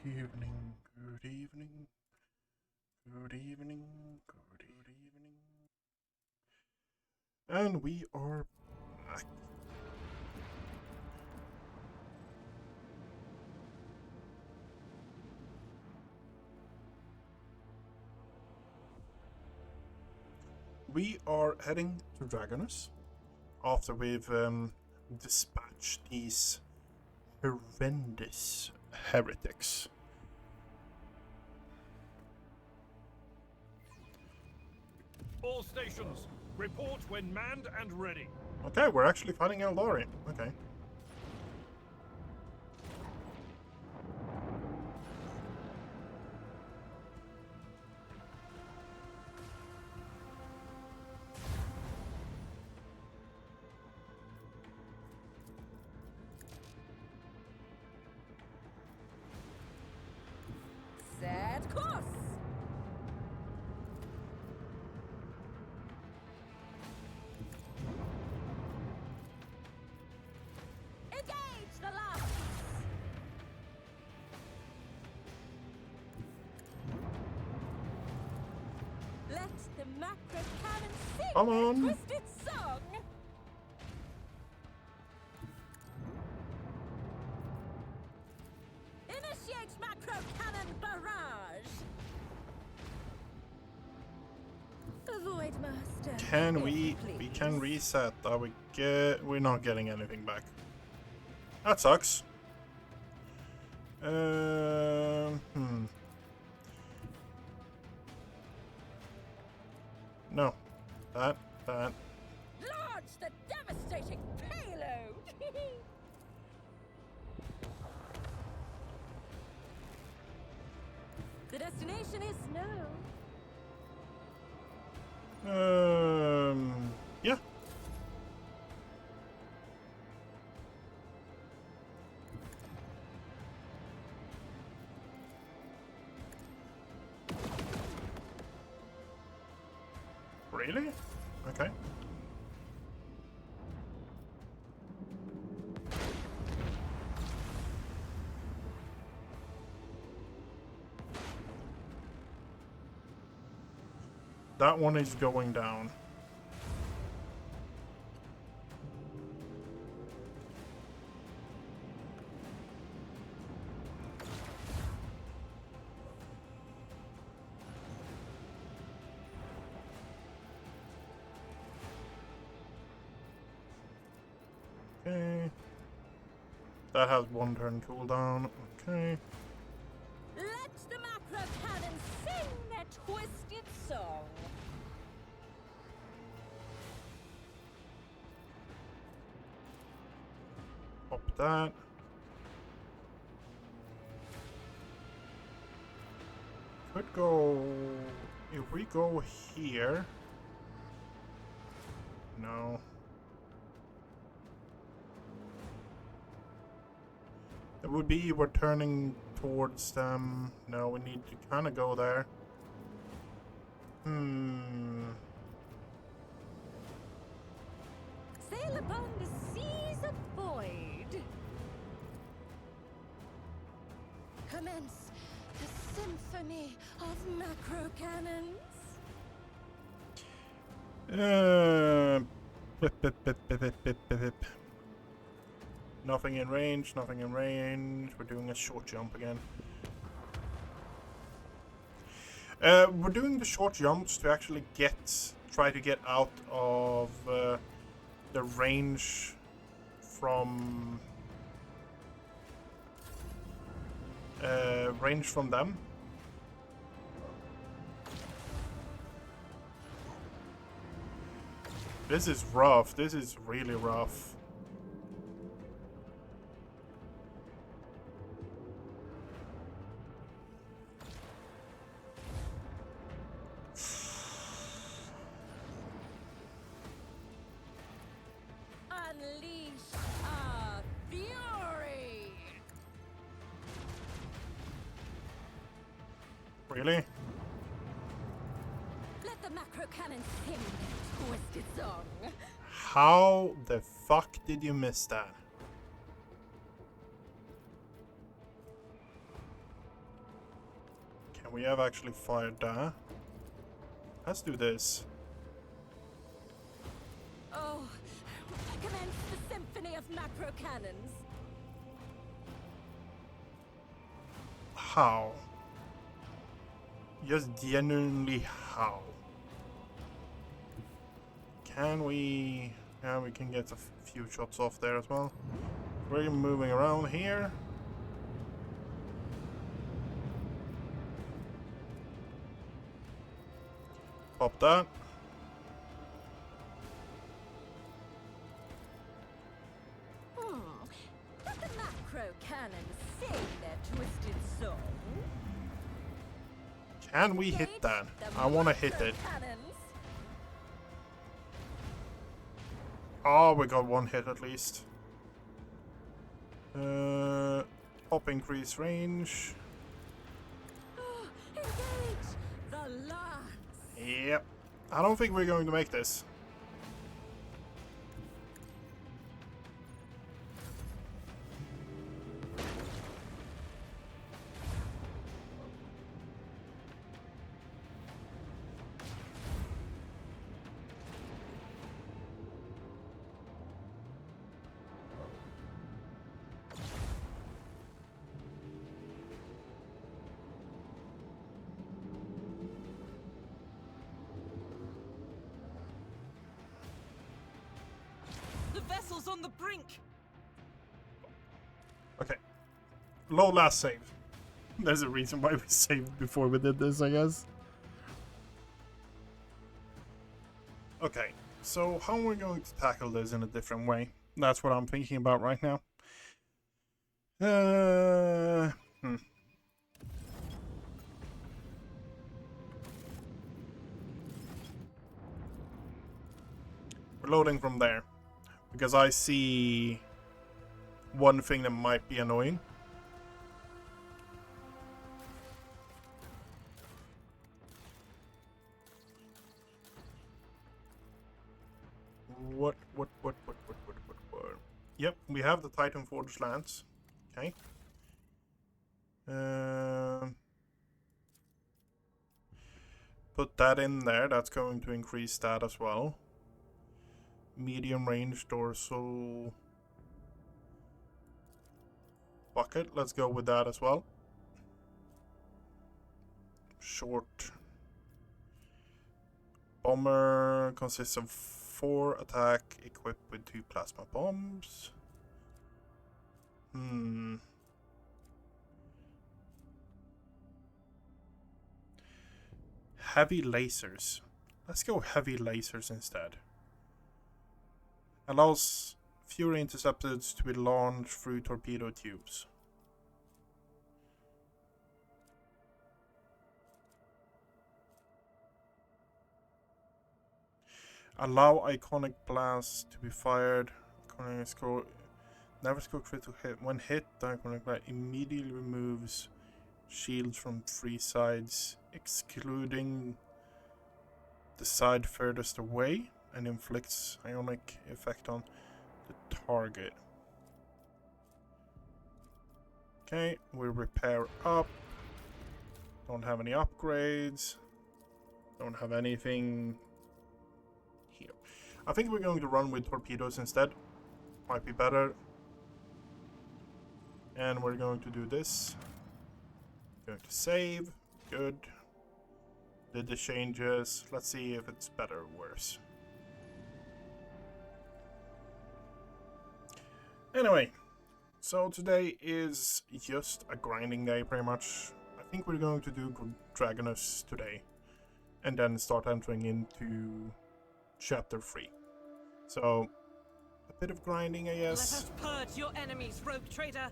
evening, good evening, good evening, good evening. And we are back. We are heading to Dragonus after we've dispatched these horrendous heretics. All stations, report when manned and ready. Okay, we're actually fighting Eldari. Okay. Set course! Engage the last! Let the macro cannon sing Come their on. twisted song! Initiate macro cannon barrage! Avoid master. Can if we you can please. reset. Are we we're not getting anything back. That sucks. No. That. Launch the devastating payload! The destination is known. Yeah. Really? Okay. That one is going down. Okay. That has one turn cooldown. Okay. Let the macro cannon sing their twisted song. Pop that. Could go... If we go here... No. It would be we're turning towards them. No, we need to kind of go there. Sail upon the seas of void. Commence the symphony of macro cannons. Pip. Nothing in range, nothing in range. We're doing a short jump again. We're doing the short jumps to actually try to get out of the range from them. This is rough. This is really rough. Unleash our fury. Really? Let the macro cannon sing their twisted song. How the fuck did you miss that? And we have actually fired that. Let's do this. Oh, commence the symphony of macro cannons. How? Just genuinely how? Can we... Yeah, we can get a few shots off there as well. We're moving around here. Pop that. Let the macro cannons sing their twisted song. Can we hit that? I want to hit it. Cannons. Oh, we got one hit at least. Pop increase range. Engage the lance. Yep. I don't think we're going to make this. The vessel's on the brink. Okay. Low last save. There's a reason why we saved before we did this, I guess. Okay, so how are we going to tackle this in a different way? That's what I'm thinking about right now. We're loading from there. Because I see one thing that might be annoying. What? Yep, we have the Titan Forge Lance. Okay. Put that in there. That's going to increase that as well. Medium range dorsal bucket. Let's go with that as well. Short bomber consists of 4 attack equipped with 2 plasma bombs. Heavy lasers. Let's go heavy lasers instead. Allows Fury interceptors to be launched through torpedo tubes. Allow iconic blast to be fired. Iconic score. Never score critical hit. When hit, the iconic blast immediately removes shields from 3 sides, excluding the side furthest away, and inflicts ionic effect on the target. Okay, we repair up. Don't have any upgrades. Don't have anything here. I think we're going to run with torpedoes instead. Might be better. And we're going to do this. Going to save. Good. Did the changes. Let's see if it's better or worse. Anyway, so today is just a grinding day pretty much. I think we're going to do Dragonus today. And then start entering into Chapter 3. So, a bit of grinding, I guess. Let us purge your enemies, rogue trader.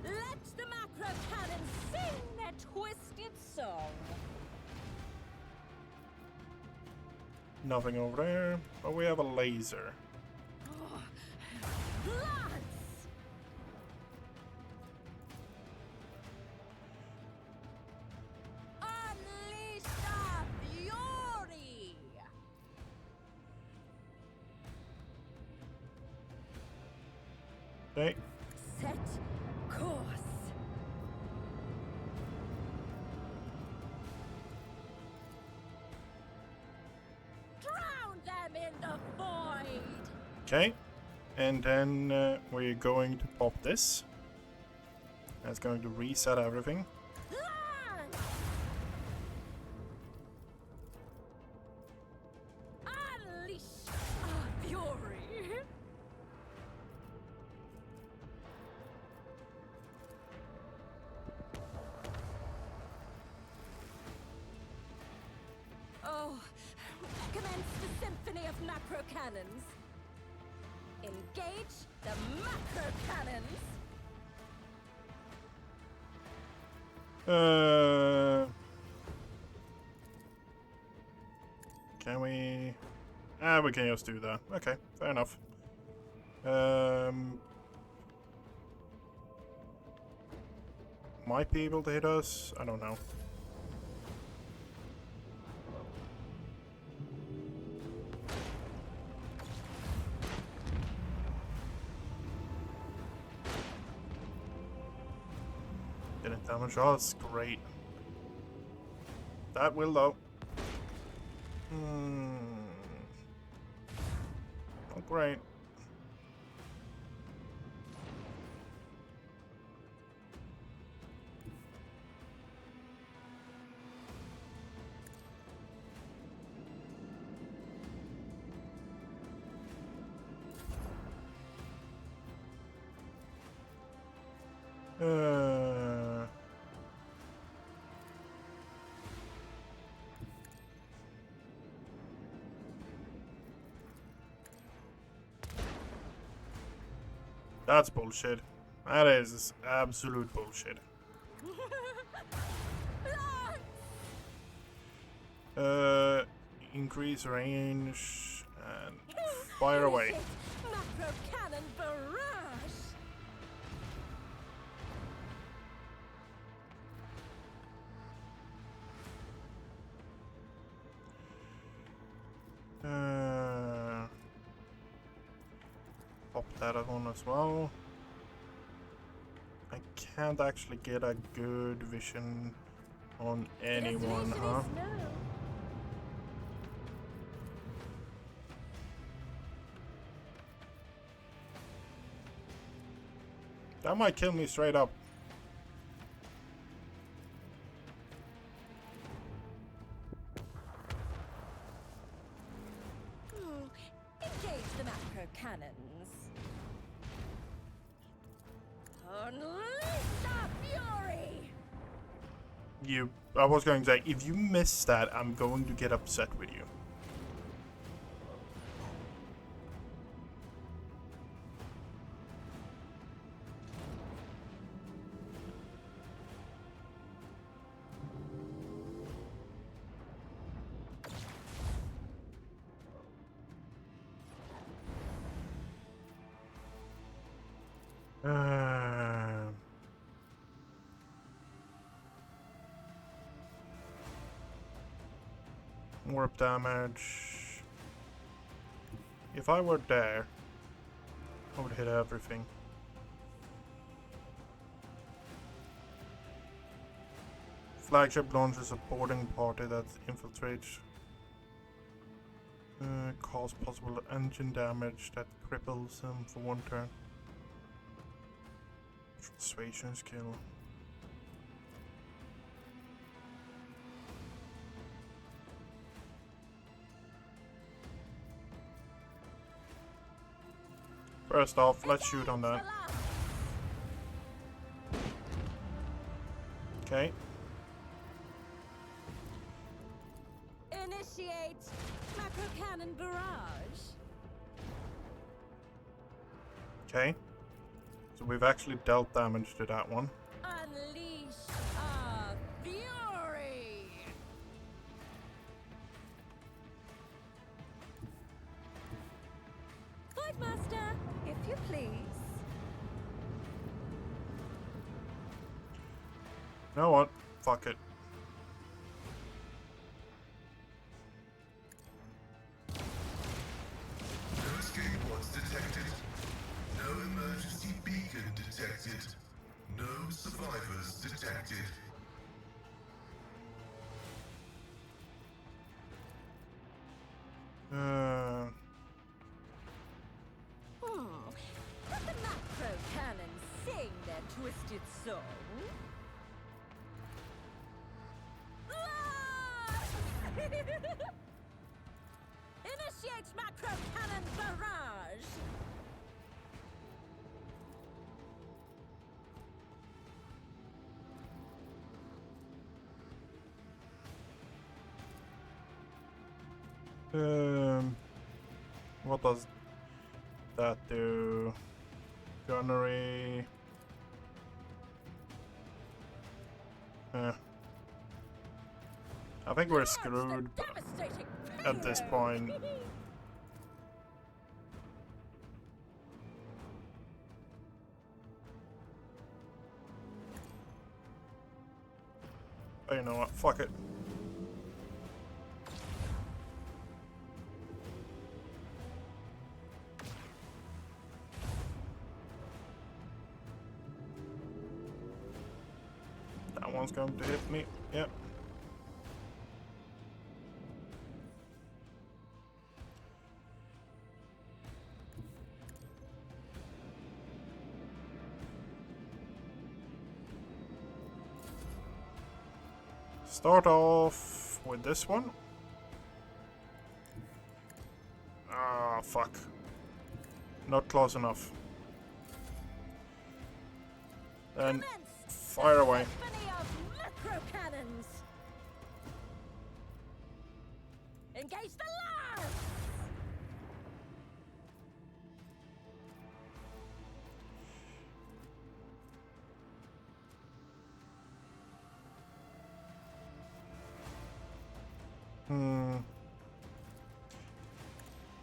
Let the macro cannons sing their twisted song. Nothing over there, but we have a laser. Lance! Unleash the fury! Okay. Set course. Drown them in the void! Okay. And then we're going to pop this. That's going to reset everything. Lance! Unleash our fury! Oh, commence the symphony of macro cannons. Engage the macro cannons. Can we? We can just do that. Okay, fair enough. Might be able to hit us. I don't know. Didn't damage us. Great. That will though. Not great. That's bullshit. That is absolute bullshit. Increase range and fire away. Macro cannon barrage. Pop that on as well. I can't actually get a good vision on anyone, Destination huh? is known. That might kill me straight up. Engage the macro cannons. Unleash the fury! I was going to say, if you miss that, I'm going to get upset with you. Warp damage. If I were there, I would hit everything. Flagship launches a boarding party that infiltrates. Cause possible engine damage that cripples them for one turn. Persuasion skill. First off, let's shoot on that. Okay. Initiate macro cannon barrage. Okay. So we've actually dealt damage to that one. Unleash our fury! you please? You know what? Fuck it. No escape pods detected. No emergency beacon detected. No survivors detected. Let the macro cannon sing their twisted song. Initiate macro cannon barrage. What does that do? Gunnery. I think we're screwed Devastating at this payload. point. Oh, you know what? Fuck it. That one's going to hit me. Yep. Start off with this one. Ah, fuck. Not close enough. And Commence fire the away. symphony of macro cannons. Engage the lance.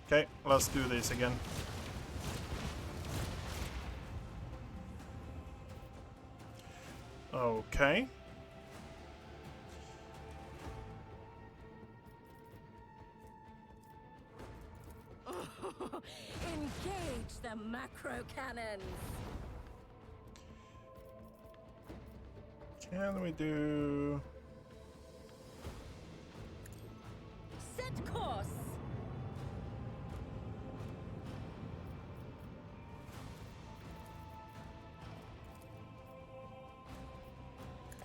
Okay, let's do this again. Okay. Engage the macro cannons. Can we do... Set course.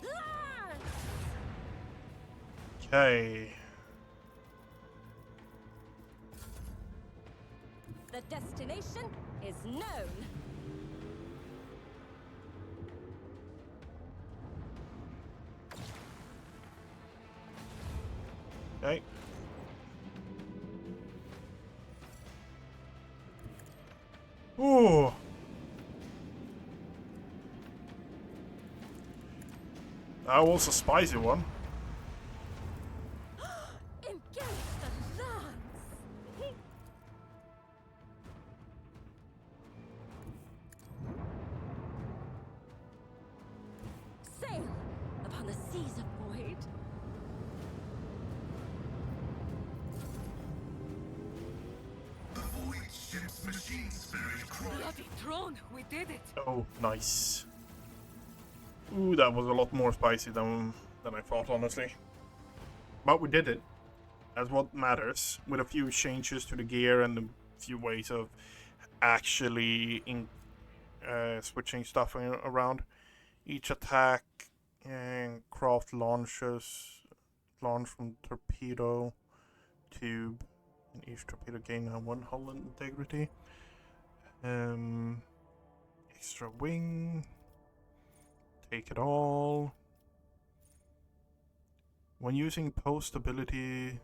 Lance! Okay. The destination is known. Okay. Ooh. That was a spicy one. Engage the lance. Sail upon the seas of void. The void ship's machine spirit crawled. Bloody drone, we did it. Oh, nice. Ooh, that was a lot more spicy than I thought, honestly. But we did it. That's what matters. With a few changes to the gear and a few ways of actually switching stuff around. Each attack and craft launches launch from torpedo tube. And each torpedo gain 1 hull integrity. Extra wing. Take it all. When using post abilities,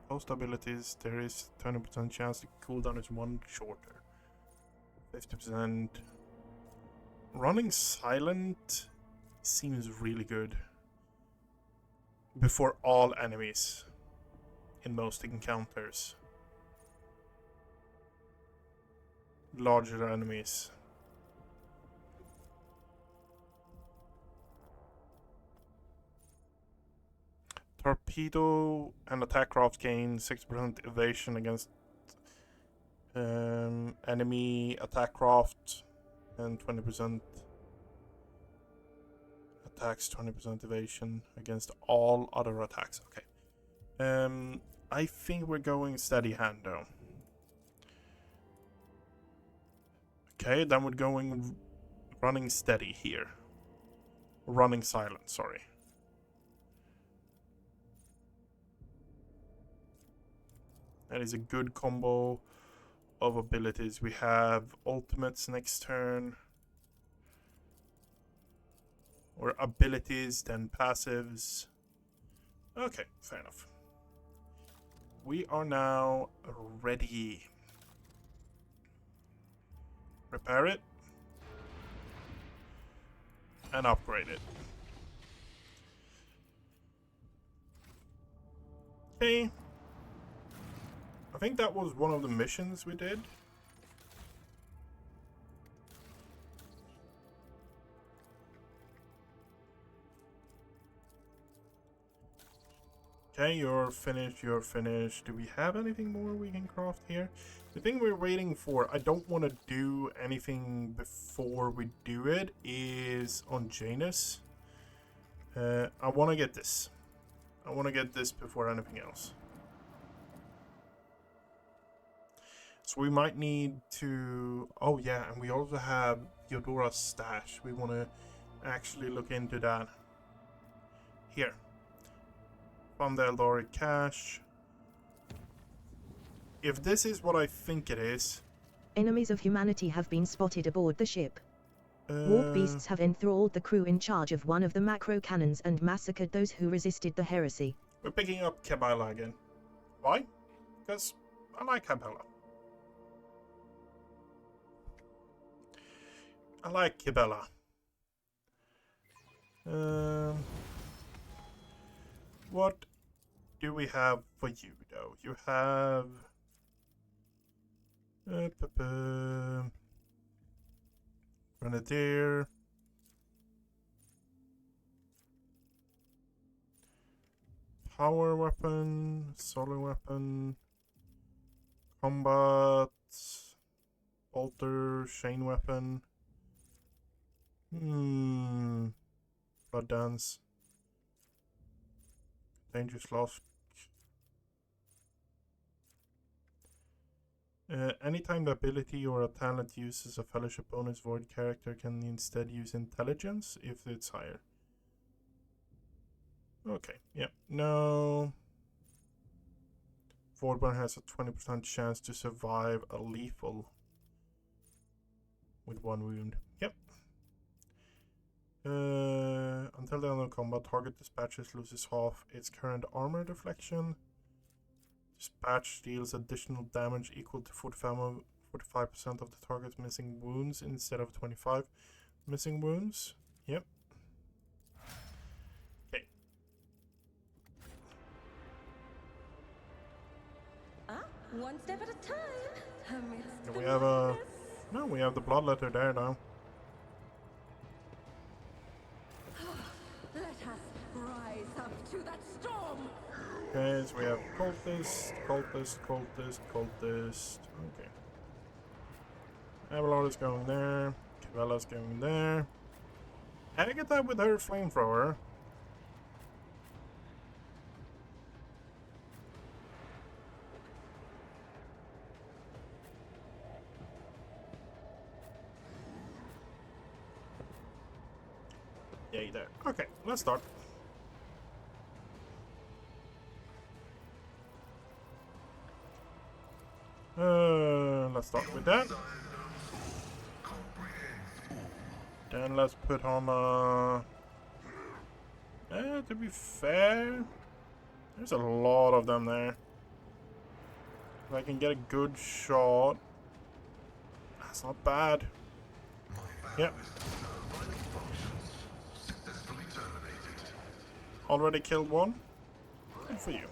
there is 20% chance the cooldown is 1 shorter. 50%. Running silent seems really good. Before all enemies in most encounters. larger enemies. Torpedo and attack craft gain 60% evasion against enemy attack craft and 20% attacks, 20% evasion against all other attacks. Okay. I think we're going steady hand though. Okay, then we're going running steady here. Running silent, sorry. That is a good combo of abilities. We have ultimates next turn. Or abilities, then passives. Okay, fair enough. We are now ready. Repair it. And upgrade it. Okay. I think that was one of the missions we did. Okay, you're finished, you're finished. Do we have anything more we can craft here? The thing we're waiting for, I don't want to do anything before we do it, is on Janus. I want to get this. I want to get this before anything else. So we might need to... Oh yeah, and we also have Yodora's stash. We want to actually look into that. Here. From the Eldoric cache. If this is what I think it is... Enemies of humanity have been spotted aboard the ship. Warp beasts have enthralled the crew in charge of one of the macro cannons and massacred those who resisted the heresy. We're picking up Kabbalah again. Why? Because I like Kabbalah. I like Kabbalah. What do we have for you, though? You have... Grenadier. Power weapon. Solar weapon. Combat. Bolter. Chain weapon. Blood dance. Dangerous loss. Anytime the ability or a talent uses a fellowship bonus, void character can instead use intelligence if it's higher. Okay, yeah, no. Void one has a 20% chance to survive a lethal with 1 wound. Yep. Until the end of combat, target dispatches loses half its current armor deflection. Dispatch deals additional damage equal to 45% of the target's missing wounds instead of 25 missing wounds. Yep. Okay. One step at a time. Amidst We the have a... madness. No, we have the bloodletter there now. Let us rise up to that storm. Okay, so we have cultist, cultist, cultist, cultist. Okay. Avalon is going there. Cabella's going there. Agatha with her flamethrower. Yay there. Okay, let's start. Let's start with that. Then let's put on to be fair, there's a lot of them there. If I can get a good shot, that's not bad. Yep. Already killed one. Good for you.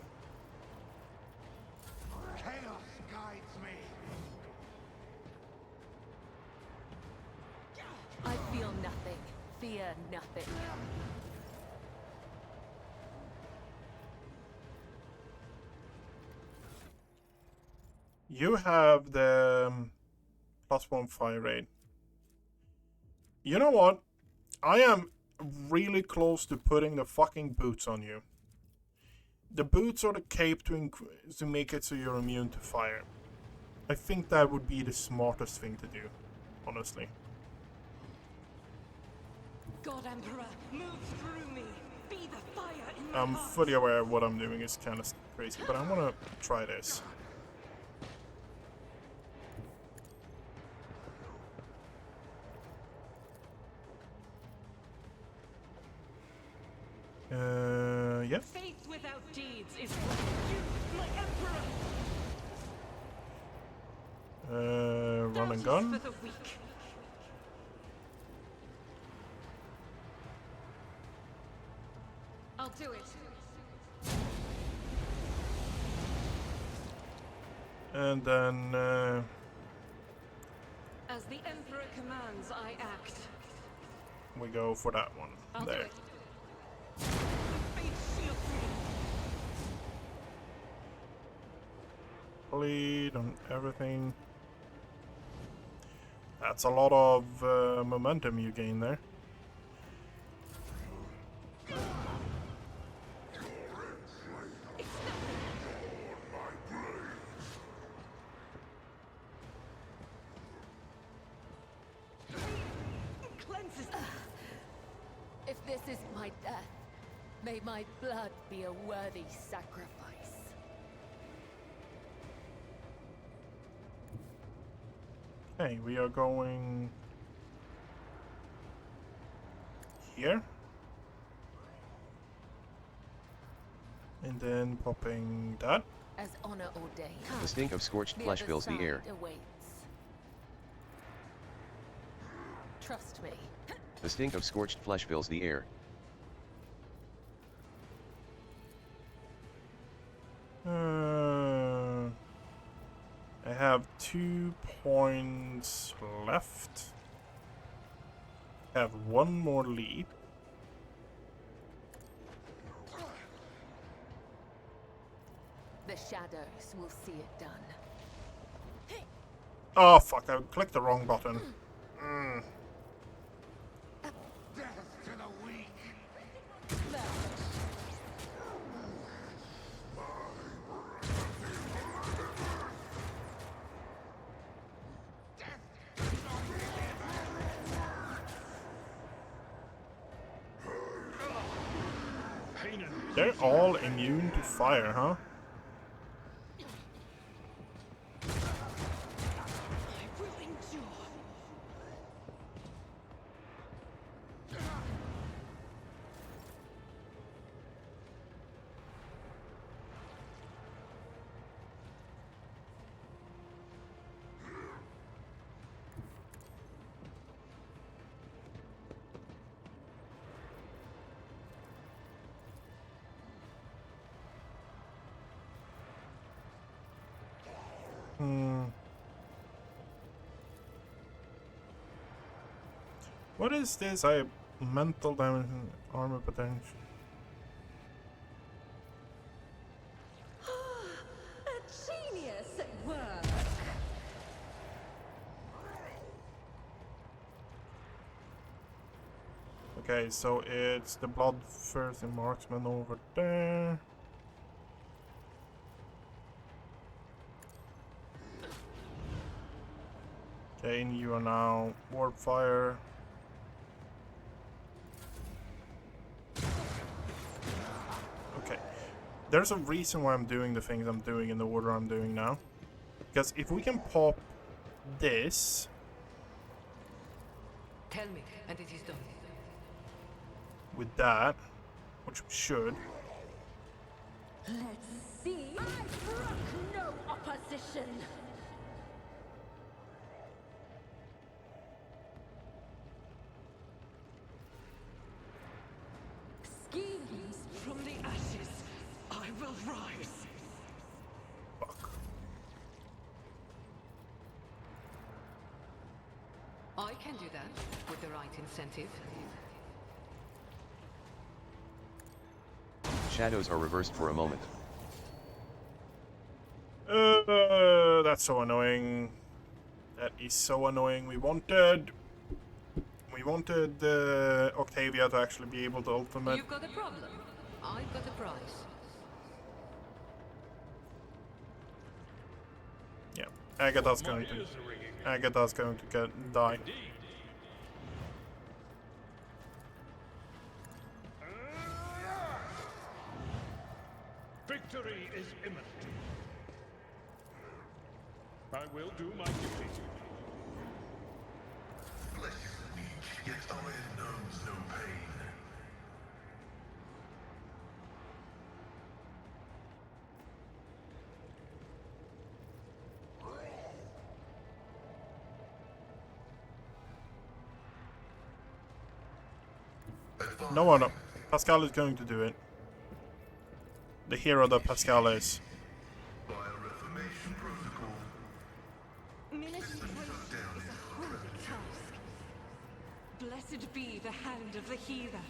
Chaos guides me. Fear nothing. You have the +1 fire rate. You know what? I am really close to putting the fucking boots on you. The boots or the cape to make it so you're immune to fire. I think that would be the smartest thing to do, honestly. God Emperor, move through me. Be the fire in my I'm heart. fully aware of what I'm doing is kind of crazy, but I want to try this. Yeah. Faith without deeds is you, my Emperor. Run and That is gun. for the weak. I'll do it. And then As the Emperor commands, I act. we go for that one. I'll There. do it. Faith shields me. Bleed on everything. That's a lot of momentum you gain there. Cleanses. If this is my death, may my blood be a worthy sacrifice. Okay, we are going here. And then popping that. As honor ordained. The stink of scorched The flesh other fills the side air. awaits. Trust me. The stink of scorched flesh fills the air. I have 2 points left. I have 1 more leap. The shadows will see it done. Oh fuck, I clicked the wrong button. Death to the weak. Pain and They're all immune to fire, huh? I will endure. What is this? I have mental damage and armor potential. A genius at work. Okay, so it's the bloodthirsty marksman over there. Okay, and you are now warp fire. Okay, there's a reason why I'm doing the things I'm doing in the order I'm doing now. Because if we can pop this, Tell me, and it is done. with that, which we should. Let's see. I brook no opposition. Schemes. From the ashes, I will rise. Fuck. I can do that with the right incentive. Shadows are reversed for a moment. That's so annoying. That is so annoying. We wanted Octavia to actually be able to ultimate. You've got a problem. I've got a prize. Yeah, Agatha's going to die. Victory is imminent. I will do my duty. Flesh is weak, yet iron knows no pain. No. Pascal is going to do it. The hero that Pascal is. By a reformation protocol, Ministration is a holy task. Blessed be the hand of the healer.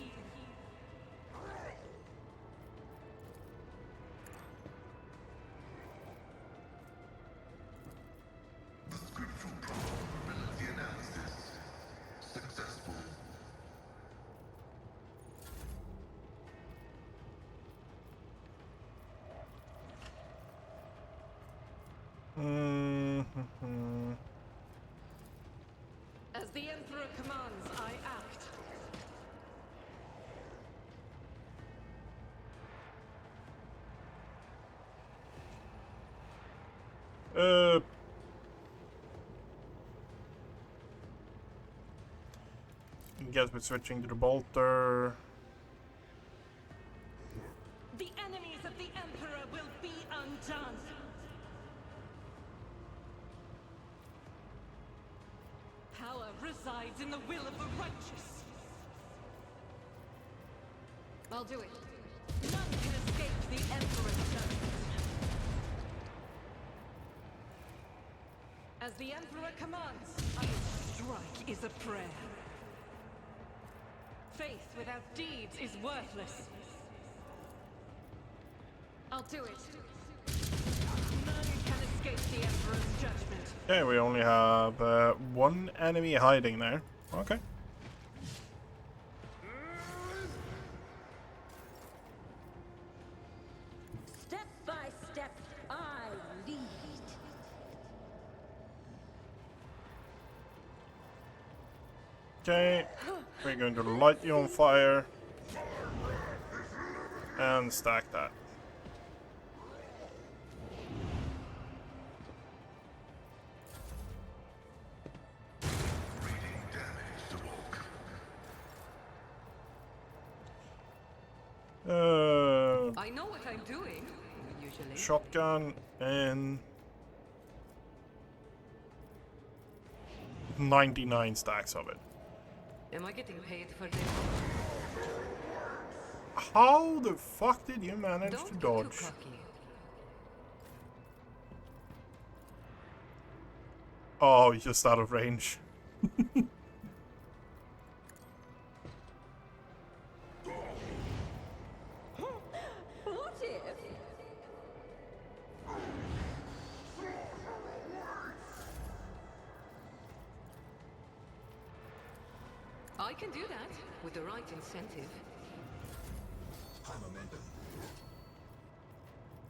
the scriptural probability analysis. Successful. As the Emperor commands, I act. Guess we're switching to the bolter. The enemies of the Emperor will be undone. Power resides in the will of the righteous. I'll do it. None can escape the Emperor's judgment. As the Emperor commands, each strike is a prayer. Faith without deeds is worthless. I'll do it. None can escape the Emperor's judgment. Okay, we only have one enemy hiding there. Okay. Step by step, I lead. Okay, we're going to light you on fire and stack that. Reading damage to Volk. I know what I'm doing, usually. Shotgun and 99 stacks of it. Am I getting paid for this? How the fuck did you manage Don't to get dodge? too cocky. Oh, just out of range. What if? I can do that with the right incentive. High momentum.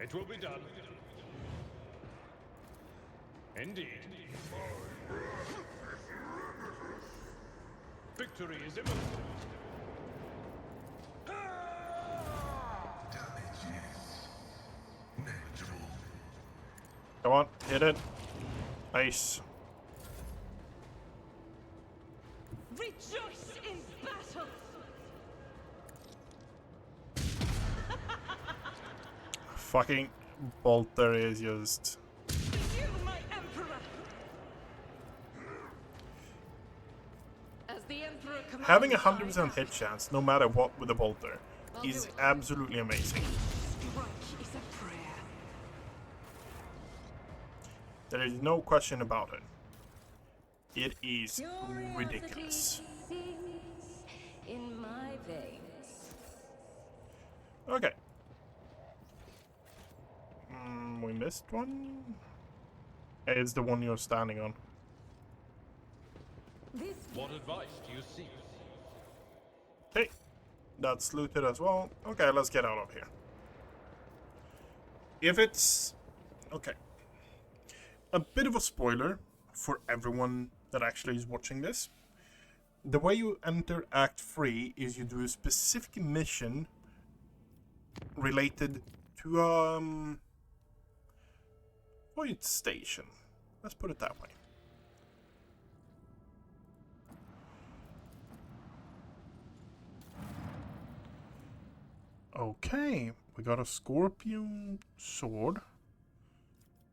It will be done. Indeed. Victory is imminent. Damage is negligible. Come on, hit it. Nice. Rejoice in battle! Fucking bolter is just... For you, my Emperor! As the Emperor commands, Having a I 100% hit act. chance, no matter what with the bolter, I'll is do it. absolutely amazing. Strike is a prayer. There is no question about it. It is Curiosity ridiculous. sings in my veins. Okay, we missed one? It's the one you're standing on. This What advice do you seek? Hey, that's looted as well. Okay, let's get out of here. If it's... Okay. A bit of a spoiler for everyone that actually is watching this. The way you enter Act 3 is you do a specific mission related to, void station. Let's put it that way. Okay, we got a scorpion sword.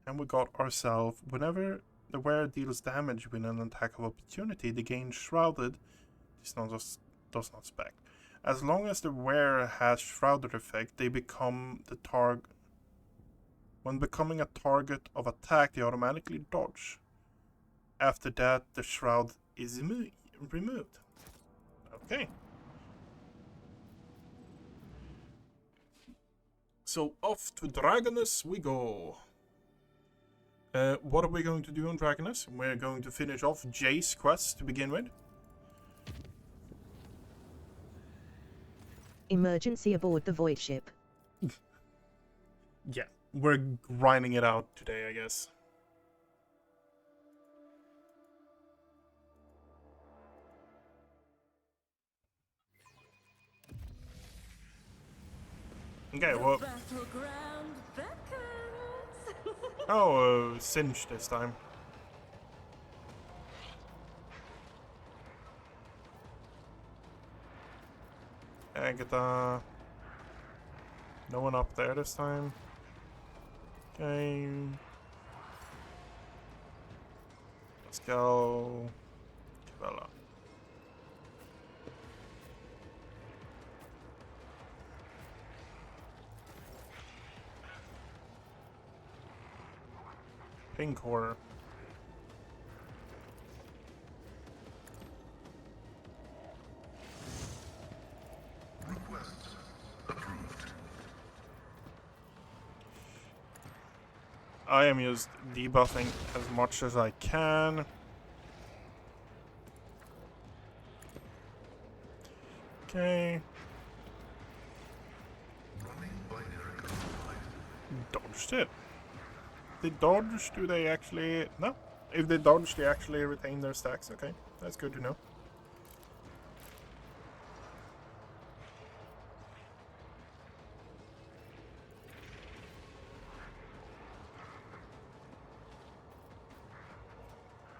And we got ourselves, whenever the wearer deals damage with an attack of opportunity, they gain shrouded. This does not spec. As long as the wearer has shrouded effect, they become the target. When becoming a target of attack, they automatically dodge. After that, the shroud is removed. Okay. So off to Dragonus we go. What are we going to do on Dragonus? We're going to finish off Jay's quest to begin with. Emergency aboard the void ship. Yeah, we're grinding it out today, I guess. Okay, well... battleground beckons. Oh, cinch this time. Agatha. No one up there this time. Okay. Let's go. Bella. Pink horror. Request approved. I am just debuffing as much as I can. Okay. Running binary code. Dodged it. They dodge, do they actually... No. If they dodge, they actually retain their stacks. Okay, that's good to know.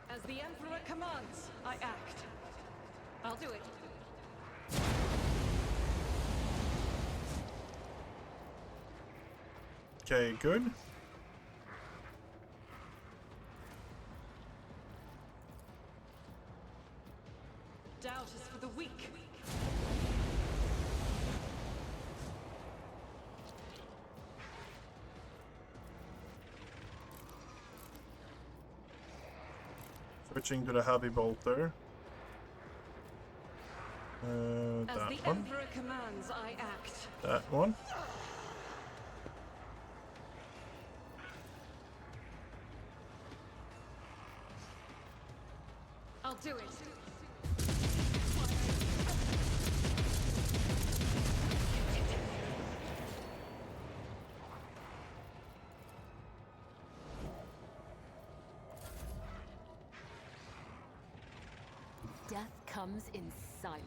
As the Emperor commands, I act. I'll do it. Okay, good. Doubt is for the weak. Switching to the heavy bolter. As That the one. Emperor commands, I act. That one. I'll do it. Death comes in silence.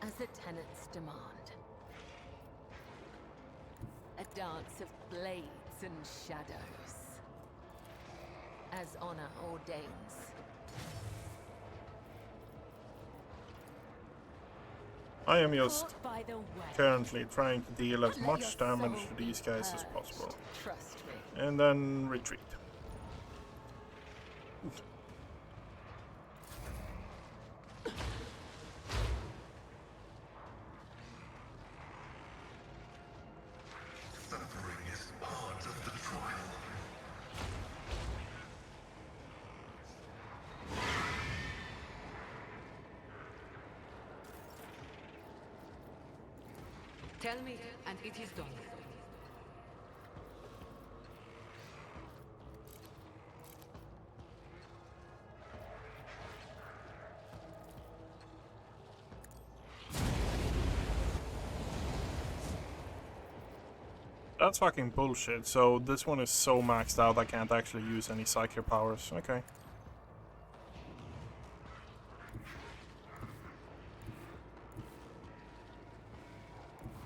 As the tenets demand. A dance of blades and shadows. As honor ordains. I am just Caught by the web. currently trying to deal as Let much your damage soul to these be guys as purged. possible. Trust me. And then retreat. Suffering is part of the trial. Tell me, and it is done. That's fucking bullshit. So this one is so maxed out I can't actually use any psychic powers. Okay.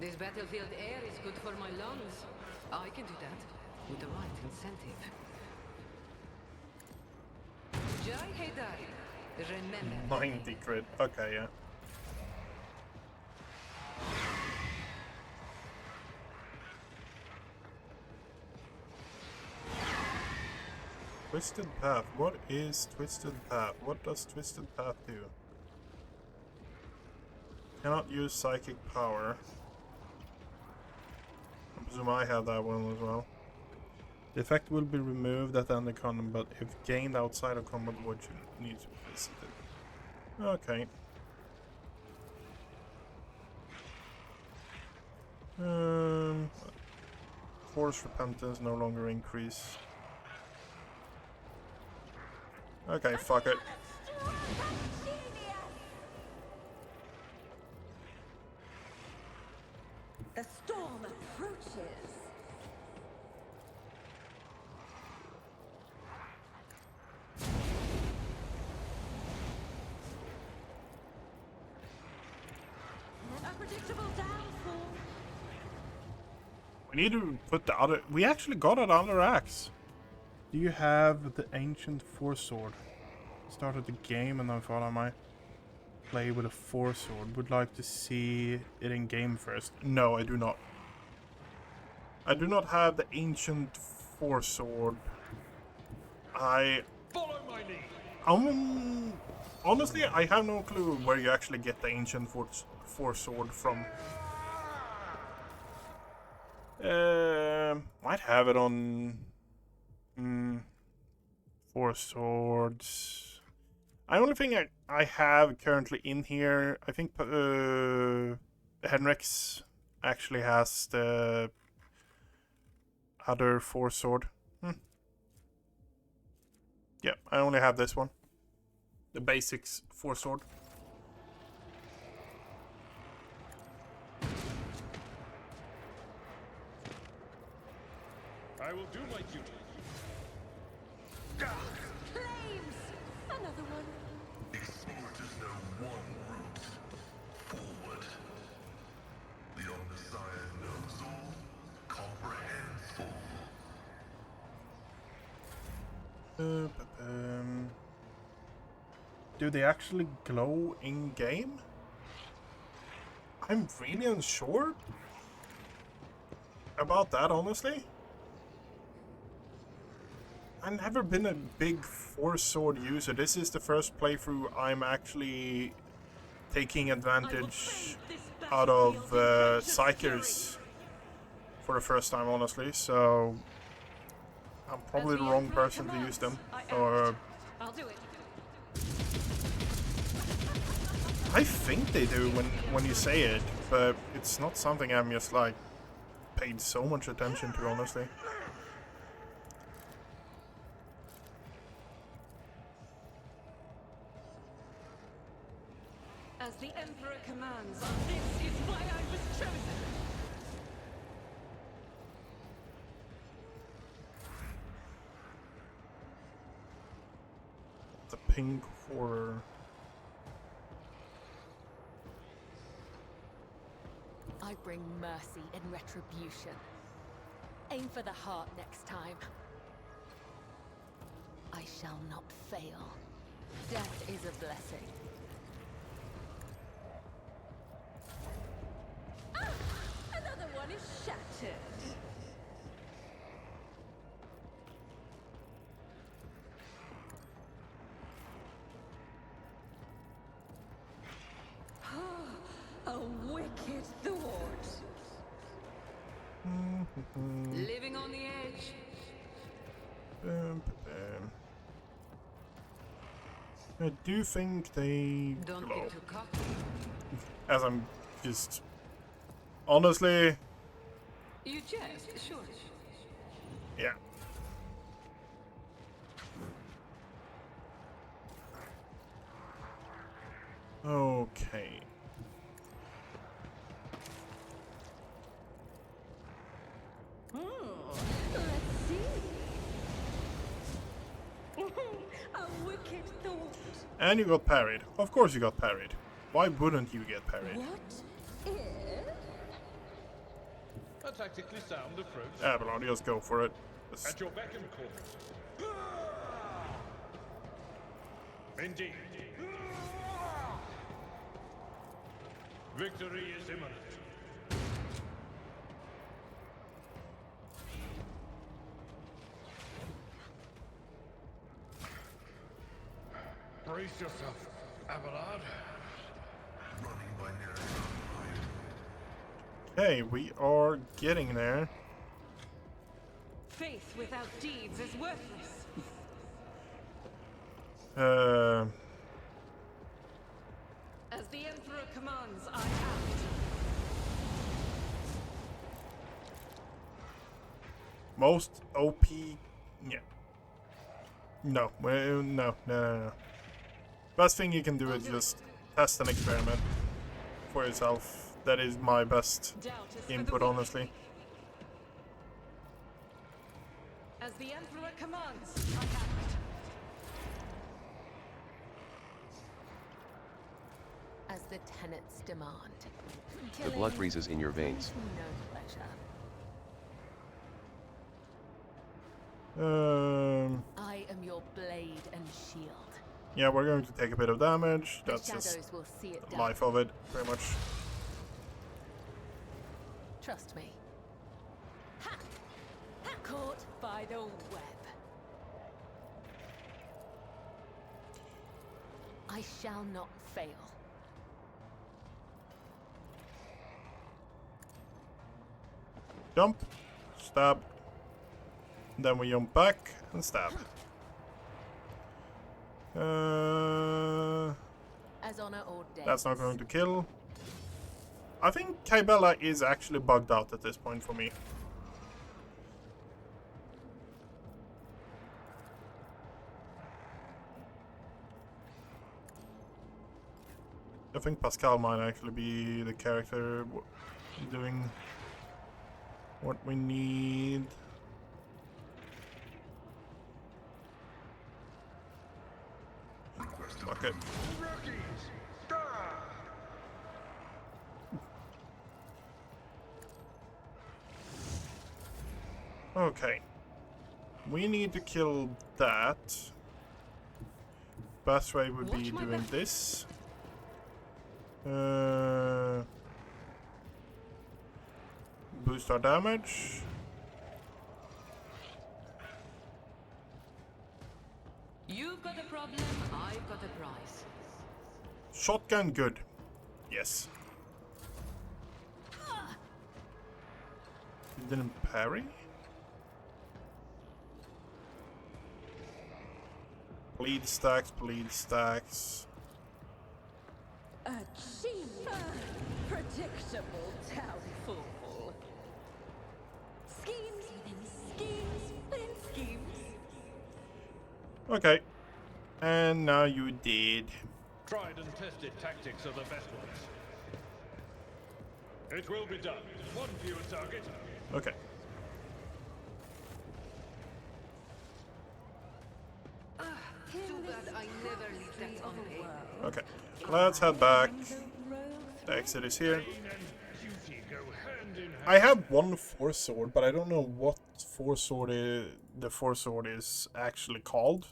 This battlefield air is good for my lungs. I can do that with the right incentive. Jai Haydari, remember. 90 crit. Okay, yeah. Twisted Path. What is Twisted Path? What does Twisted Path do? Cannot use psychic power. I presume I have that one as well. The effect will be removed at the end of combat, but if gained outside of combat, what you need to be visited. Okay. Force repentance no longer increase. Okay, fuck it. The storm approaches. Unpredictable downfall. We need to put the other... We actually got another axe. Do you have the ancient force sword? Started the game and I thought I might play with a force sword. Would like to see it in game first. No, I do not. I do not have the ancient force sword. Follow my lead. Honestly, I have no clue where you actually get the ancient force sword from. Might have it on force swords. The only thing I have currently in here, I think Henrik's actually has the other force sword. Yeah, I only have this one. The basics force sword. I will do my duty. Flames! Another one. Explorers know one route. Forward. The Omnissiah knows all, comprehends all. Do they actually glow in game? I'm really unsure about that, honestly. I've never been a big force sword user. This is the first playthrough I'm actually taking advantage out of Psychers for the first time, honestly. So I'm probably the wrong person to use them. Or I'll do it. I think they do when you say it, but it's not something I'm just like paid so much attention to, honestly. As the Emperor commands, this is why I was chosen. The pink horror. I bring mercy in retribution. Aim for the heart next time. I shall not fail. Death is a blessing. Another one is shattered. A wicked thought. Living on the edge. I do think they Don't glow. get too cocky. As I'm just honestly, You jest, sure. yeah. Okay. Let's see. A wicked thought. And you got parried. Of course you got parried. Why wouldn't you get parried? What if? A tactically sound approach. Yeah, but I'll just go for it. At your beck and call. Indeed. Victory is imminent. Brace yourself, Abelard. Running by near Okay, we are getting there. Faith without deeds is worthless. As the Emperor commands, I act. Most OP. Yeah. No, no. Best thing you can do is just test and experiment for yourself. That is my best Doubt is for the input, weak. honestly. As the Emperor commands, I act. As the tenets demand. The blood freezes in your veins. No pleasure. I am your blade and shield. Yeah, we're going to take a bit of damage. The That's just shadows will see it the done. life of it, pretty much. Trust me. Ha! Ha! Caught by the web. I shall not fail. Jump, stab, then we jump back and stab. As honor ordains. That's not going to kill. I think Kybella is actually bugged out at this point for me. I think Pascal might actually be the character doing what we need. Okay. Okay. We need to kill that. Best way would be doing this. Boost our damage. You've got a problem, I've got a prize. Shotgun good. Yes. You didn't parry? Bleed stacks, bleed stacks. A cheap, predictable town fool. Schemes within schemes within schemes. Okay. And now you did. Tried and tested tactics are the best ones. It will be done. One fewer target. Okay. Too bad I never leave that on me. Okay. Let's head back. The exit is here. Pain and duty go hand in hand. I have one force sword, but I don't know what force sword the force sword is actually called.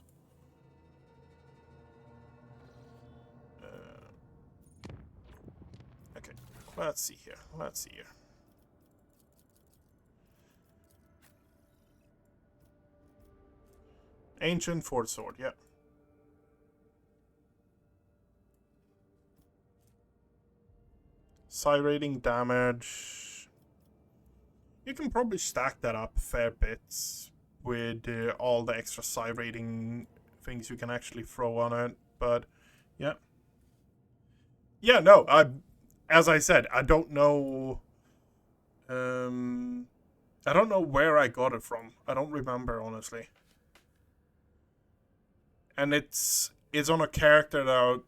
Okay, let's see here. Let's see here. Ancient force sword, yeah. Psi rating damage. You can probably stack that up a fair bit with all the extra psi rating things you can actually throw on it, but yeah. Yeah, no, as I said, I don't know I don't know where I got it from. I don't remember, honestly. And it's on a character that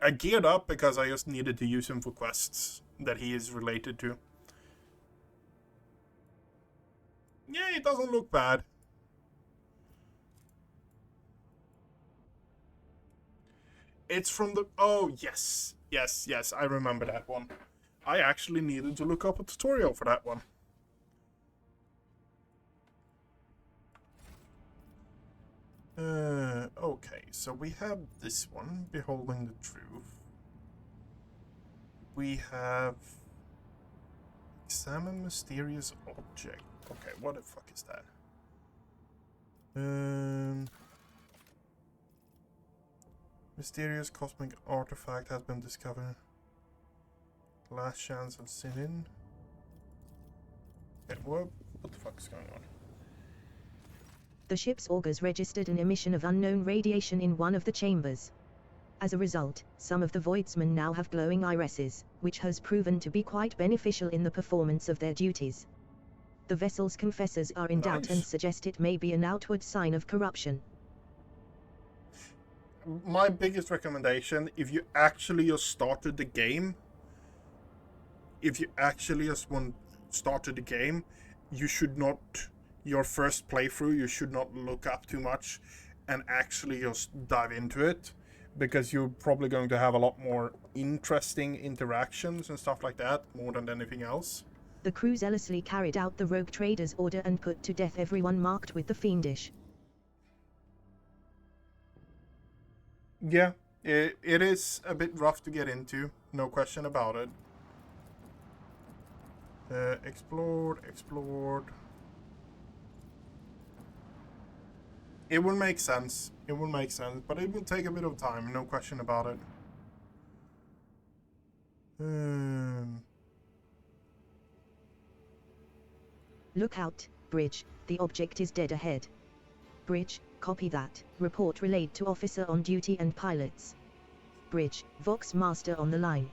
I geared up because I just needed to use him for quests that he is related to. Yeah, it doesn't look bad. It's from the... Oh, yes. Yes, I remember that one. I actually needed to look up a tutorial for that one. Okay, so we have this one, Beholding the Truth. We have... Examine Mysterious Object. Okay, what the fuck is that? Mysterious cosmic artifact has been discovered. Last chance of Sinin. Okay, what the fuck is going on? The ship's augers registered an emission of unknown radiation in one of the chambers. As a result, some of the voidsmen now have glowing irises, which has proven to be quite beneficial in the performance of their duties. The vessel's confessors are in doubt and suggest it may be an outward sign of corruption. My biggest recommendation, if you actually just started the game, you should not, your first playthrough, you should not look up too much and actually just dive into it, because you're probably going to have a lot more interesting interactions and stuff like that, more than anything else. The crew zealously carried out the rogue trader's order and put to death everyone marked with the fiendish. Yeah, it is a bit rough to get into, no question about it. Explored. It will make sense. But it will take a bit of time, no question about it. Look out, Bridge, the object is dead ahead. Bridge, copy that. Report relayed to officer on duty and pilots. Bridge, Vox Master on the line.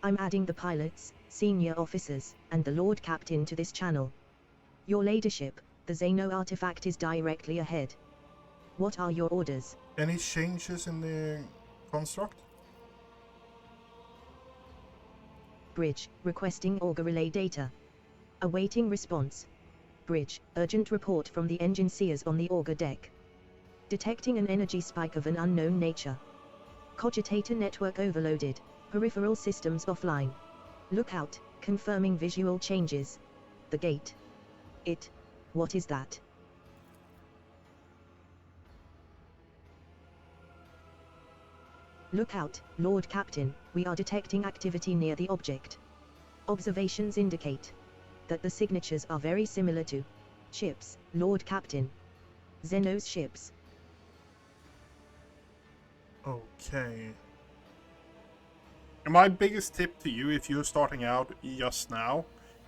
I'm adding the pilots, senior officers, and the Lord Captain to this channel. Your ladyship, the Xeno artifact is directly ahead. What are your orders? Any changes in the construct? Bridge, requesting auger relay data. Awaiting response. Bridge, urgent report from the engine seers on the auger deck. Detecting an energy spike of an unknown nature. Cogitator network overloaded. Peripheral systems offline. Lookout, confirming visual changes. The gate. What is that? Lookout, Lord Captain, we are detecting activity near the object. Observations indicate that the signatures are very similar to ships, Lord Captain. Xeno's ships. Okay. My biggest tip to you, if you're starting out just now,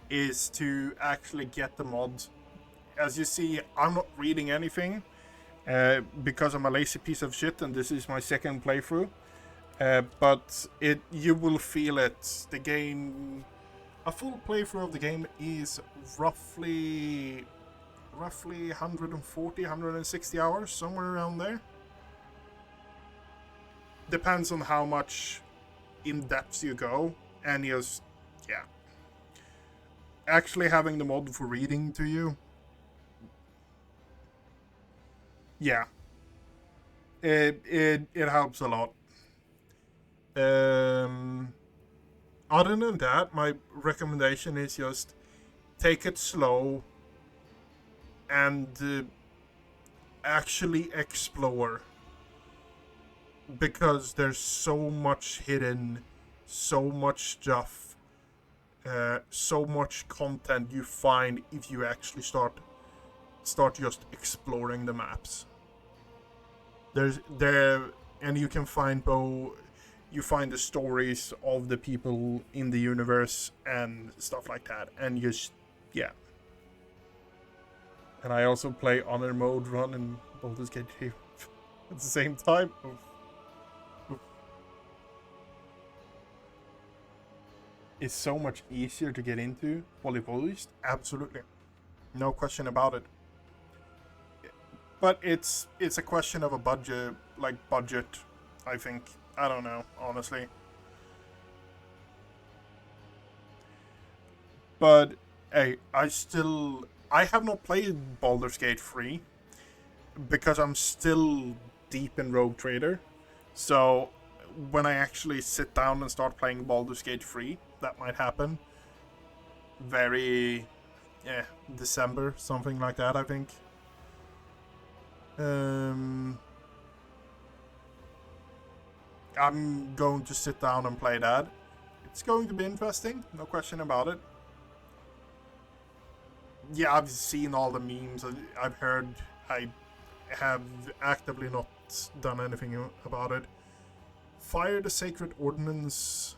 is to actually get the mod. As you see, I'm not reading anything because I'm a lazy piece of shit, and this is my second playthrough. But you will feel it. The game, a full playthrough of the game is roughly 140, 160 hours, somewhere around there. Depends on how much in depth you go, and just, yeah. Actually having the mod for reading to you, yeah, it helps a lot. Other than that, my recommendation is just take it slow and actually explore, because there's so much hidden, so much stuff, so much content you find if you actually start just exploring the maps. And you can find you find the stories of the people in the universe and stuff like that, and just, yeah. And I also play honor mode run in Baldur's Gate 2 at the same time. is so much easier to get into, fully voiced. Absolutely, no question about it. But it's a question of a budget, I think. I don't know, honestly. But hey, I have not played Baldur's Gate 3 because I'm still deep in Rogue Trader. So when I actually sit down and start playing Baldur's Gate 3, that might happen. December, something like that, I think. I'm going to sit down and play that. It's going to be interesting, no question about it. Yeah, I've seen all the memes. I've heard. I have actively not done anything about it. Fire the sacred ordnance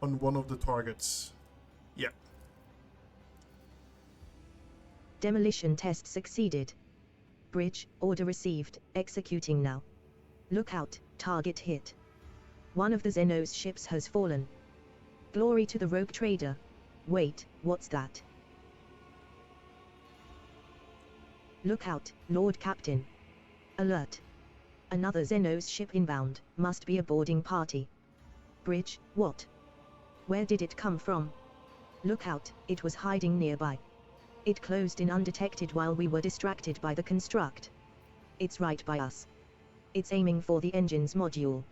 on one of the targets. Yeah. Demolition test succeeded. Bridge, order received, executing now. Lookout, target hit. One of the Xenos ships has fallen. Glory to the rogue trader. Wait, what's that? Lookout, Lord Captain. Alert. Another Xenos ship inbound, must be a boarding party. Bridge, what? Where did it come from? Lookout, it was hiding nearby. It closed in undetected while we were distracted by the construct. It's right by us. It's aiming for the engine's module.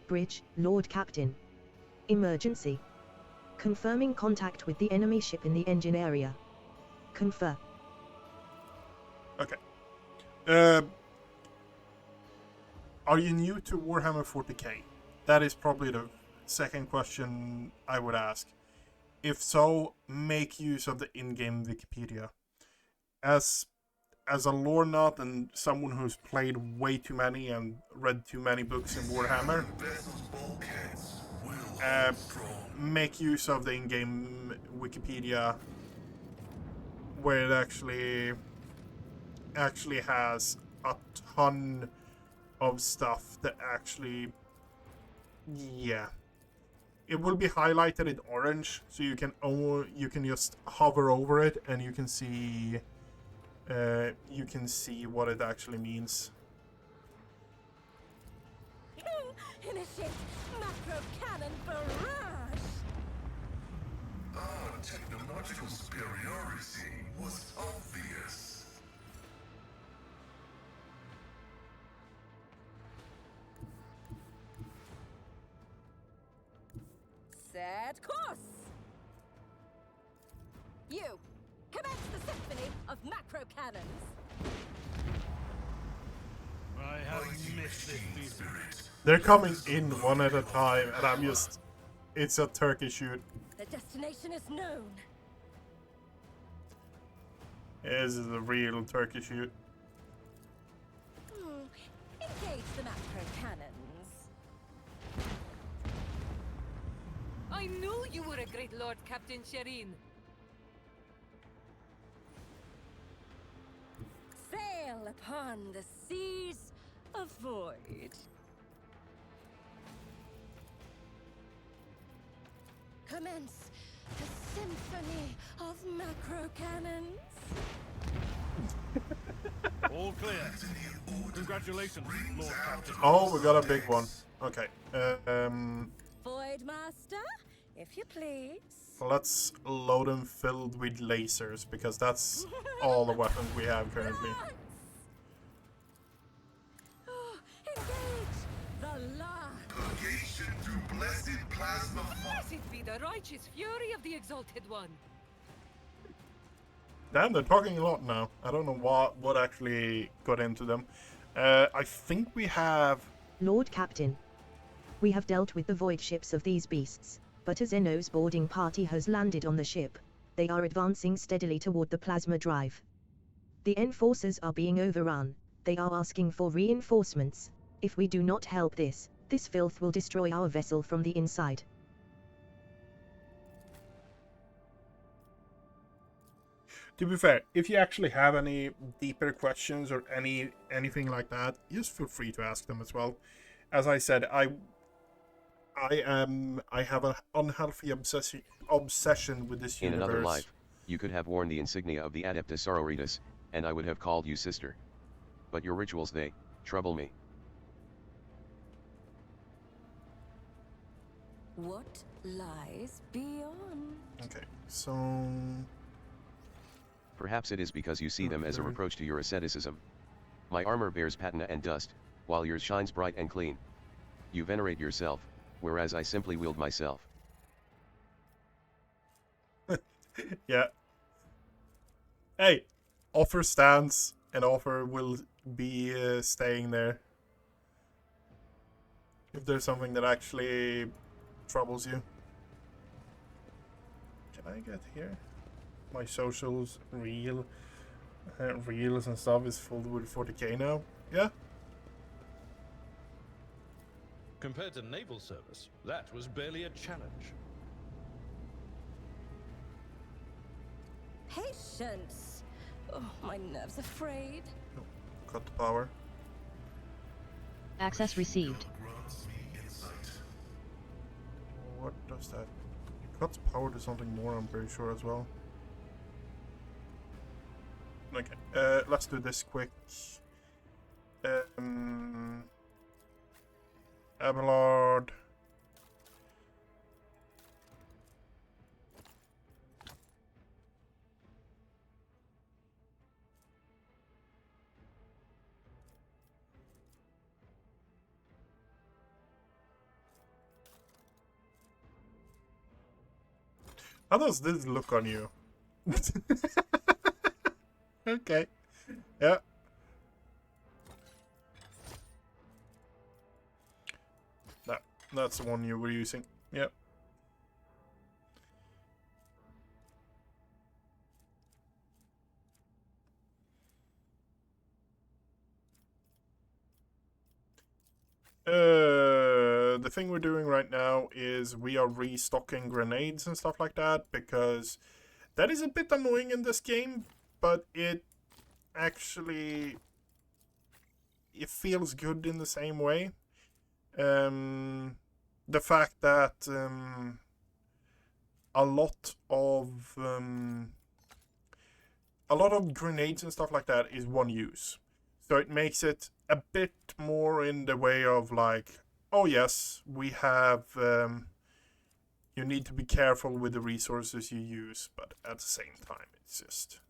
Bridge, Lord Captain. Emergency. Confirming contact with the enemy ship in the engine area. Confer. Okay. Are you new to Warhammer 40k? That is probably the second question I would ask. If so, make use of the in-game Wikipedia. As a lore nut and someone who's played way too many and read too many books in Warhammer, make use of the in-game Wikipedia, where it actually has a ton of stuff that actually, yeah, it will be highlighted in orange, so you can just hover over it and you can see what it actually means. Initiate macro cannon barrage! Our technological superiority was obvious. Set course! You, commence the symphony of macro cannons! I have missed this beast. They're coming in one at a time, and I'm just... It's a turkey shoot. The destination is known. This is a real turkey shoot. Engage the macro cannons. I knew you were a great Lord, Captain Shireen. Sail upon the seas of void. Commence the symphony of macro cannons. All clear. Congratulations, Lord Captain. Oh, we got a big one. Okay. Void Master, if you please. Let's load them filled with lasers, because that's all the weapons we have currently. Engage the last. Purgation through blessed plasma. Blessed be the righteous fury of the Exalted One. Damn, they're talking a lot now. I don't know what actually got into them. I think we have... Lord Captain. We have dealt with the void ships of these beasts, but a Xenos boarding party has landed on the ship. They are advancing steadily toward the plasma drive. The enforcers are being overrun. They are asking for reinforcements. If we do not help this filth will destroy our vessel from the inside. To be fair, if you actually have any deeper questions or anything like that, just feel free to ask them as well. As I said, I have an unhealthy obsession with this In universe. another life, you could have worn the insignia of the Adeptus Sororitas, and I would have called you sister. But your rituals, they trouble me. What lies beyond? Okay, so Perhaps it is because you see them as a reproach to your asceticism. My armor bears patina and dust, while yours shines bright and clean. You venerate yourself, whereas I simply wield myself. yeah. Hey, offer stands, and offer will be staying there. If there's something that actually troubles you. Can I get here? My socials, reels and stuff is full with 40k now. Yeah. Compared to naval service, that was barely a challenge. Patience! Oh, my nerves are frayed. Cut the power. Access received. Grants me insight. What does that? It cuts power to something more, I'm pretty sure as well. Okay, let's do this quick. Abelard. How does this look on you? Okay. Yeah. That's the one you were using. Yep. The thing we're doing right now is we are restocking grenades and stuff like that, because that is a bit annoying in this game, but it actually feels good in the same way. The fact that a lot of grenades and stuff like that is one use, so it makes it a bit more in the way of like, oh yes, we have you need to be careful with the resources you use, but at the same time it's just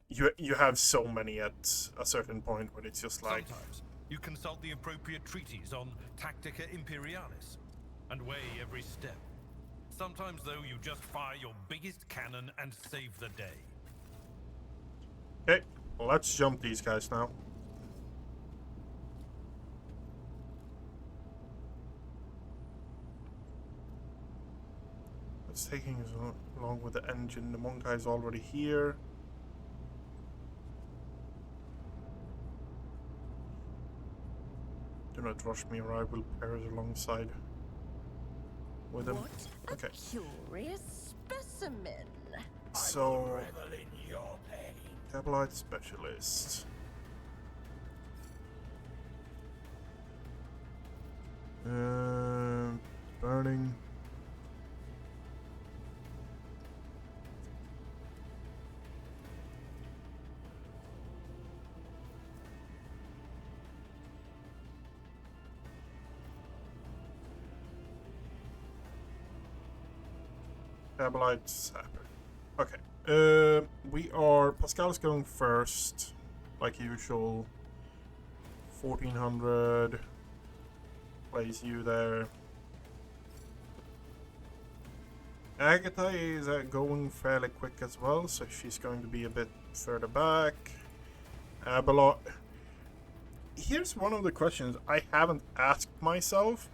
you have so many at a certain point when it's just like, Sometimes you consult the appropriate treaties on Tactica Imperialis and weigh every step. Sometimes, though, you just fire your biggest cannon and save the day. okay, let's jump these guys now. It's taking us along with the engine. The one guy's already here. Do not rush me or I will perish alongside with him. What a Okay, curious specimen. so Tabloid Specialist. Burning. Tabloid Sapper. Okay. We are. Pascal's going first, like usual. 1400. Place you there. Agatha is going fairly quick as well, so she's going to be a bit further back. Abelard. Here's one of the questions I haven't asked myself,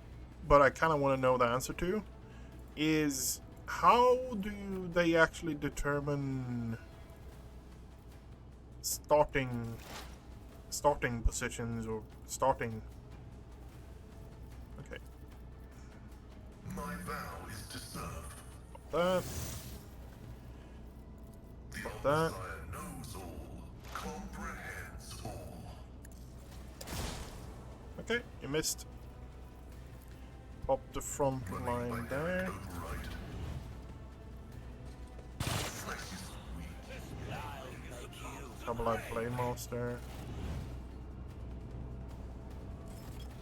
but I kind of want to know the answer to. Is how do they actually determine starting positions or starting? Okay. My vow is to serve. That. The old That. Messiah knows all, comprehends all. Okay, you missed. Pop the front line there. Override. Flex is weak. Double-eyed Playmaster.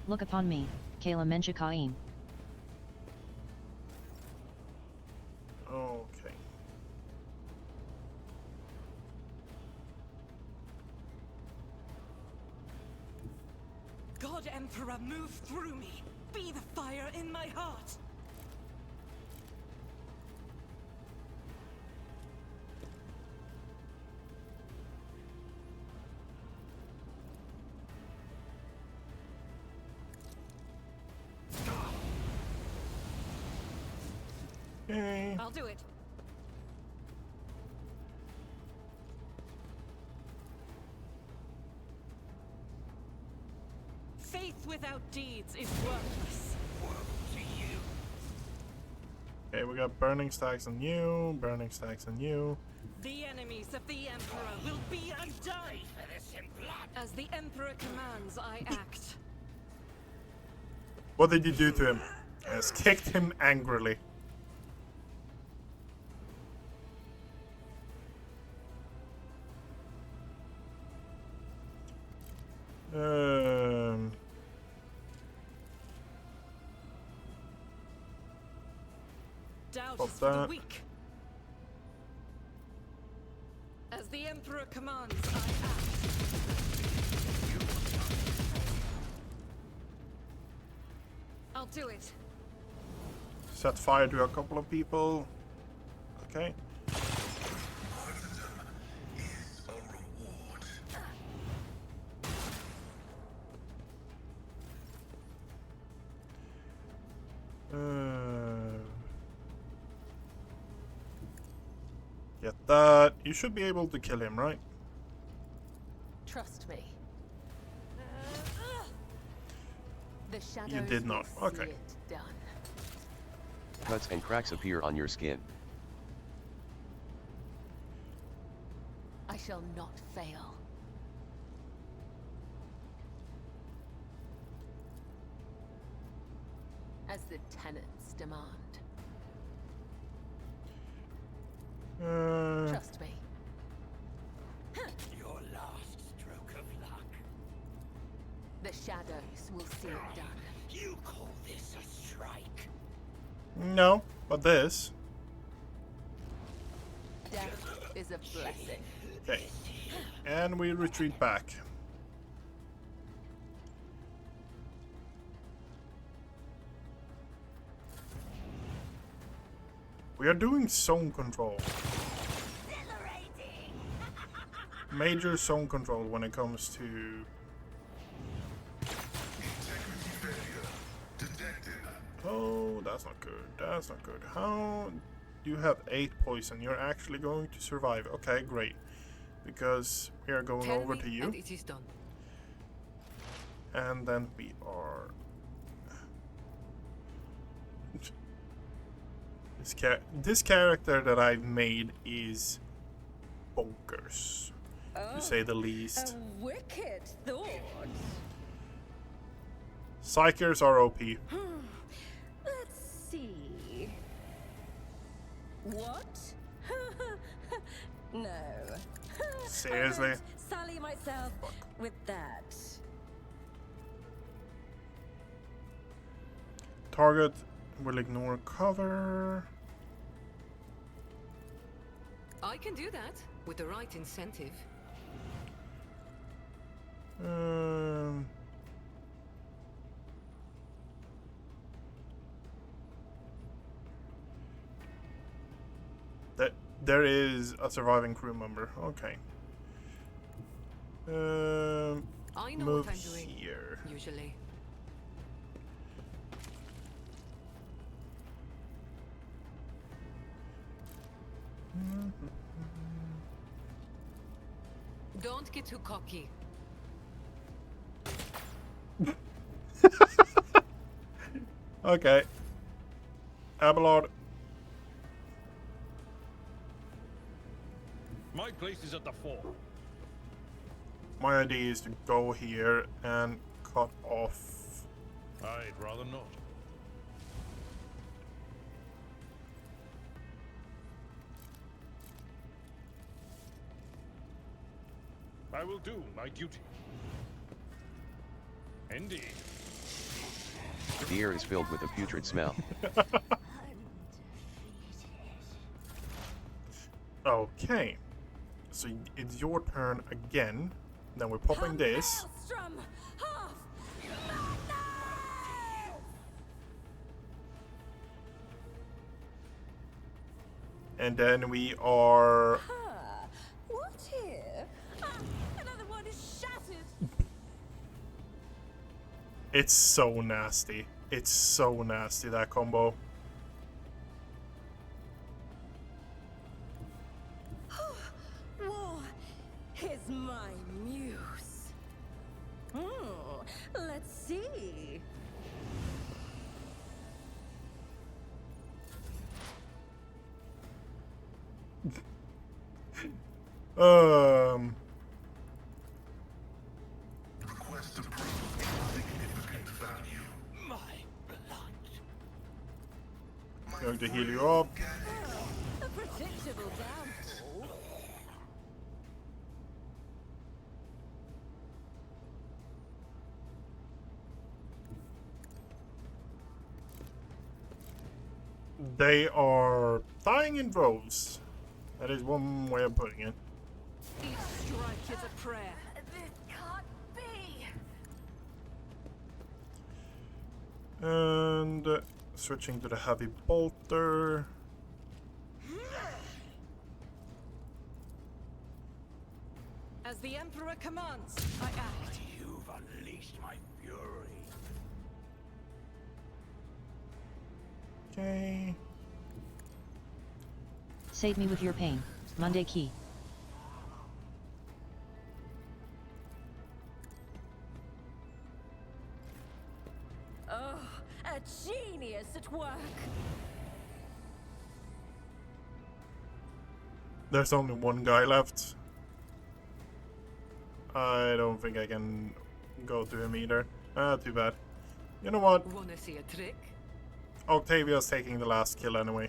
Look upon me, Kayla Menchikaim. Okay. God Emperor, move through me. Be the fire in my heart. Okay. I'll do it. Faith without deeds is worthless. Okay, we got burning stacks on you, burning stacks on you. The enemies of the Emperor will be undone. As the Emperor commands, I act. What did you do to him? Yes, kicked him angrily. Doubt Pop is for the that. weak. As the Emperor commands, I act. I'll do it. Set fire to a couple of people. Okay. Martyrdom is a reward. Get that. You should be able to kill him, right? Trust me. The shadows You did not. will see Okay. it done. Cuts and cracks appear on your skin. I shall not fail. As the tenants demand. Trust me. Your last stroke of luck. The shadows will see it done. You call this a strike? No, but this. Death is a blessing. Okay. And we retreat back. We are doing zone control. Major zone control when it comes to Integrity failure detected. oh, that's not good. That's not good. How you have 8 poison? You're actually going to survive. Okay, great. Because we are going over to you. And it is done. And then we are this character that I've made is bonkers, to say the least. Wicked thought. Psychers are OP. Let's see. What? No. Seriously? I won't sally myself with that. Target will ignore cover. I can do that with the right incentive. There is a surviving crew member. Okay. I know Move what I'm doing. here. Usually. Don't get too cocky. Okay. Abelard. My place is at the fore. My idea is to go here and cut off. I'd rather not. I will do my duty. Indeed. The air is filled with a putrid smell. Okay. So it's your turn again. Then we're popping this. And then we are... What here? Another one is shattered. It's so nasty. It's so nasty, that combo. War is my muse. Let's see. Request approved. Significant value. My blood. Going to heal you up. A predictable downfall. They are dying in droves. That is one way of putting it. Each strike is a prayer. This can't be. And switching to the heavy bolter. As the Emperor commands, I act. You've unleashed my fury. Okay. Save me with your pain. Monday key. Oh, a genius at work. There's only one guy left. I don't think I can go to him either. Too bad. You know what? Wanna see a trick? Octavia's taking the last kill anyway.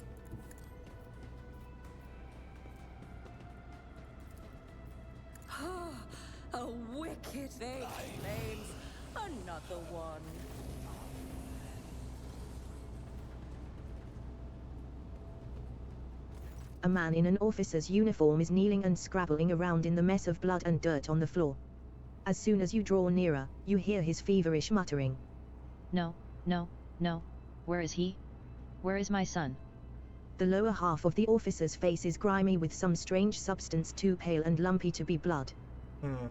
A wicked thing claims another one. A man in an officer's uniform is kneeling and scrabbling around in the mess of blood and dirt on the floor. As soon as you draw nearer, you hear his feverish muttering. No, no, no. Where is he? Where is my son? The lower half of the officer's face is grimy with some strange substance too pale and lumpy to be blood.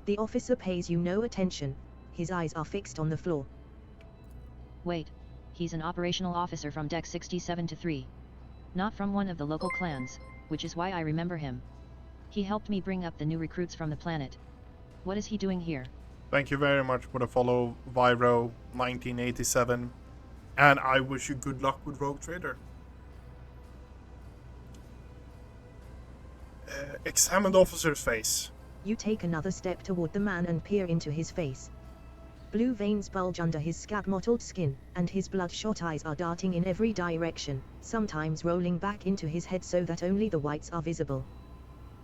The officer pays you no attention. His eyes are fixed on the floor. Wait. He's an operational officer from Deck 67-3. Not from one of the local clans, which is why I remember him. He helped me bring up the new recruits from the planet. What is he doing here? Thank you very much for the follow, Viro 1987. And I wish you good luck with Rogue Trader. Examine the officer's face. You take another step toward the man and peer into his face. Blue veins bulge under his scab-mottled skin, and his bloodshot eyes are darting in every direction, sometimes rolling back into his head so that only the whites are visible.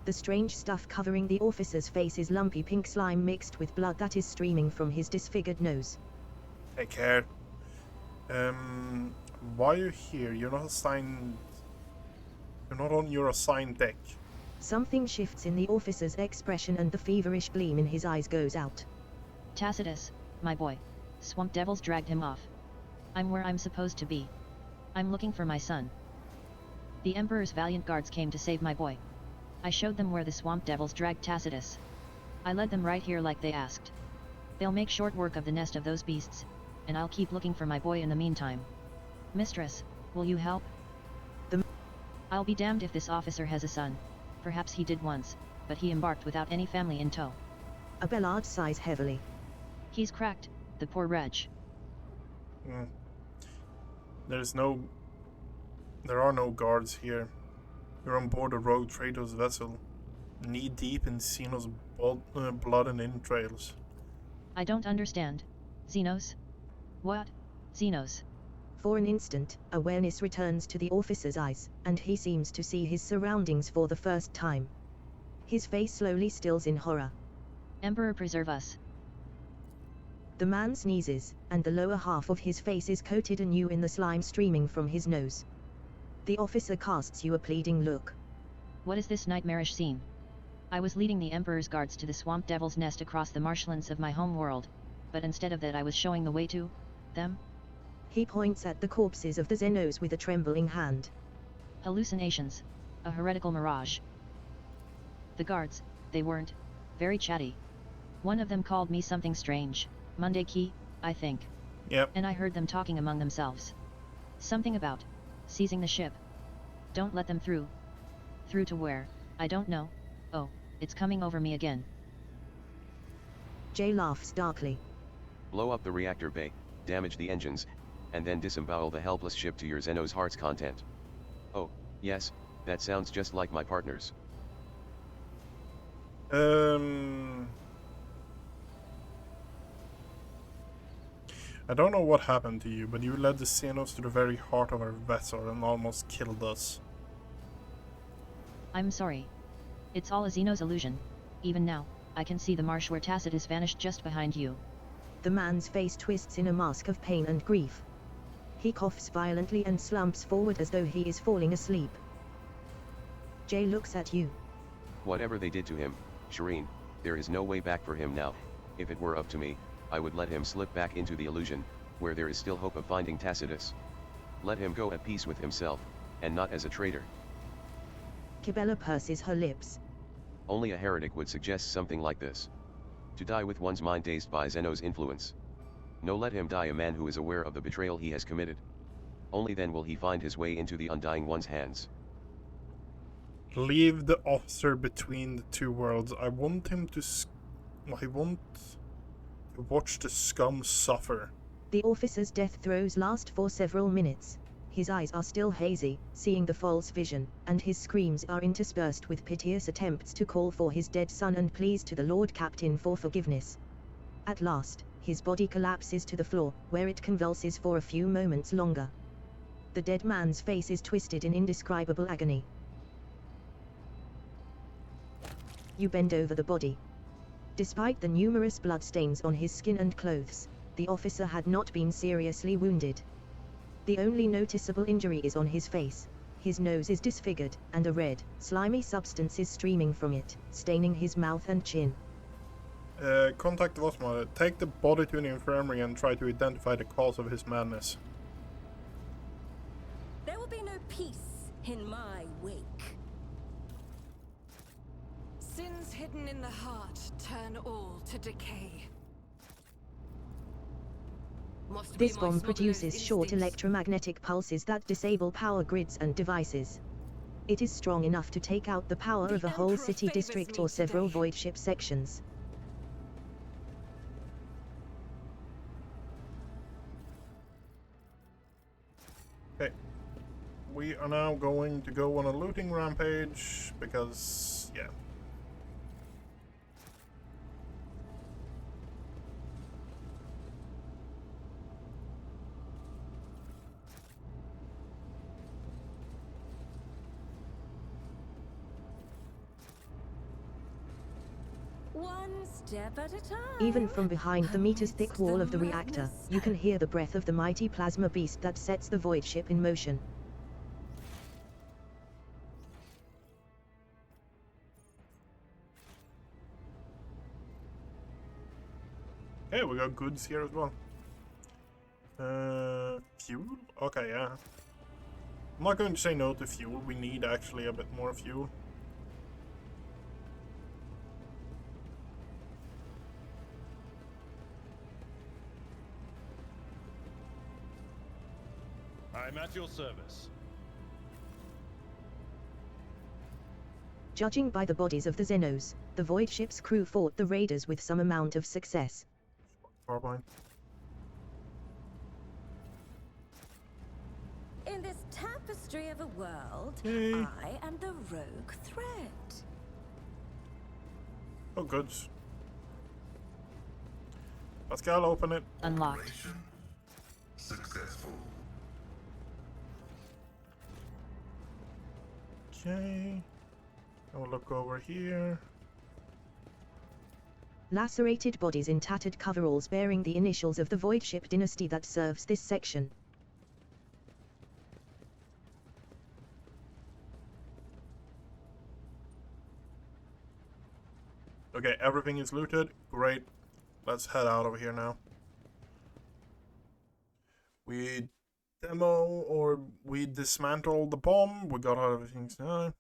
The strange stuff covering the officer's face is lumpy pink slime mixed with blood that is streaming from his disfigured nose. Take care. Why are you here? You're not assigned... You're not on your assigned deck. Something shifts in the officer's expression and the feverish gleam in his eyes goes out. Tacitus, my boy. Swamp devils dragged him off. I'm where I'm supposed to be. I'm looking for my son. The Emperor's valiant guards came to save my boy. I showed them where the swamp devils dragged Tacitus. I led them right here like they asked. They'll make short work of the nest of those beasts, and I'll keep looking for my boy in the meantime. Mistress, will you help? I'll be damned if this officer has a son. Perhaps he did once, but he embarked without any family in tow. Abelard sighs heavily. He's cracked, the poor wretch. There are no guards here. You're on board a rogue trader's vessel, knee-deep in Xenos blood and entrails. I don't understand. Xenos? What? Xenos? For an instant, awareness returns to the officer's eyes, and he seems to see his surroundings for the first time. His face slowly stills in horror. Emperor preserve us. The man sneezes, and the lower half of his face is coated anew in the slime streaming from his nose. The officer casts you a pleading look. What is this nightmarish scene? I was leading the Emperor's guards to the swamp devil's nest across the marshlands of my home world, but instead of that I was showing the way to them? He points at the corpses of the Xenos with a trembling hand. Hallucinations. A heretical mirage. The guards, they weren't very chatty. One of them called me something strange, Monday Key, I think. Yep. And I heard them talking among themselves. Something about seizing the ship. Don't let them through. Through to where? I don't know. Oh, it's coming over me again. Jay laughs darkly. Blow up the reactor bay, damage the engines, and then disembowel the helpless ship to your Xeno's heart's content. Oh, yes, that sounds just like my partners. I don't know what happened to you, but you led the Xenos to the very heart of our vessel and almost killed us. I'm sorry. It's all a Xeno's illusion. Even now, I can see the marsh where Tacitus vanished just behind you. The man's face twists in a mask of pain and grief. He coughs violently and slumps forward as though he is falling asleep. Jay looks at you. Whatever they did to him, Shireen, there is no way back for him now. If it were up to me, I would let him slip back into the illusion, where there is still hope of finding Tacitus. Let him go at peace with himself, and not as a traitor. Kibella purses her lips. Only a heretic would suggest something like this. To die with one's mind dazed by Xeno's influence. No, let him die a man who is aware of the betrayal he has committed. Only then will he find his way into the undying one's hands. Leave the officer between the two worlds. I want him to I want to watch the scum suffer. The officer's death throes last for several minutes. His eyes are still hazy, seeing the false vision, and his screams are interspersed with piteous attempts to call for his dead son and pleas to the Lord Captain for forgiveness. At last, his body collapses to the floor, where it convulses for a few moments longer. The dead man's face is twisted in indescribable agony. You bend over the body. Despite the numerous bloodstains on his skin and clothes, the officer had not been seriously wounded. The only noticeable injury is on his face. His nose is disfigured, and a red, slimy substance is streaming from it, staining his mouth and chin. Contact the Vosma. Take the body to an infirmary and try to identify the cause of his madness. There will be no peace in my wake. Sins hidden in the heart turn all to decay. This bomb produces short electromagnetic pulses that disable power grids and devices. It is strong enough to take out the power of a whole city district or several void ship sections. Okay. We are now going to go on a looting rampage because, yeah. One step at a time. Even from behind the meters-thick wall of the reactor, you can hear the breath of the mighty plasma beast that sets the void ship in motion. Okay, we got goods here as well. Fuel? Okay, yeah. I'm not going to say no to fuel. We need actually a bit more fuel. I'm at your service. Judging by the bodies of the Xenos, the void ship's crew fought the raiders with some amount of success. Carbine. In this tapestry of a world, Yay. I am the rogue thread. Oh, goods. Pascal, open it. Unlocked. Operation successful. Okay. I will look over here. Lacerated bodies in tattered coveralls bearing the initials of the void ship dynasty that serves this section. Okay, everything is looted. Great. Let's head out of here now. We we dismantled the bomb. We got everything done.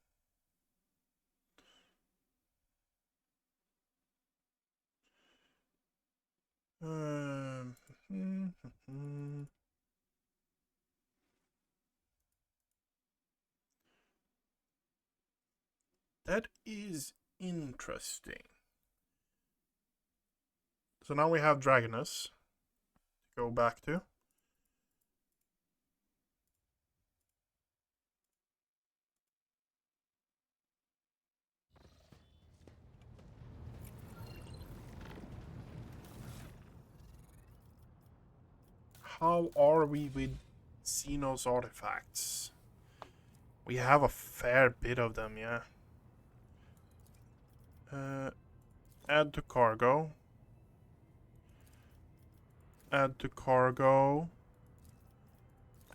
That is interesting. So now we have Dragonus to go back to. How are we with Xenos artifacts? We have a fair bit of them, yeah. Add to cargo. Add to cargo.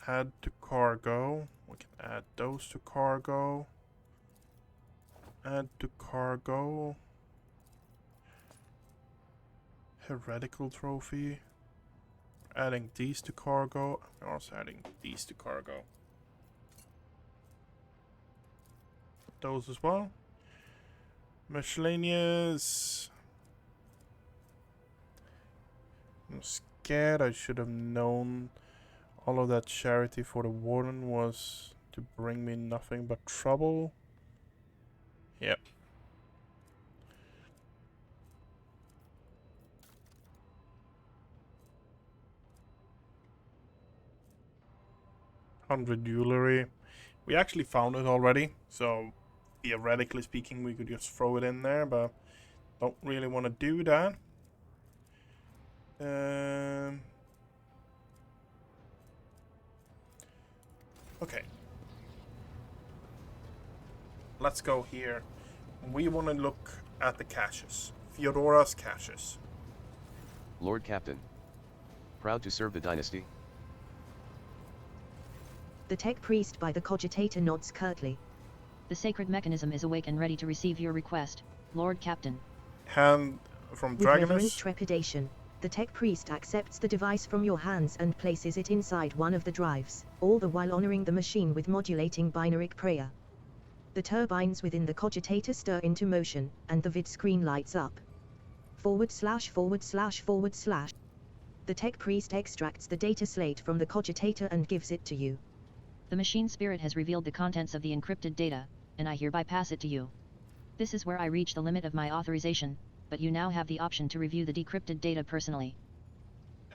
Add to cargo. We can add those to cargo. Add to cargo. Heretical trophy. Adding these to cargo. We're also adding these to cargo. Those as well. Miscellaneous. I'm scared. I should have known all of that charity for the warden was to bring me nothing but trouble. Yep. $100 jewelry. We actually found it already, so theoretically speaking, we could just throw it in there, but don't really want to do that. Okay. Let's go here. We want to look at the caches. Fyodora's caches. Lord Captain. Proud to serve the dynasty. The tech priest by the cogitator nods curtly. The sacred mechanism is awake and ready to receive your request, Lord Captain. Hand from With reverent Dragonus. trepidation, the tech priest accepts the device from your hands and places it inside one of the drives, all the while honoring the machine with modulating binary prayer. The turbines within the cogitator stir into motion, and the vid screen lights up. //////. The tech priest extracts the data slate from the cogitator and gives it to you. The machine spirit has revealed the contents of the encrypted data, and I hereby pass it to you. This is where I reach the limit of my authorization, but you now have the option to review the decrypted data personally.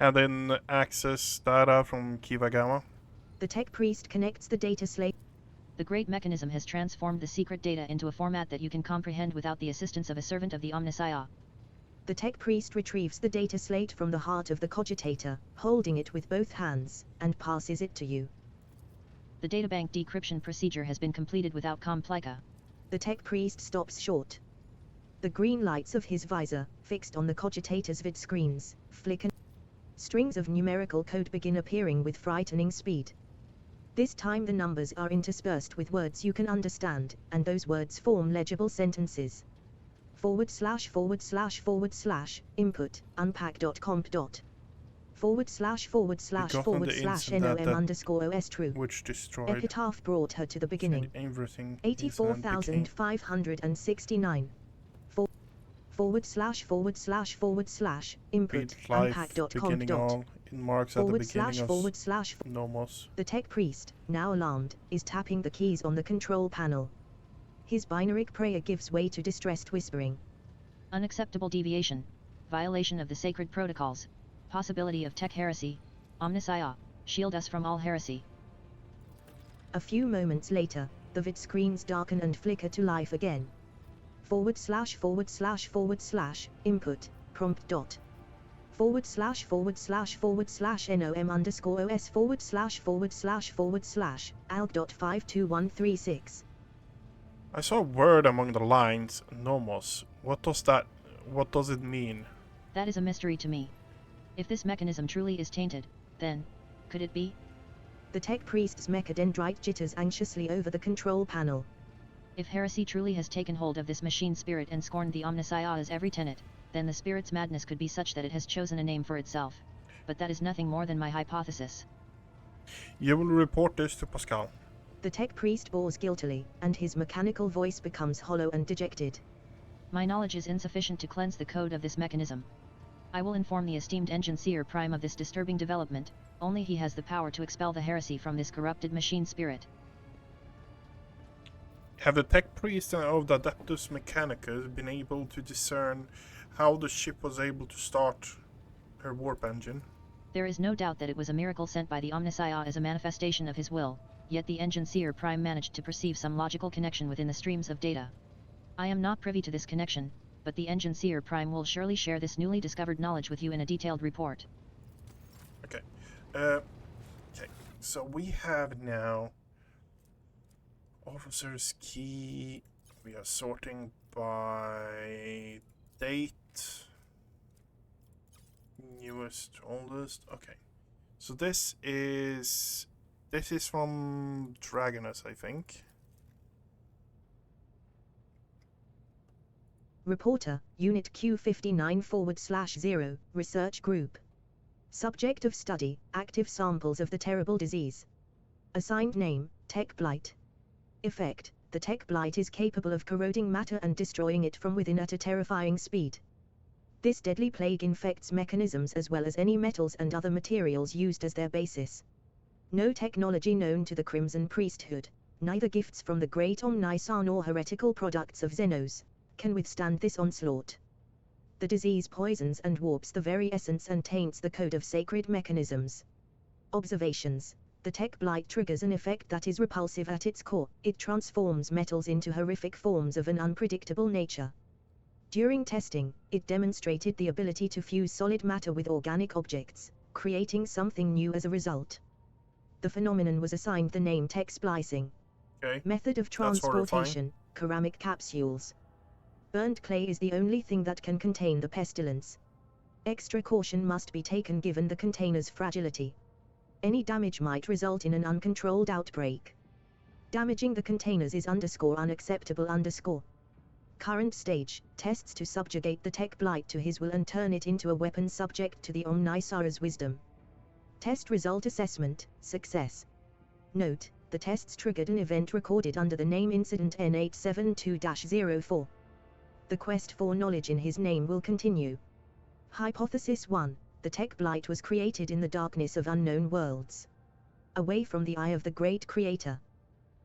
And then access data from Kiva Gamma. The tech priest connects the data slate. The great mechanism has transformed the secret data into a format that you can comprehend without the assistance of a servant of the Omnissiah. The tech priest retrieves the data slate from the heart of the cogitator, holding it with both hands, and passes it to you. The databank decryption procedure has been completed without complica. The tech priest stops short. The green lights of his visor, fixed on the cogitator's vid screens, flicker. Strings of numerical code begin appearing with frightening speed. This time the numbers are interspersed with words you can understand, and those words form legible sentences. // input unpack.comp. ///nom_os true. Which destroyed Epitaph brought her to the beginning. everything. 84,569. // input unpack.comp. It marks at the beginning of Nomos. The tech priest, now alarmed, is tapping the keys on the control panel. His binary prayer gives way to distressed whispering. Unacceptable deviation. Violation of the sacred protocols. Possibility of tech heresy. Omnissiah, shield us from all heresy. A few moments later, the vid screens darken and flicker to life again. // input prompt dot. // nom_os // alg.52136. I saw a word among the lines, Nomos. What does that What does it mean? That is a mystery to me. If this mechanism truly is tainted, then, could it be? The tech priest's mechadendrite jitters anxiously over the control panel. If heresy truly has taken hold of this machine spirit and scorned the Omnissiah as every tenet, then the spirit's madness could be such that it has chosen a name for itself. But that is nothing more than my hypothesis. You will report this to Pascal. The tech priest bows guiltily, and his mechanical voice becomes hollow and dejected. My knowledge is insufficient to cleanse the code of this mechanism. I will inform the esteemed Engine Seer Prime of this disturbing development. Only he has the power to expel the heresy from this corrupted machine spirit. Have the tech priest of the Adeptus Mechanicus been able to discern how the ship was able to start her warp engine? There is no doubt that it was a miracle sent by the Omnissiah as a manifestation of his will, yet the Engine Seer Prime managed to perceive some logical connection within the streams of data. I am not privy to this connection, but the Engine Seer Prime will surely share this newly discovered knowledge with you in a detailed report. Okay. Okay. So we have now officer's key. We are sorting by date. Newest, oldest. Okay. So this is from Dragonus, I think. Reporter, Unit Q59/0, Research Group. Subject of study, active samples of the terrible disease. Assigned name, Tech Blight. Effect, the Tech Blight is capable of corroding matter and destroying it from within at a terrifying speed. This deadly plague infects mechanisms as well as any metals and other materials used as their basis. No technology known to the Crimson Priesthood, neither gifts from the Great Omnissiah nor heretical products of Xenos, can withstand this onslaught. The disease poisons and warps the very essence and taints the code of sacred mechanisms. Observations. The Tech Blight triggers an effect that is repulsive at its core. It transforms metals into horrific forms of an unpredictable nature. During testing, it demonstrated the ability to fuse solid matter with organic objects, creating something new as a result. The phenomenon was assigned the name tech splicing. Okay. Method of transportation, ceramic capsules. Burnt clay is the only thing that can contain the pestilence. Extra caution must be taken given the container's fragility. Any damage might result in an uncontrolled outbreak. Damaging the containers is _unacceptable_. Current stage, tests to subjugate the Tech Blight to his will and turn it into a weapon subject to the Omnissiah's wisdom. Test result assessment, success. Note, the tests triggered an event recorded under the name Incident N872-04. The quest for knowledge in his name will continue. Hypothesis 1. The Tech Blight was created in the darkness of unknown worlds, away from the eye of the great creator.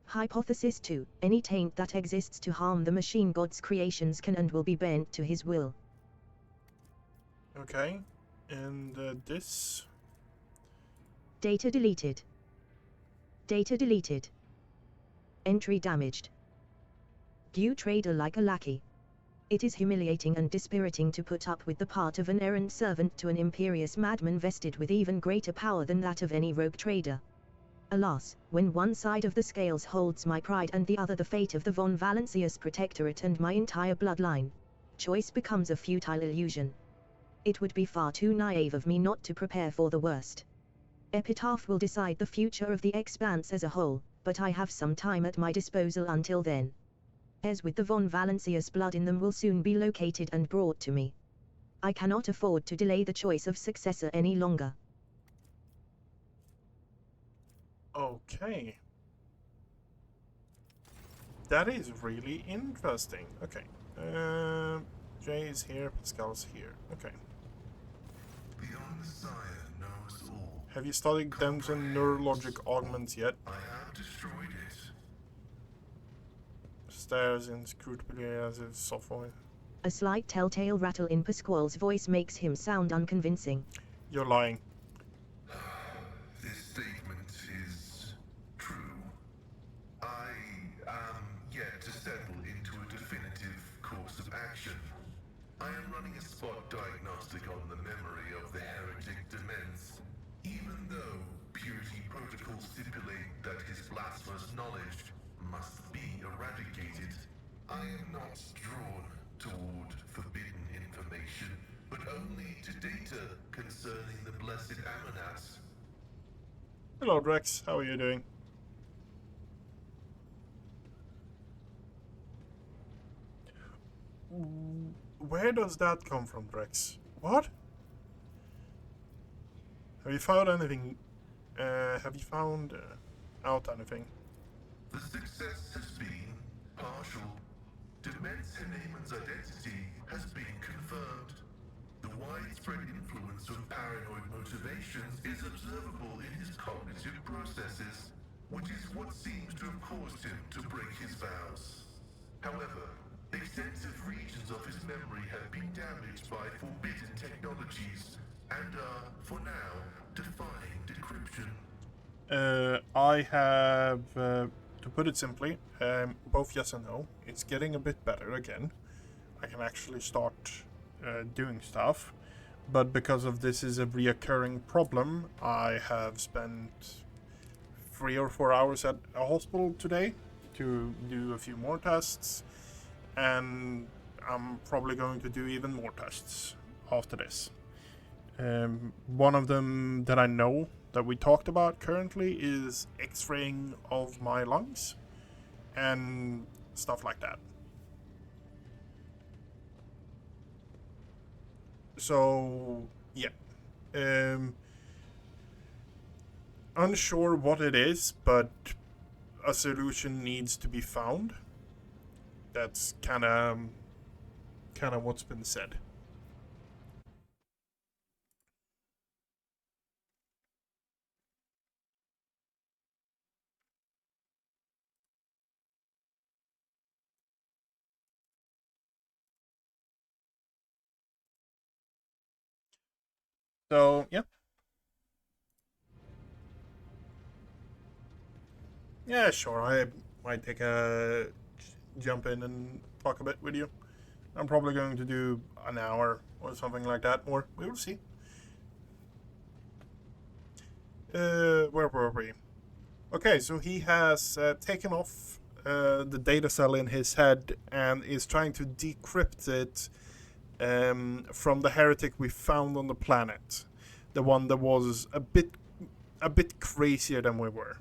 Hypothesis 2. Any taint that exists to harm the machine god's creations can and will be bent to his will. Okay. And this? Data deleted. Data deleted. Entry damaged. View trader like a lackey. It is humiliating and dispiriting to put up with the part of an errant servant to an imperious madman vested with even greater power than that of any rogue trader. Alas, when one side of the scales holds my pride and the other the fate of the von Valancius Protectorate and my entire bloodline, choice becomes a futile illusion. It would be far too naive of me not to prepare for the worst. Epitaph will decide the future of the Expanse as a whole, but I have some time at my disposal until then. As with the von Valancius blood in them will soon be located and brought to me. I cannot afford to delay the choice of successor any longer. Okay. That is really interesting. Okay. Jay is here, Pascal's here. Okay. The Omnissiah knows all. Have you studied Denton neurologic augments yet? I have destroyed it. Stares inscrutably as if software. A slight telltale rattle in Pasquale's voice makes him sound unconvincing. You're lying. This statement is true. I am yet to settle into a definitive course of action. I am running a spot diagnostic on the memory of the heretic demens. Even though purity protocols stipulate that his blasphemous knowledge must be eradicated, I am not drawn toward forbidden information. information, but only to data concerning the blessed Amanats. Hello, Drex. How are you doing? Where does that come from, Drex? What? Have you found anything? Have you found out anything? The success has been partial. Dement's Haneman's identity has been confirmed. The widespread influence of paranoid motivations is observable in his cognitive processes, which is what seems to have caused him to break his vows. However, extensive regions of his memory have been damaged by forbidden technologies and are, for now, defying decryption. I have, to put it simply, both yes and no. It's getting a bit better again. I can actually start doing stuff. But because of this is a reoccurring problem, I have spent 3 or 4 hours at a hospital today to do a few more tests. And I'm probably going to do even more tests after this. One of them that I know that we talked about currently is x-raying of my lungs and stuff like that. So, yeah. Unsure what it is, but a solution needs to be found. That's kind of what's been said. So, yeah. Yeah, sure. I might take a jump in and talk a bit with you. I'm probably going to do an hour or something like that, or we will see. Where were we? Okay, so he has taken off the data cell in his head and is trying to decrypt it from the heretic we found on the planet, the one that was a bit crazier than we were.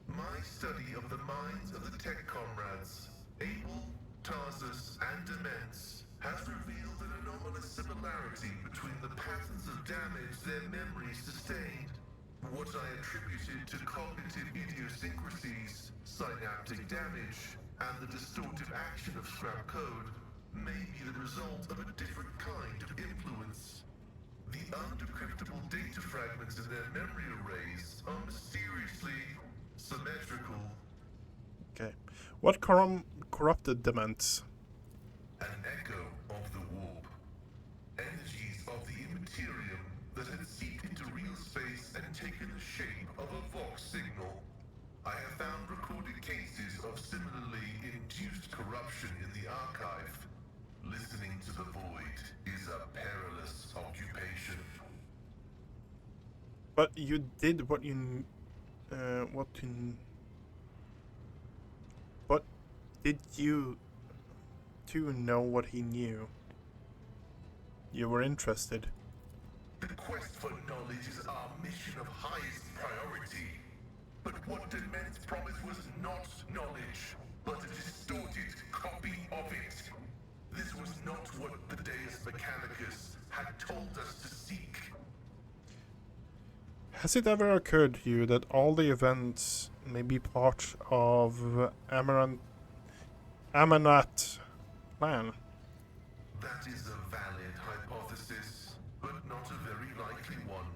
My study of the minds of the tech comrades, Abel, Tarsus, and Demence, has revealed an anomalous similarity between the patterns of damage their memories sustained. What I attributed to cognitive idiosyncrasies, synaptic damage, and the distortive action of scrap code may be the result of a different kind of influence. The undecryptable data fragments in their memory arrays are mysteriously symmetrical. Okay. What corrupted Demence? An echo of the warp. Energies of the immaterium that had seeped into real space and taken the shape of a Vox signal. I have found recorded cases of similarly induced corruption in the archive. Listening to the void is a perilous occupation. But you did what did you to know what he knew? You were interested. The quest for knowledge is our mission of highest priority. But what Demence promised was not knowledge, but a distorted copy of it. This was not what the Deus Mechanicus had told us to seek. Has it ever occurred to you that all the events may be part of Amanat plan? That is a valid hypothesis, but not a very likely one.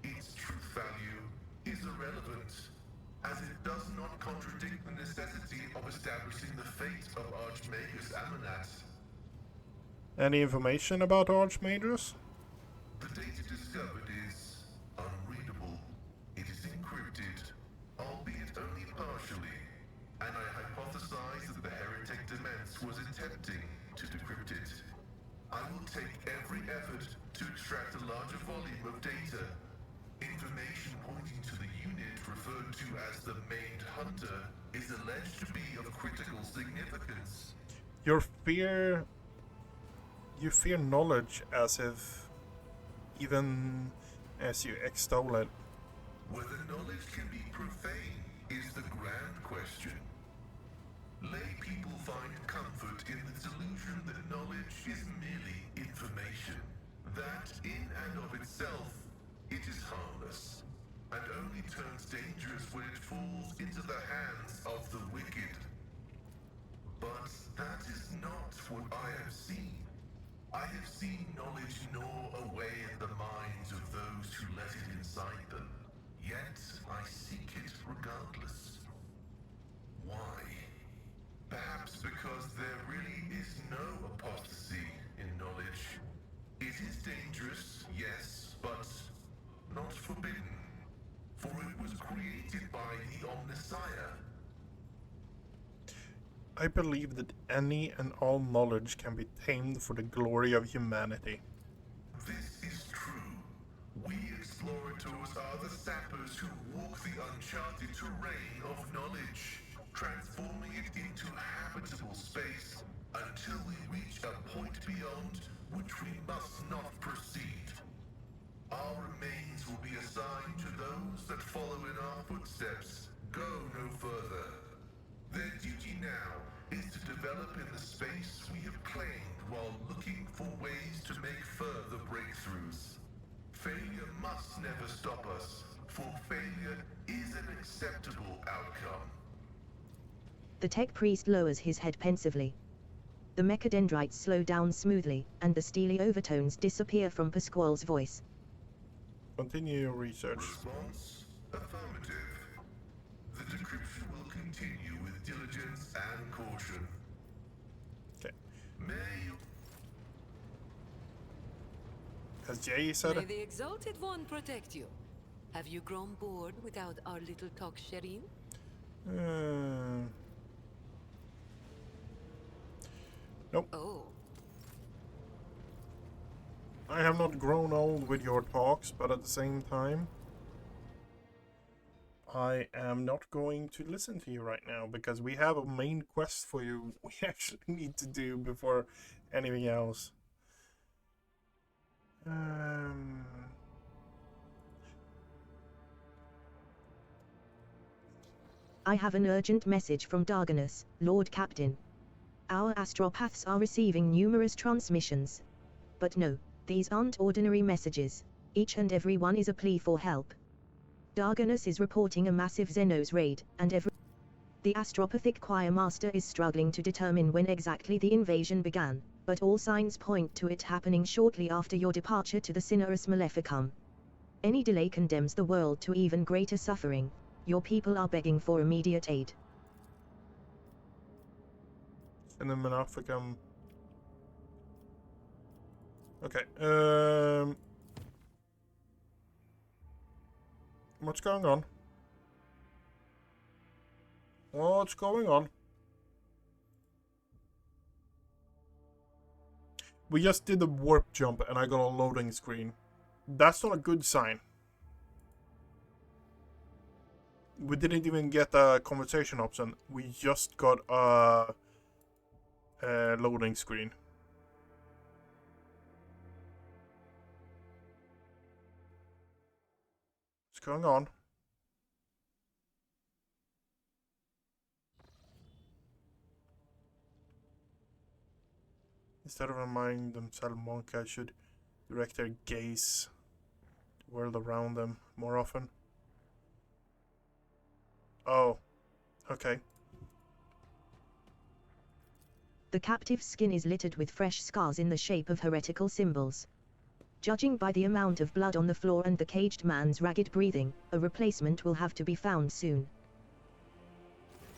Its truth value is irrelevant, as it does not contradict the necessity of establishing the fate of Archmagus Amanat. Any information about Archmagus? The data discovered is unreadable. It is encrypted, albeit only partially, and I hypothesize that the heretic Demence was attempting to decrypt it. I will take every effort to extract a larger volume of data. Information pointing to the unit referred to as the Maimed Hunter is alleged to be of critical significance. Your fear You fear knowledge as if, even as you extol it. Whether knowledge can be profane is the grand question. Lay people find comfort in the delusion that knowledge is merely information. That, in and of itself, it is harmless, and only turns dangerous when it falls into the hands of the wicked. But that is not what I have seen. I have seen knowledge gnaw away at the minds of those who let it inside them. Yet I seek it regardless. Why? Perhaps because there really is no apostasy in knowledge. It is dangerous, yes, but not forbidden. For it was created by the Omnissiah. I believe that any and all knowledge can be tamed for the glory of humanity. This is true. We explorators are the sappers who walk the uncharted terrain of knowledge, transforming it into habitable space until we reach a point beyond which we must not proceed. Our remains will be assigned to those that follow in our footsteps. Go no further. Their duty now is to develop in the space we have claimed while looking for ways to make further breakthroughs. Failure must never stop us, for failure is an acceptable outcome. The tech priest lowers his head pensively. The mechadendrites slow down smoothly, and the steely overtones disappear from Pasquale's voice. Continue your research. Response? Affirmative. The decryption will continue with diligence and caution. Okay. May As Jay said, May the Exalted One protect you. Have you grown bored without our little talk, Shireen? Nope. Oh. I have not grown old with your talks, but at the same time, I am not going to listen to you right now because we have a main quest for you we actually need to do before anything else. I have an urgent message from Darganus, Lord Captain. Our astropaths are receiving numerous transmissions. But no, these aren't ordinary messages. Each and every one is a plea for help. Darganus is reporting a massive Xenos raid, and the astropathic choir master is struggling to determine when exactly the invasion began, but all signs point to it happening shortly after your departure to the Cinerus Maleficum. Any delay condemns the world to even greater suffering. Your people are begging for immediate aid. Cinematography. Okay. What's going on? What's going on? We just did the warp jump and I got a loading screen. That's not a good sign. We didn't even get a conversation option. We just got a loading screen. What's going on? Instead of reminding themselves, Monka should direct their gaze to the world around them more often. Oh, okay. The captive's skin is littered with fresh scars in the shape of heretical symbols. Judging by the amount of blood on the floor and the caged man's ragged breathing, a replacement will have to be found soon.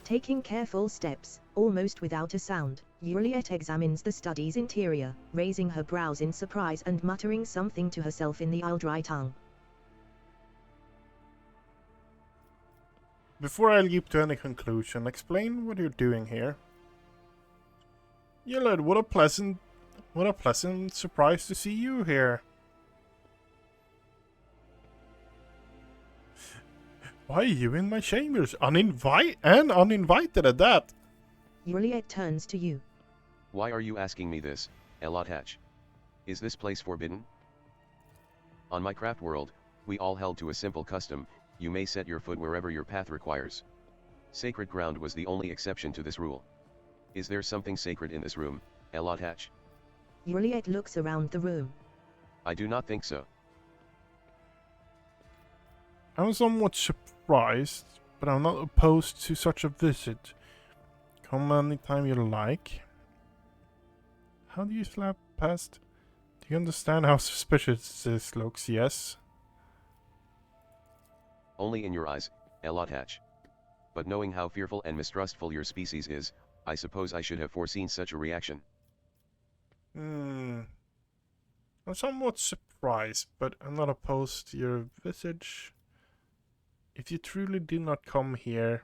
Taking careful steps, almost without a sound, Juliet examines the study's interior, raising her brows in surprise and muttering something to herself in the Aldrai tongue. Before I leap to any conclusion, explain what you're doing here. Juliet, what a pleasant surprise to see you here. Why are you in my chambers? Uninvited at that. Juliet turns to you. Why are you asking me this, Elotach? Is this place forbidden? On my craft world, we all held to a simple custom: you may set your foot wherever your path requires. Sacred ground was the only exception to this rule. Is there something sacred in this room, Elotach? Juliet looks around the room. I do not think so. I'm somewhat surprised, but I'm not opposed to such a visit. Come anytime you like. How do you slap past? Do you understand how suspicious this looks? Yes. Only in your eyes, Elotach. But knowing how fearful and mistrustful your species is, I suppose I should have foreseen such a reaction. I'm somewhat surprised, but I'm not opposed to your visage. If you truly did not come here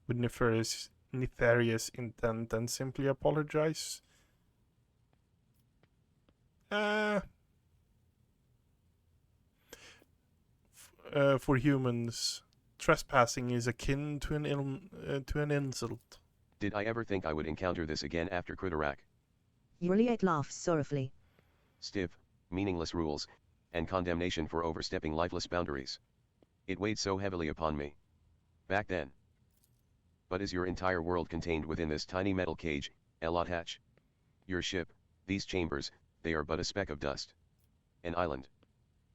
with nefarious intent, then simply apologize. For humans, trespassing is akin to an insult. Did I ever think I would encounter this again after Kritarak? Juliet laughs sorrowfully. Stiff, meaningless rules, and condemnation for overstepping lifeless boundaries. It weighed so heavily upon me. Back then. But is your entire world contained within this tiny metal cage, Elotach? Your ship, these chambers, they are but a speck of dust. An island.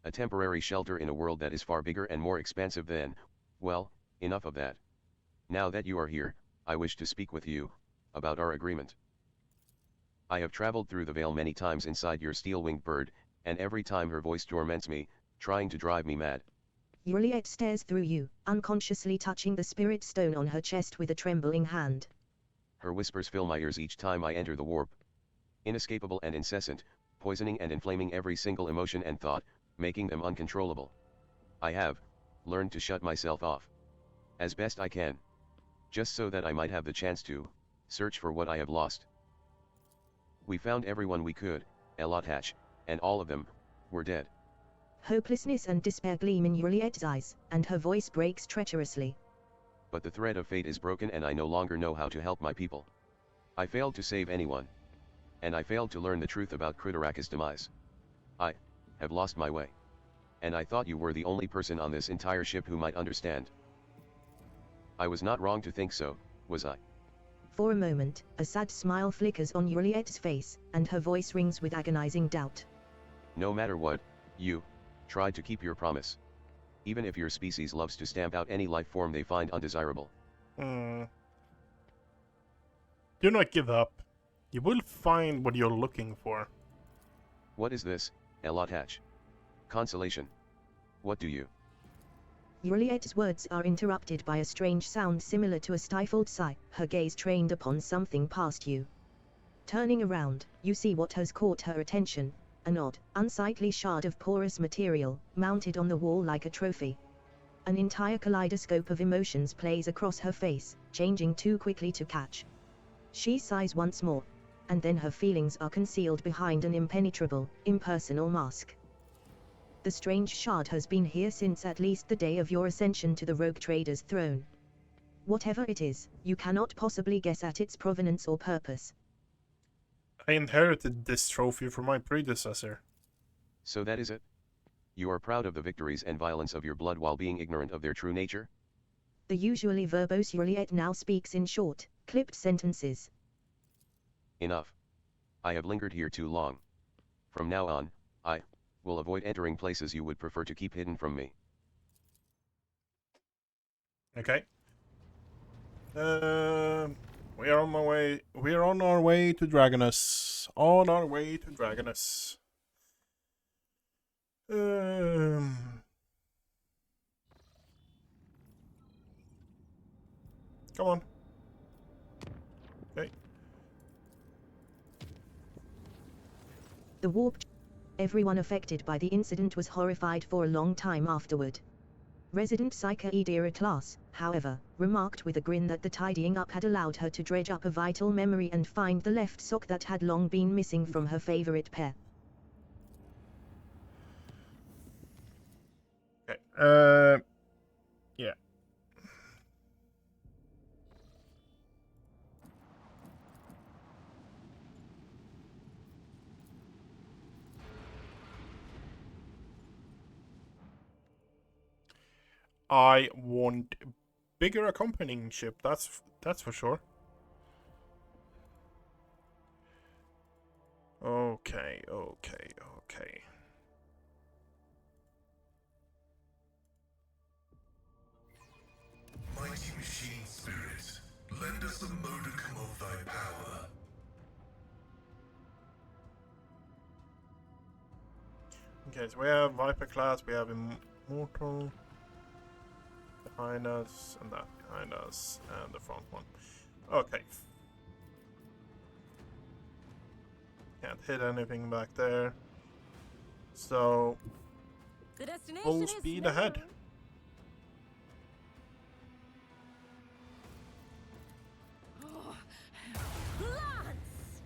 A temporary shelter in a world that is far bigger and more expansive than, well, enough of that. Now that you are here, I wish to speak with you about our agreement. I have traveled through the veil many times inside your steel-winged bird, and every time her voice torments me, trying to drive me mad. Juliet stares through you, unconsciously touching the spirit stone on her chest with a trembling hand. Her whispers fill my ears each time I enter the warp. Inescapable and incessant, poisoning and inflaming every single emotion and thought, making them uncontrollable. I have learned to shut myself off. As best I can. Just so that I might have the chance to search for what I have lost. We found everyone we could, Elotach, and all of them were dead. Hopelessness and despair gleam in Juliet's eyes, and her voice breaks treacherously. But the thread of fate is broken and I no longer know how to help my people. I failed to save anyone. And I failed to learn the truth about Kritarak's demise. I have lost my way. And I thought you were the only person on this entire ship who might understand. I was not wrong to think so, was I? For a moment, a sad smile flickers on Juliet's face, and her voice rings with agonizing doubt. No matter what, you tried to keep your promise. Even if your species loves to stamp out any life form they find undesirable. Do not give up. You will find what you're looking for. What is this, Elotach? Consolation. What do you? Juliet's words are interrupted by a strange sound similar to a stifled sigh, her gaze trained upon something past you. Turning around, you see what has caught her attention, an odd, unsightly shard of porous material, mounted on the wall like a trophy. An entire kaleidoscope of emotions plays across her face, changing too quickly to catch. She sighs once more, and then her feelings are concealed behind an impenetrable, impersonal mask. The strange shard has been here since at least the day of your ascension to the rogue trader's throne. Whatever it is, you cannot possibly guess at its provenance or purpose. I inherited this trophy from my predecessor. So that is it? You are proud of the victories and violence of your blood while being ignorant of their true nature? The usually verbose Juliet now speaks in short, clipped sentences. Enough. I have lingered here too long. From now on, I will avoid entering places you would prefer to keep hidden from me. Okay. We are on our way. We are on our way to Dragonus. On our way to Dragonus. Come on. Okay. The warp. Everyone affected by the incident was horrified for a long time afterward. Resident Psycha Edira class, however, remarked with a grin that the tidying up had allowed her to dredge up a vital memory and find the left sock that had long been missing from her favorite pair. Okay. Yeah. I want bigger accompanying ship. That's for sure. Okay. Mighty machine spirit, lend us a modicum of thy power. Okay, so we have Viper class, we have Immortal behind us, and that behind us, and the front one. Okay. Can't hit anything back there. So, The destination full is speed ahead. known. Lance!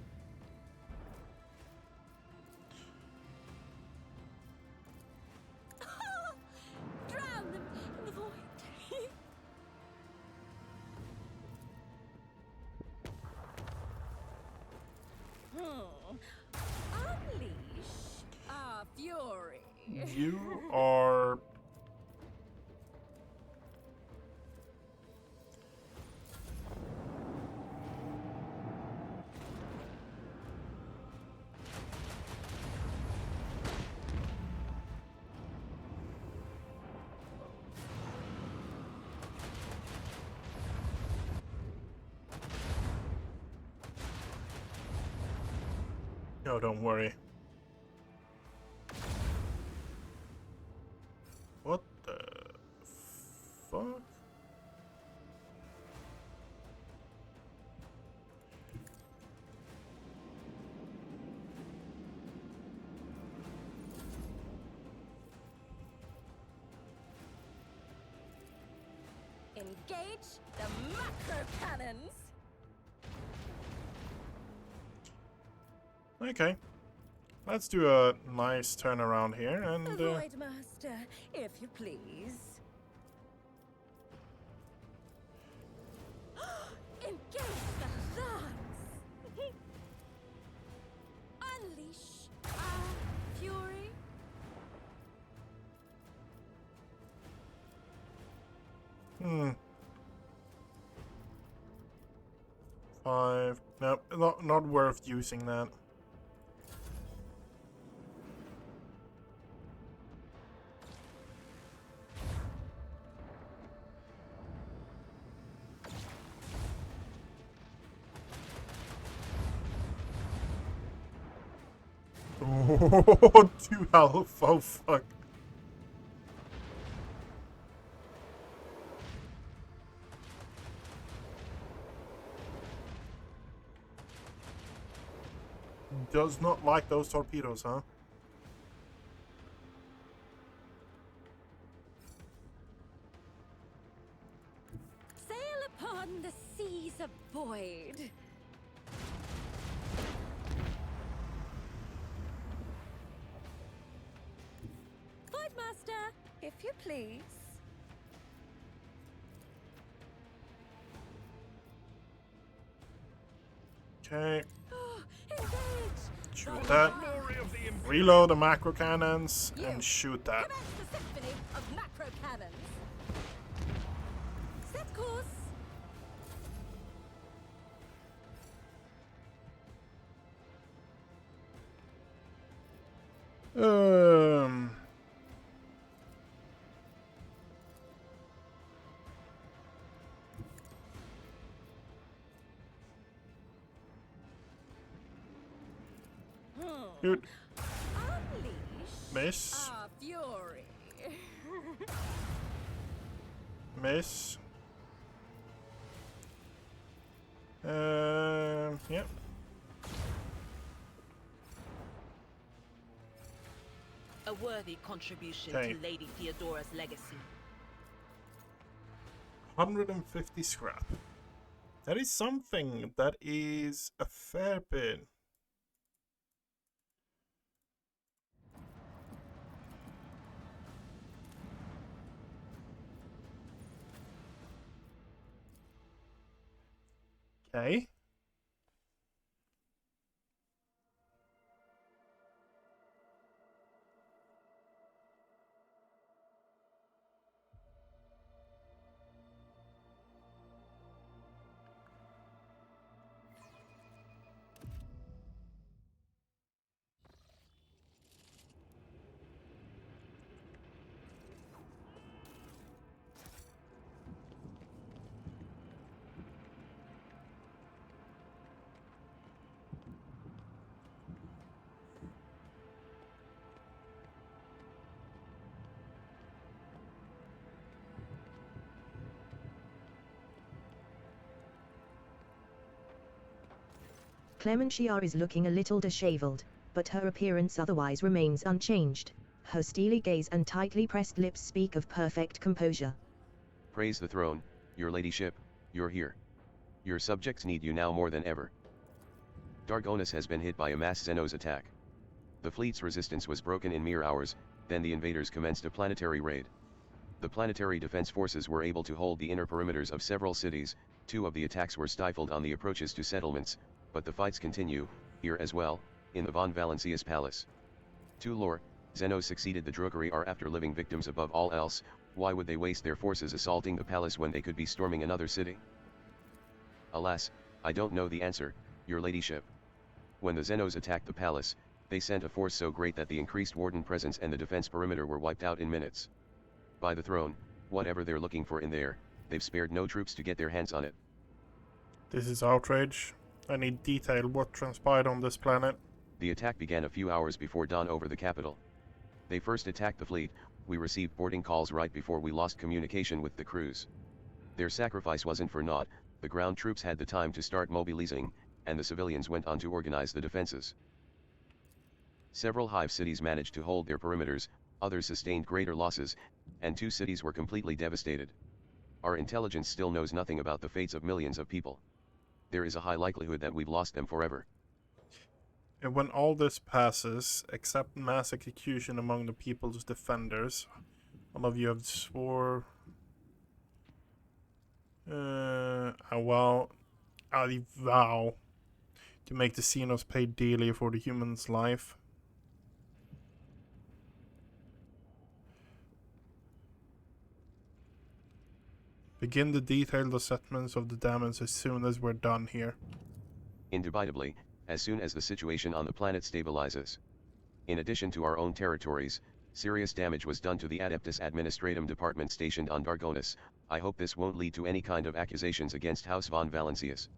Drown them in the void. Unleash our fury. You are... No, don't worry. What the fuck? Engage the macro cannons. Okay. Let's do a nice turnaround here and... Void Master, if you please. Engage the lance. Unleash our fury. Five. Nope, not worth using that. Oh, 2 health. Oh, fuck. Does not like those torpedoes, huh? Sail upon the seas of void. Void Master, if you please. Okay. Engage! Shoot that. Reload the macro cannons and shoot that. Commence the symphony of macro cannons. Set course. Um. Dude. Miss. Our fury. Miss. Yep. A worthy contribution Okay. to Lady Theodora's legacy. 150 scrap. That is something. That is a fair bit. Okay. Clementia is looking a little disheveled, but her appearance otherwise remains unchanged. Her steely gaze and tightly pressed lips speak of perfect composure. Praise the throne, your ladyship, you're here. Your subjects need you now more than ever. Dargonis has been hit by a mass Xenos attack. The fleet's resistance was broken in mere hours, then the invaders commenced a planetary raid. The planetary defense forces were able to hold the inner perimeters of several cities. 2 of the attacks were stifled on the approaches to settlements, but the fights continue, here as well, in the von Valencius Palace. 2 lore, Xenos succeeded the druggery are after living victims above all else. Why would they waste their forces assaulting the palace when they could be storming another city? Alas, I don't know the answer, your ladyship. When the Xenos attacked the palace, they sent a force so great that the increased warden presence and the defense perimeter were wiped out in minutes. By the throne, whatever they're looking for in there, they've spared no troops to get their hands on it. This is outrage. I need detail what transpired on this planet. The attack began a few hours before dawn over the capital. They first attacked the fleet. We received boarding calls right before we lost communication with the crews. Their sacrifice wasn't for naught. The ground troops had the time to start mobilizing, and the civilians went on to organize the defenses. Several hive cities managed to hold their perimeters, others sustained greater losses, and 2 cities were completely devastated. Our intelligence still knows nothing about the fates of millions of people. There is a high likelihood that we've lost them forever. And when all this passes, except mass execution among the people's defenders, all of you have swore... I vow to make the Xenos pay dearly for the human's life. Begin the detailed assessments of the damage as soon as we're done here. Indubitably, as soon as the situation on the planet stabilizes. In addition to our own territories, serious damage was done to the Adeptus Administratum Department stationed on Dargonis. I hope this won't lead to any kind of accusations against House von Valencius.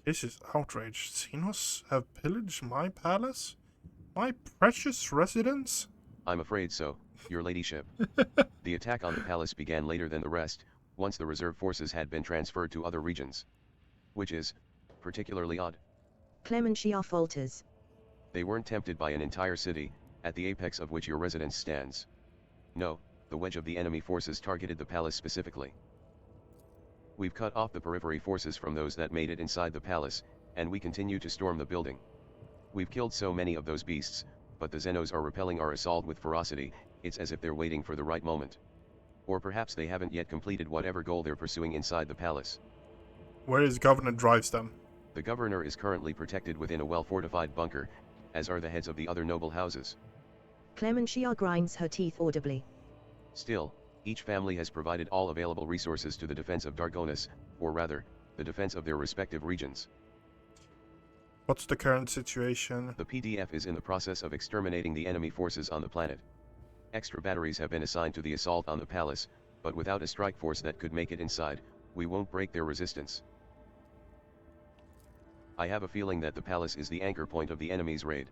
This is outrage. Xenos have pillaged my palace? My precious residence? I'm afraid so, your ladyship. The attack on the palace began later than the rest, once the reserve forces had been transferred to other regions. Which is particularly odd. Clementia falters. They weren't tempted by an entire city, at the apex of which your residence stands. No, the wedge of the enemy forces targeted the palace specifically. We've cut off the periphery forces from those that made it inside the palace, and we continue to storm the building. We've killed so many of those beasts, but the Xenos are repelling our assault with ferocity. It's as if they're waiting for the right moment. Or perhaps they haven't yet completed whatever goal they're pursuing inside the palace. Where is Governor Drivestem? The governor is currently protected within a well-fortified bunker, as are the heads of the other noble houses. Clementia grinds her teeth audibly. Still, each family has provided all available resources to the defense of Dargonis, or rather, the defense of their respective regions. What's the current situation? The PDF is in the process of exterminating the enemy forces on the planet. Extra batteries have been assigned to the assault on the palace, but without a strike force that could make it inside, we won't break their resistance. I have a feeling that the palace is the anchor point of the enemy's raid.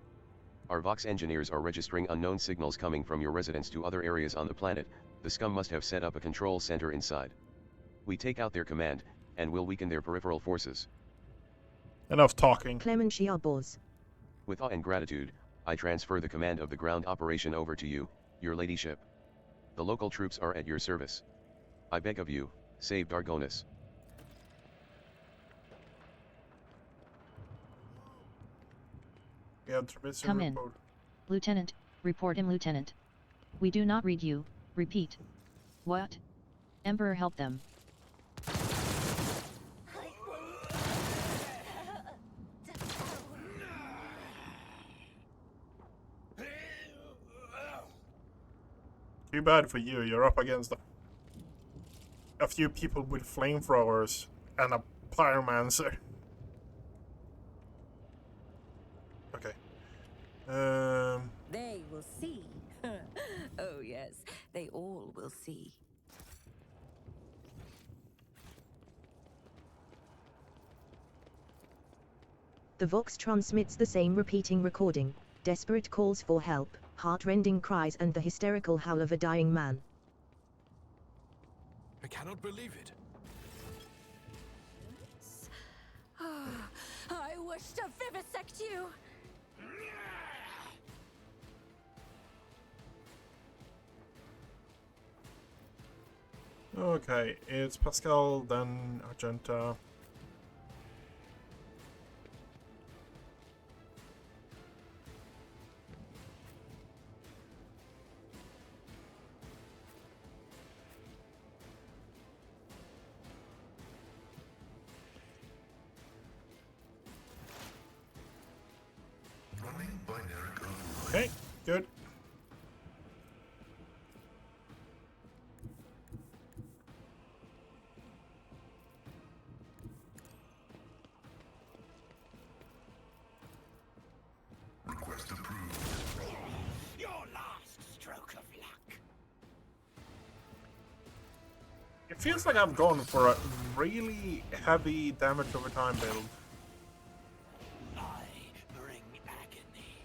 Our Vox engineers are registering unknown signals coming from your residence to other areas on the planet. The scum must have set up a control center inside. We take out their command, and we'll weaken their peripheral forces. Enough talking. Clementia bows. With awe and gratitude, I transfer the command of the ground operation over to you, your ladyship. The local troops are at your service. I beg of you, save Dargonis. Come in. Lieutenant, report him, Lieutenant. We do not read you, repeat. What? Emperor, help them. Too bad for you, you're up against a few people with flamethrowers and a pyromancer. Okay. They will see. Oh yes, they all will see. The Vox transmits the same repeating recording, desperate calls for help, heart-rending cries and the hysterical howl of a dying man. I cannot believe it. wish to vivisect you! Okay, it's Pascal, then Argenta. Running binary override. Okay, good. Request approved. Your last stroke of luck. It feels like I'm going for a really heavy damage over time build. I bring agony.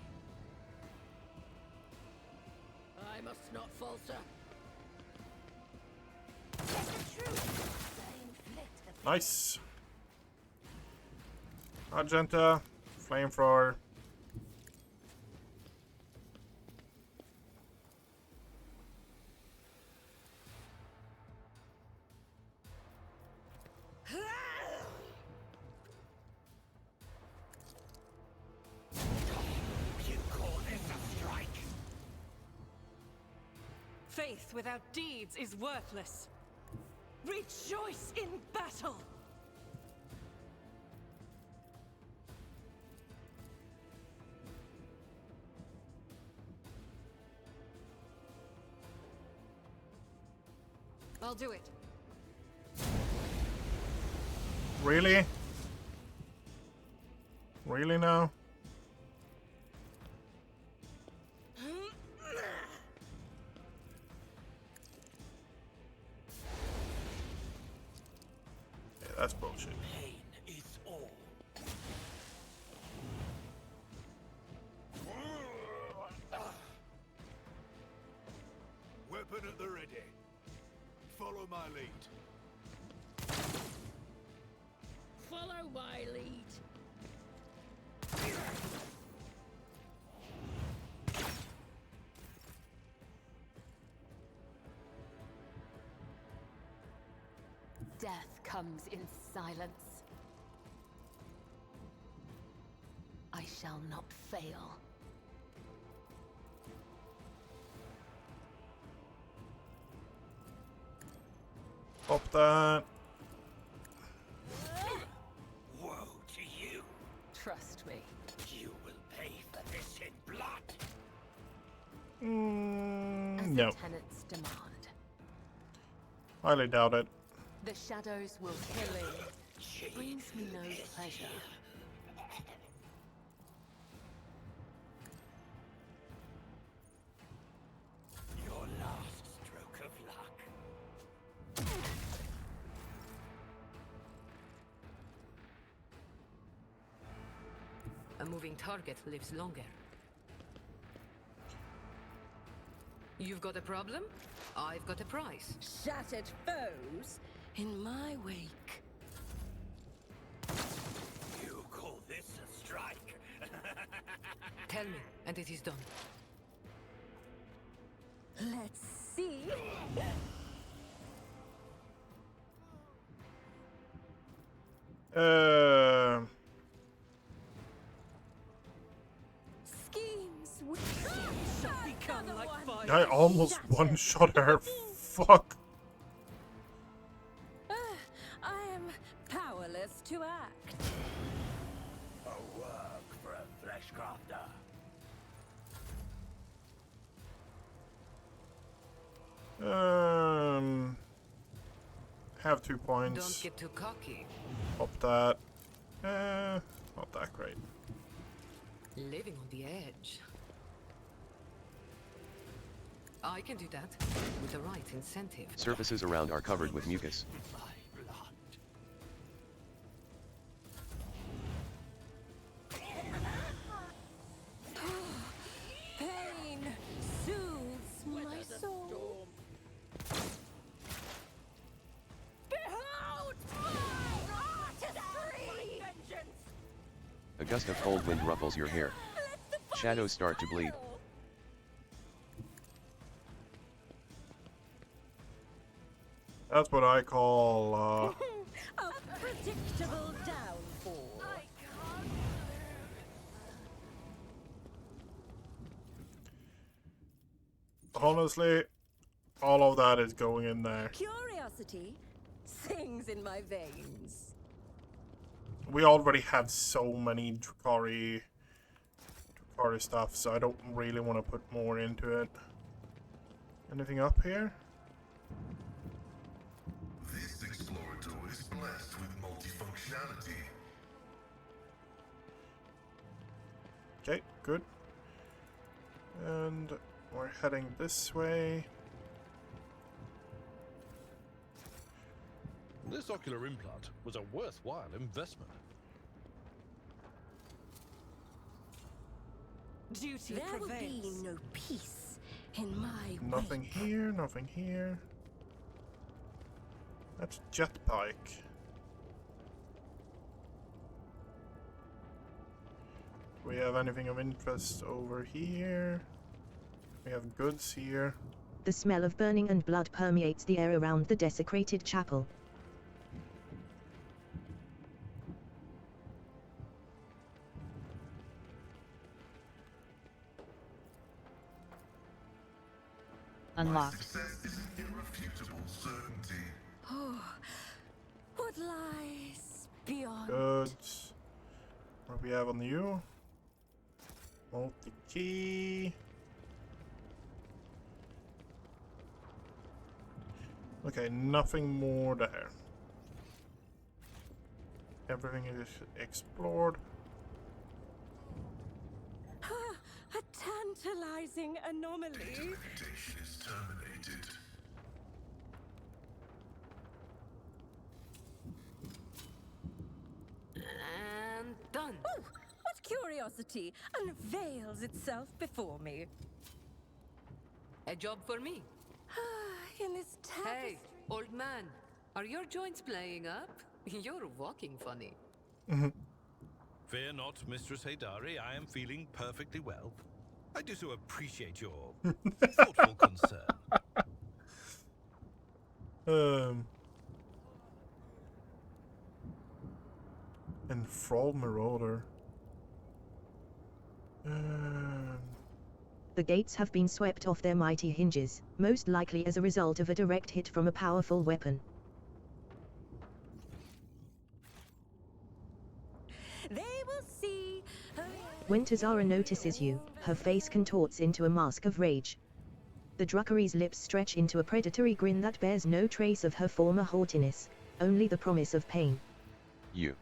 I must not falter. Nice. Argenta, flamethrower. You call this a strike? Faith without deeds is worthless. Rejoice in battle! I'll do it. Really? Really now? Yeah, that's bullshit. Pain is all. Weapon at the ready. Follow my lead. Follow my lead. Death comes in silence. I shall not fail. Pop that. Woe to you. Trust me. You will pay for this in blood. As No. the tenants demand. Highly doubt it. The shadows will killing. Brings me no pleasure. Your last stroke of luck. A moving target lives longer. You've got a problem? I've got a prize. Shattered foes in my wake. You call this a strike? Tell me, and it is done. Let's see. Schemes Shall become like fire. I almost one-shot her. Fuck. I am powerless to act. A work for a flesh crafter. Have 2 Don't points. get too cocky. Pop that. Not that great. Living on the edge. I can do that with the right incentive. Surfaces around are covered with mucus. My blood. Pain soothes my soul. Behold my artistry! A gust of cold wind ruffles your hair. Shadows start to bleed. That's what I call, A predictable downfall. honestly, all of that is going in there. Curiosity sings in my veins. We already have so many Drukhari stuff, so I don't really want to put more into it. Anything up here? This explorator is blessed with multifunctionality. Okay, good. And we're heading this way. This ocular implant was a worthwhile investment. Duty There will prevails. be no peace in my Nothing wake. here, nothing here. That's jetpike. Do we have anything of interest over here? We have goods here. The smell of burning and blood permeates the air around the desecrated chapel. Unlocked. Success is an irrefutable certainty. Oh, what lies beyond? Goods. What do we have on you? Multi-key. Okay, nothing more there. Everything is explored. A tantalizing anomaly. Reputation is terminated. And done. Oh, what curiosity unveils itself before me. A job for me. In this tapestry. Hey, old man, are your joints playing up? You're walking funny. Fear not, Mistress Haydari, I am feeling perfectly well. I do so appreciate your thoughtful concern. Enthralled Marauder. The gates have been swept off their mighty hinges, most likely as a result of a direct hit from a powerful weapon. They will see. When Tazara notices you, her face contorts into a mask of rage. The Drukhari's lips stretch into a predatory grin that bears no trace of her former haughtiness, only the promise of pain. You.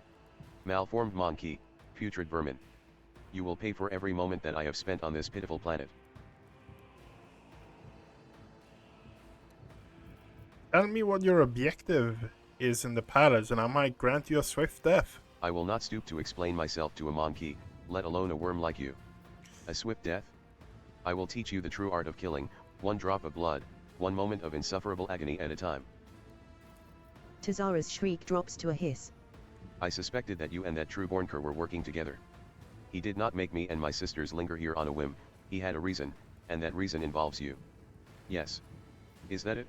Malformed monkey, putrid vermin. You will pay for every moment that I have spent on this pitiful planet. Tell me what your objective is in the palace, and I might grant you a swift death. I will not stoop to explain myself to a monkey, let alone a worm like you. A swift death? I will teach you the true art of killing, one drop of blood, one moment of insufferable agony at a time. Tazara's shriek drops to a hiss. I suspected that you and that true Bornker were working together. He did not make me and my sisters linger here on a whim, he had a reason, and that reason involves you. Yes. Is that it?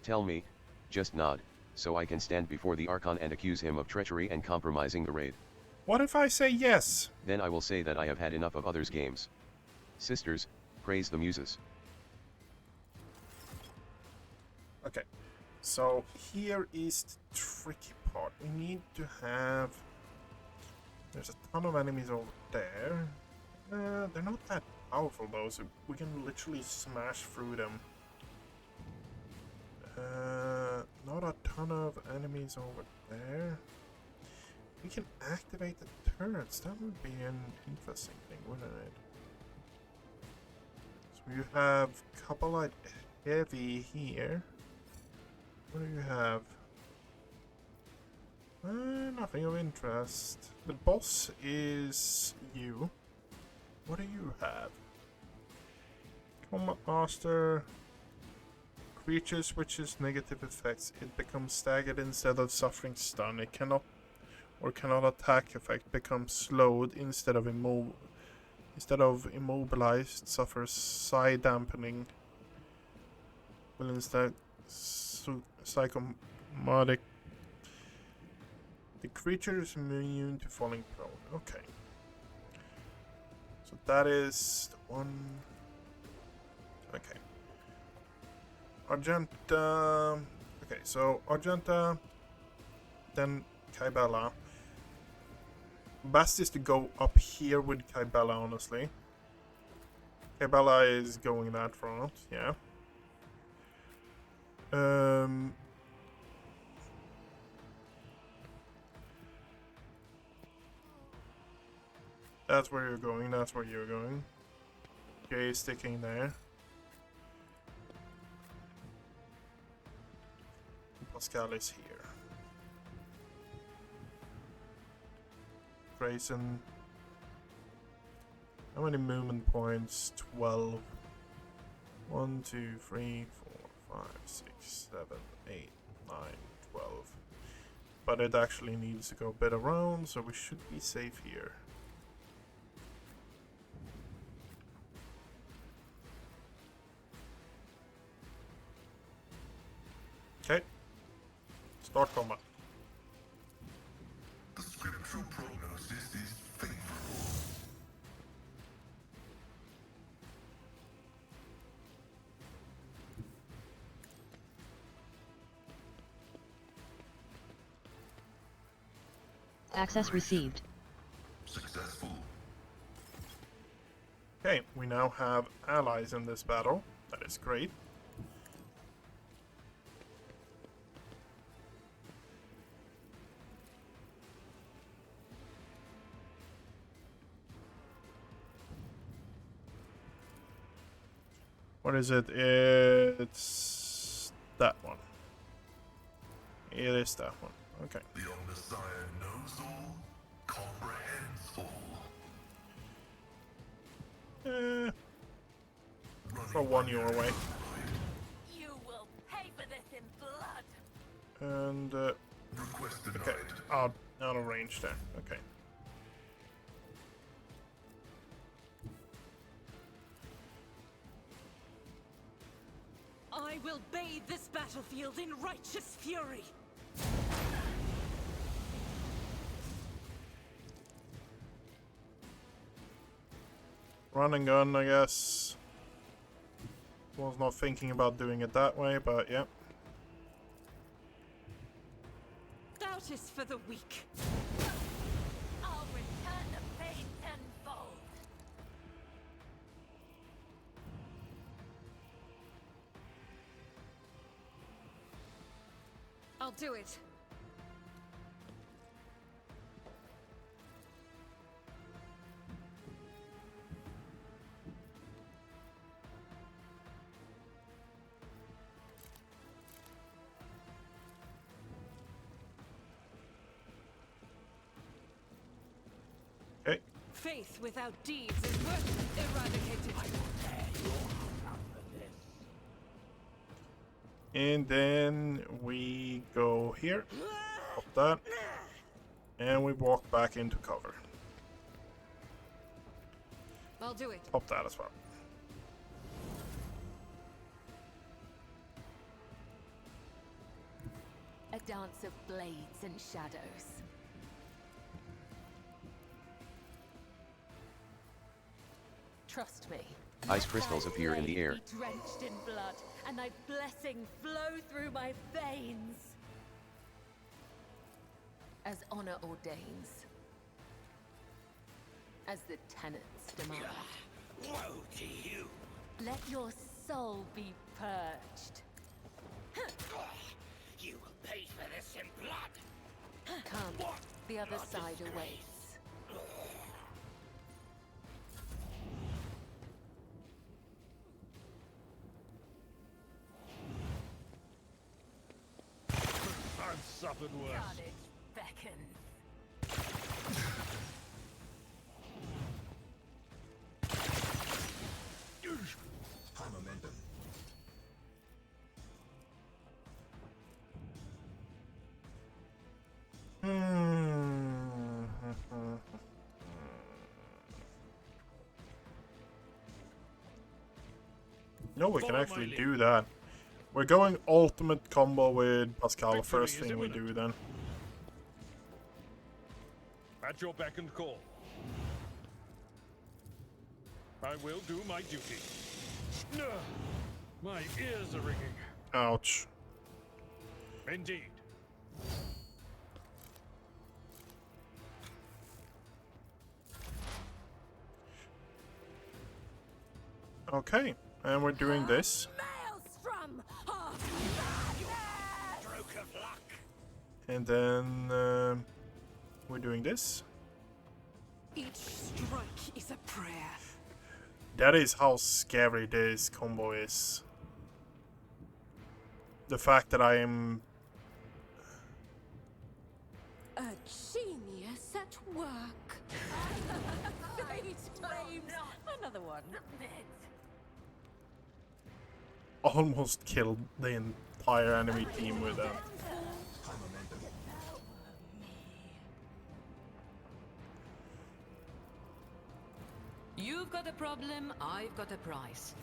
Tell me, just nod, so I can stand before the Archon and accuse him of treachery and compromising the raid. What if I say yes? Then I will say that I have had enough of others' games. Sisters, praise the muses. Okay, so here is the tricky part. We need to have... There's a ton of enemies over there. They're not that powerful though, so we can literally smash through them. Not a ton of enemies over there. We can activate the turrets. That would be an interesting thing, wouldn't it? So you have Kabbalite Heavy here. What do you have? Nothing of interest. The boss is you. What do you have? Combat Master. Creature switches negative effects. It becomes staggered instead of suffering stun. It cannot or cannot attack effect becomes slowed instead of immobilized, suffers psi dampening. Will instead psychomotic. The creature is immune to falling prone. Okay. So that is the one. Okay. Argenta. Okay, so Argenta, then Kybella. Best is to go up here with Kybella, honestly. Kybella is going that front, yeah. That's where you're going, that's where you're going. Okay, sticking there. Pascal is here. Grayson. How many movement points? 12. 1, 2, 3, 4, 5, 6, 7, 8, 9, 12. But it actually needs to go a bit around, so we should be safe here. Okay. Start combat. The scriptural prognosis is favorable. Access received. Successful. Okay, we now have allies in this battle. That is great. What is it? It's that one. It is that one. Okay. The Omnissiah knows all, comprehends all. Throw one your way. You will pay for this in blood. And Request denied. okay, out of range there. Okay. I will bathe this battlefield in righteous fury. Run and gun, I guess. Was not thinking about doing it that way, but yeah. Doubt is for the weak. I'll return the pain tenfold. I'll do it. Okay. Faith without deeds is worth eradicated. And then we go here. Pop that. And we walk back into cover. I'll do it. Pop that as well. A dance of blades and shadows. Trust me. Ice crystals appear in the air. Be drenched in blood, and thy blessing flow through my veins. As honor ordains. As the tenets demand. Woe to you! Let your soul be purged. You will pay for this in blood! Come, the other side awaits. I've suffered worse. Carnage beckons. High momentum. No, we can Follow my actually lead. do that. We're going ultimate combo with Pascal Victory first is thing we imminent. do then. At your beck and call. I will do my duty. My ears are ringing. Ouch. Indeed. Okay, and we're doing this. Maelstrom of Stroke of luck. And then we're doing this. Each strike is a prayer. That is how scary this combo is. The fact that I am... a genius at work. Fate claims another one. almost killed the entire enemy team with that. You've got a problem, I've got a prize.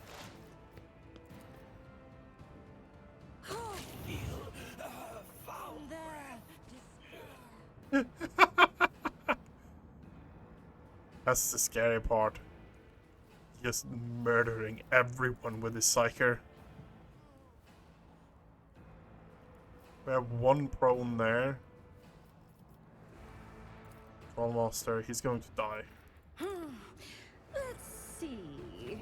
Found there. That's the scary part. Just murdering everyone with his psyker. We have one prone there. Trollmaster, he's going to die. Let's see.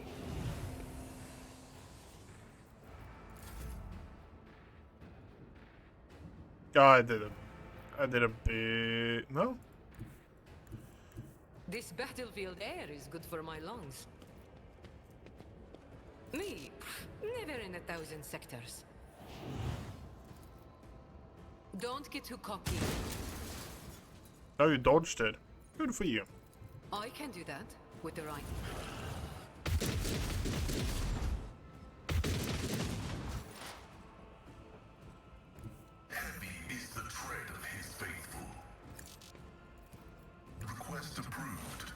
I did it. I did a bit... No? This battlefield air is good for my lungs. Me, never in 1,000 sectors. Don't get too cocky. No, you dodged it. Good for you. I can do that with the right. Heavy is the tread of his faithful. Request approved.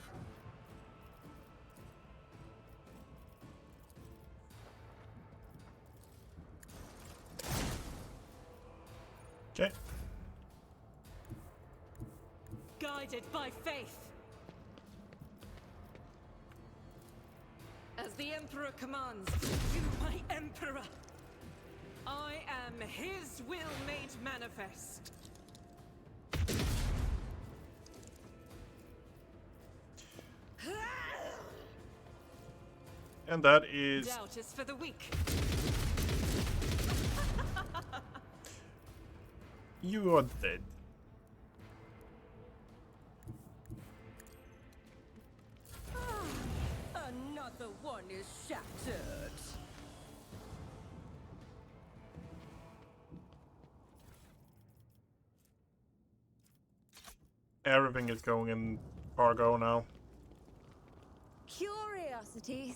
Okay. Guided by faith. As the Emperor commands, you, my Emperor. I am his will made manifest. And that is... Doubt is for the weak. You are dead. Another one is shattered. Everything is going in cargo now. Curiosity.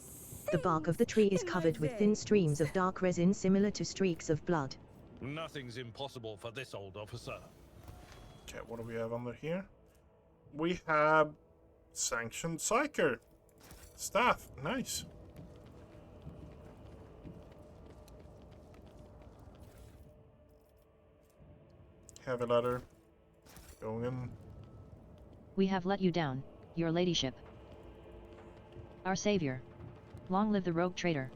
The bark of the tree is covered with thin streams of dark resin similar to streaks of blood. Nothing's impossible for this old officer. Okay, what do we have under here? We have sanctioned psyker. Staff, nice. Heavy ladder. Going in. We have let you down, your ladyship. Our savior. Long live the rogue traitor.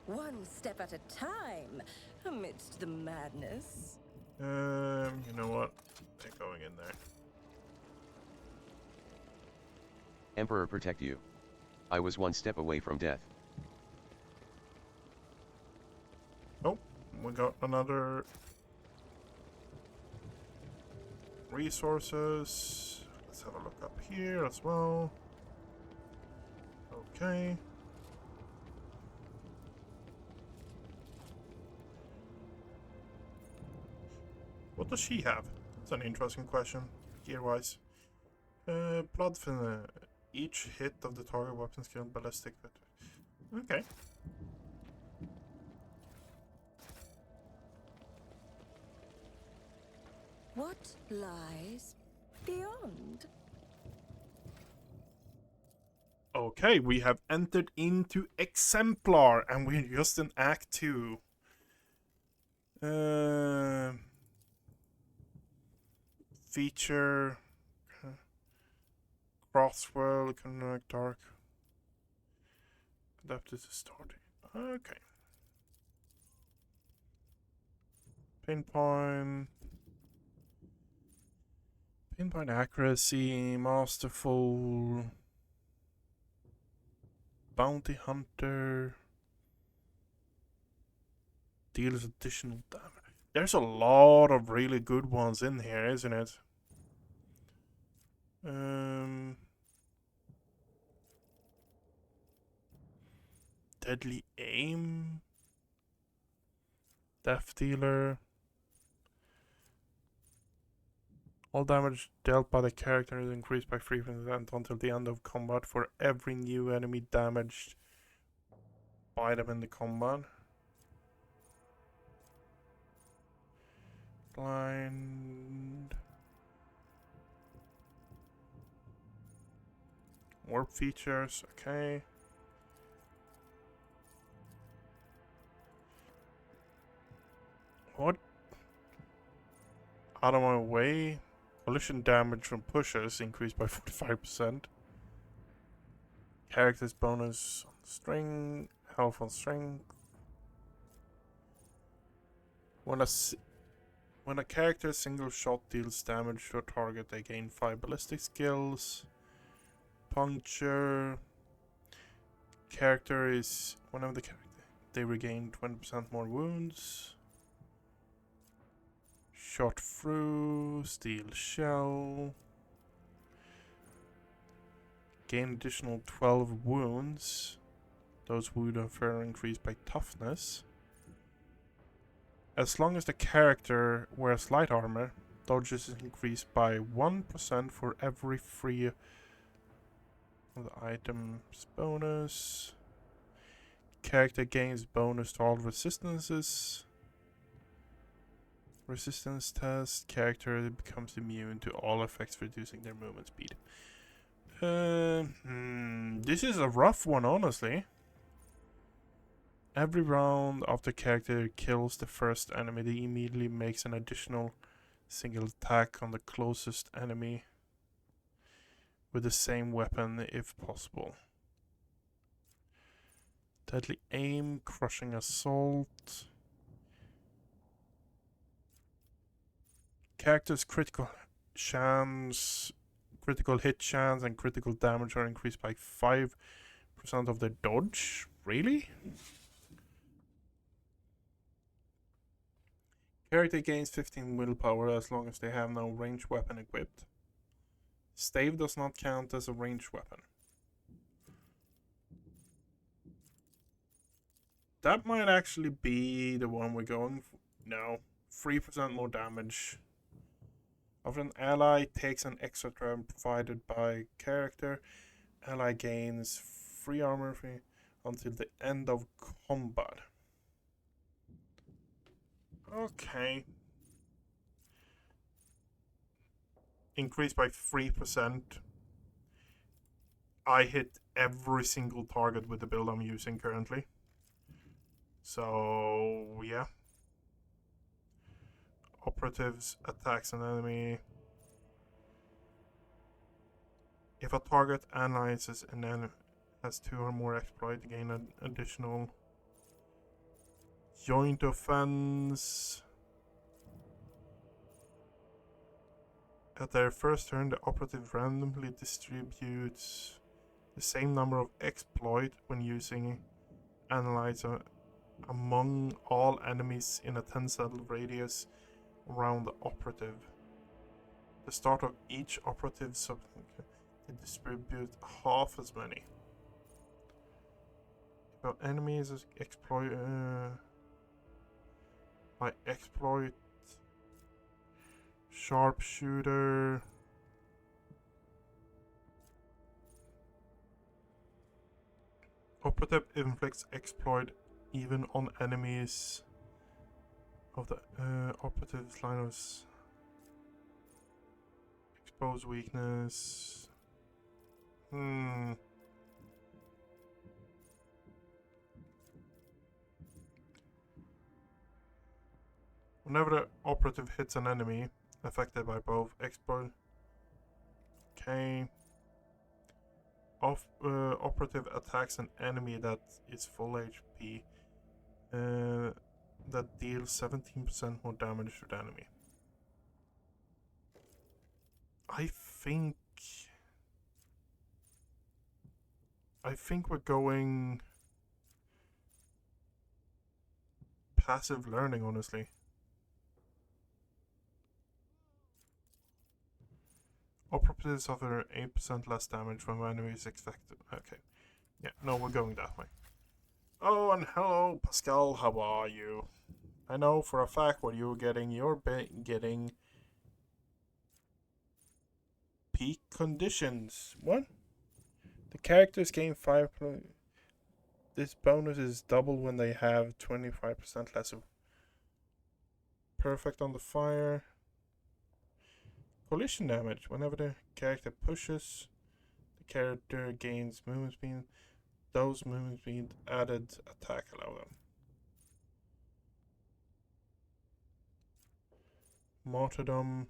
One step at a time, amidst the madness. You know what? They're going in there. Emperor protect you. I was one step away from death. Oh, we got another resources. Let's have a look up here as well. Okay. What does she have? That's an interesting question, gear-wise. Blood thinner. Each hit of the target weapon skill ballistic. Okay. What lies beyond? Okay, we have entered into Exemplar, and we're just in Act 2. Feature, Crosswell, Connect Dark, adapted to starting. Okay. Pinpoint accuracy, masterful, bounty hunter, deals additional damage. There's a lot of really good ones in here, isn't it? Deadly aim, death dealer. All damage dealt by the character is increased by 3% until the end of combat for every new enemy damaged by them in the combat. Blind. Warp features, okay. What? Out of my way. Collision damage from pushes increased by 45%. Character's bonus on string, health on strength. When a character's single shot deals damage to a target, they gain 5 ballistic skills. Puncture. Character is whenever the character they regain 20% more wounds. Shot through, steel shell. Gain additional 12 wounds. Those wounds are increased by toughness. As long as the character wears light armor, dodges is increased by 1% for every free of the item's bonus. Character gains bonus to all resistances. Resistance test. Character becomes immune to all effects reducing their movement speed. This is a rough one, honestly. Every round after character kills the first enemy, they immediately makes an additional single attack on the closest enemy with the same weapon if possible. Deadly aim, crushing assault. Characters' critical hit chance and critical damage are increased by 5% of their dodge. Really? Character gains 15 willpower as long as they have no ranged weapon equipped. Stave does not count as a ranged weapon. That might actually be the one we're going for. No. 3% more damage. After an ally takes an extra turn provided by character, ally gains free armor free until the end of combat. Okay. Increased by 3%. I hit every single target with the build I'm using currently. So, yeah. Operatives attacks an enemy. If a target analyzes an enemy has 2 or more exploit, gain an additional joint offense. At their first turn, the operative randomly distributes the same number of exploit when using analyzer among all enemies in a 10 saddle radius around the operative. The start of each operative can distribute half as many. If an enemy is by exploit, sharpshooter, operative inflicts exploit even on enemies of the operative's line of expose weakness. Whenever the operative hits an enemy affected by both export. Okay. Operative attacks an enemy that is full HP. That deals 17% more damage to the enemy. I think we're going passive learning, honestly. Operatives suffer 8% less damage when enemies affected. Okay. Yeah, no, we're going that way. Oh, and hello, Pascal, how are you? I know for a fact what you're getting. You're getting peak conditions. What? The characters gain 5. This bonus is double when they have 25% less of. Perfect on the fire. Collision damage. Whenever the character pushes, the character gains movement speed. Those movement speed added attack allow them. Martyrdom.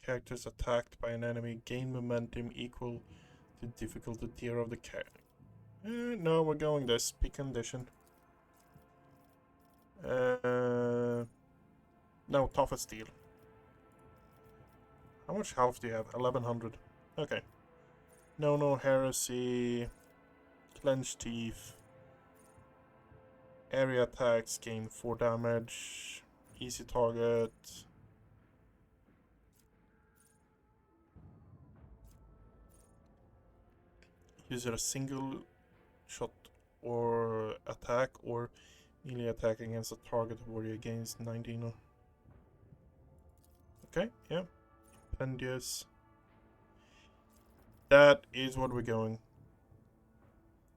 Characters attacked by an enemy gain momentum equal to difficulty tier of the character. No, we're going this. Peak condition. No, toughest steel. How much health do you have? 1100. Okay. No heresy. Clenched teeth. Area attacks gain 4 damage. Easy target. Use a single shot or attack or melee attack against a target warrior against 19. Okay, yeah. Impendious. That is what we're going.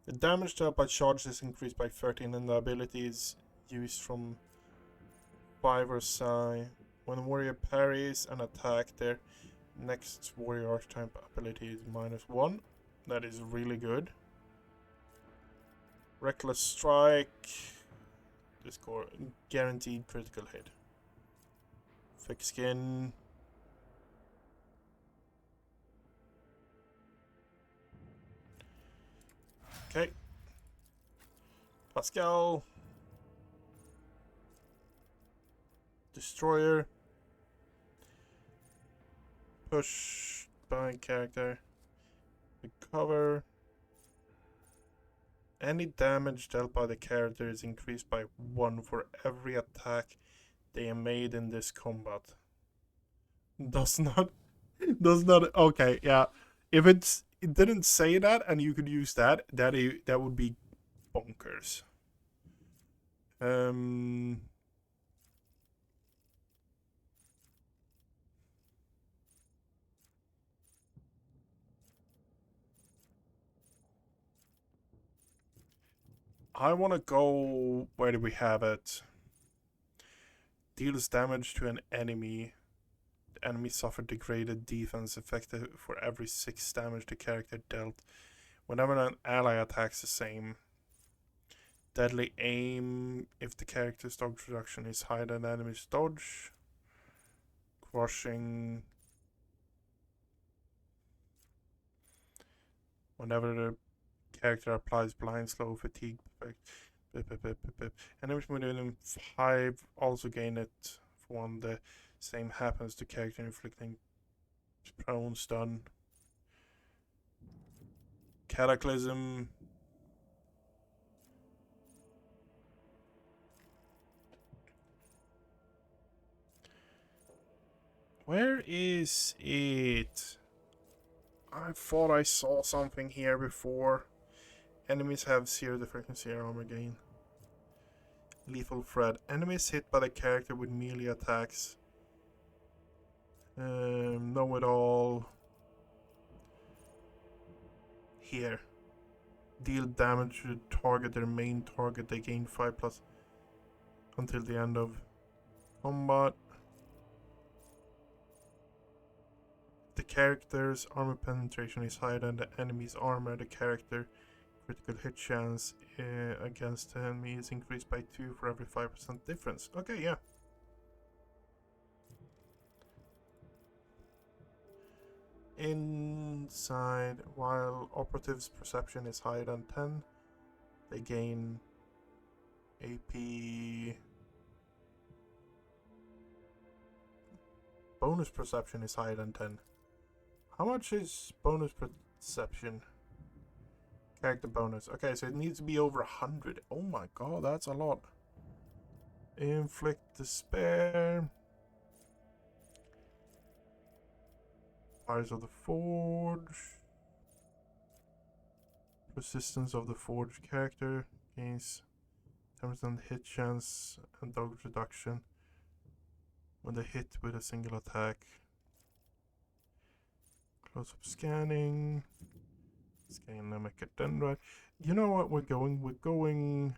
The damage dealt by charge is increased by 13 and the ability is used from 5 or side. When a warrior parries an attack, their next warrior archetype ability is -1. That is really good. Reckless strike. The score guaranteed critical hit. Thick skin. Okay. Pascal. Destroyer. Push by character. Recover. Any damage dealt by the character is increased by 1 for every attack they have made in this combat. Does not, okay, yeah. If it didn't say that and you could use that would be bonkers. I want to go, where do we have it? Deals damage to an enemy. The enemy suffered degraded defense effective for every 6 damage the character dealt. Whenever an ally attacks the same. Deadly aim if the character's dodge reduction is higher than the enemy's dodge. Crushing. Whenever the character applies blind, slow, fatigue effect. Enemies within 5 also gain it for 1. The same happens to character inflicting prone stun. Cataclysm. Where is it? I thought I saw something here before. Enemies have 0 defense, 0 armor gain. Lethal threat. Enemies hit by the character with melee attacks. Know it all. Here. Deal damage to the target, their main target. They gain 5+ until the end of combat. The character's armor penetration is higher than the enemy's armor. The character critical hit chance against the enemy is increased by 2 for every 5% difference. Okay, yeah. inside. While operatives' perception is higher than 10, they gain AP. Bonus perception is higher than 10. How much is bonus perception? Character bonus. Okay, so it needs to be over 100. Oh my god, that's a lot. Inflict despair. Fires of the Forge. Persistence of the Forge character. Gains 10% hit chance and dodge reduction when they hit with a single attack. Close-up scanning. Scanning the Mechadendrite. You know what we're going? We're going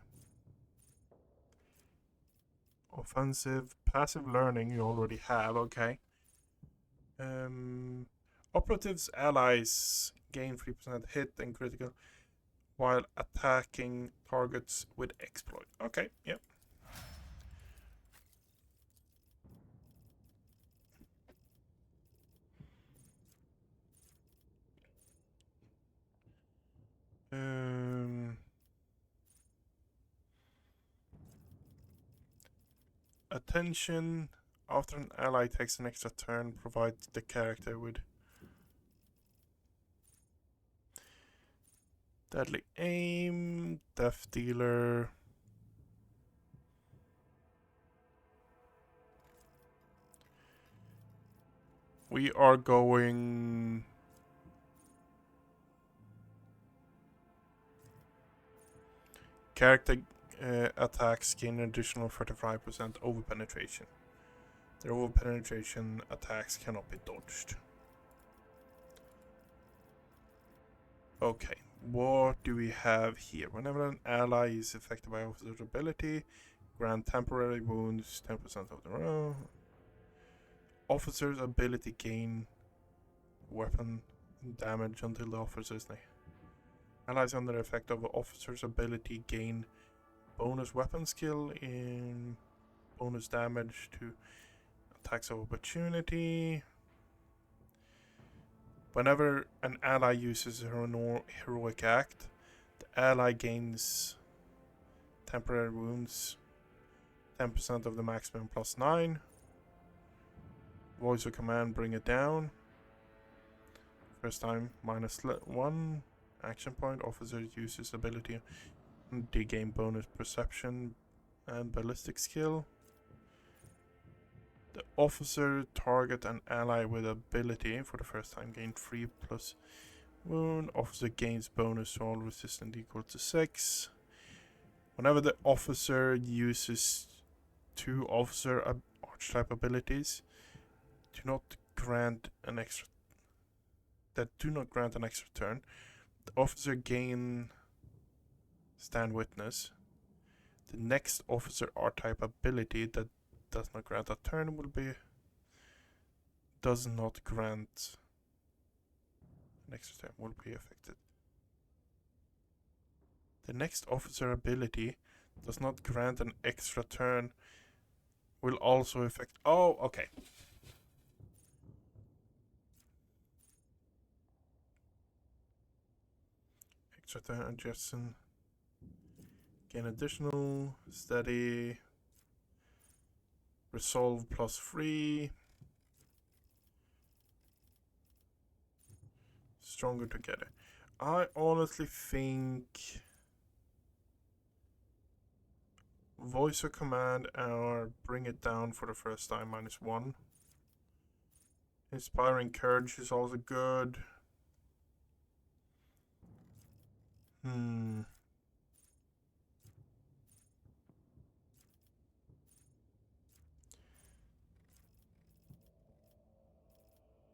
offensive. Passive learning you already have, okay. Operatives allies gain 3% hit and critical while attacking targets with exploit. Okay, yep. Attention. After an ally takes an extra turn, provide the character with deadly aim, death dealer. We are going character attacks gain an additional 35% over penetration. Their over penetration attacks cannot be dodged. Okay, what do we have here? Whenever an ally is affected by officer's ability, grant temporary wounds 10% of the row. Officer's ability gain weapon damage until the officer's name. Allies under the effect of officer's ability gain bonus weapon skill in bonus damage to attacks of opportunity. Whenever an ally uses a heroic act, the ally gains temporary wounds 10% of the maximum plus 9. Voice of command, bring it down. First time minus 1 action point. Officer uses ability to gain bonus perception and ballistic skill. The officer target an ally with ability for the first time gain 3 plus wound. Officer gains bonus to all resistant equal to 6. Whenever the officer uses 2 officer archetype abilities, do not grant an extra turn. The officer gain stand witness. The next officer archetype ability that does not grant a turn does not grant an extra turn will be affected. The next officer ability does not grant an extra turn will also affect. Oh, okay. Extra turn adjustment. Gain additional steady. Resolve plus 3. Stronger together. I honestly think voice of command or bring it down for the first time -1. Inspiring courage is also good.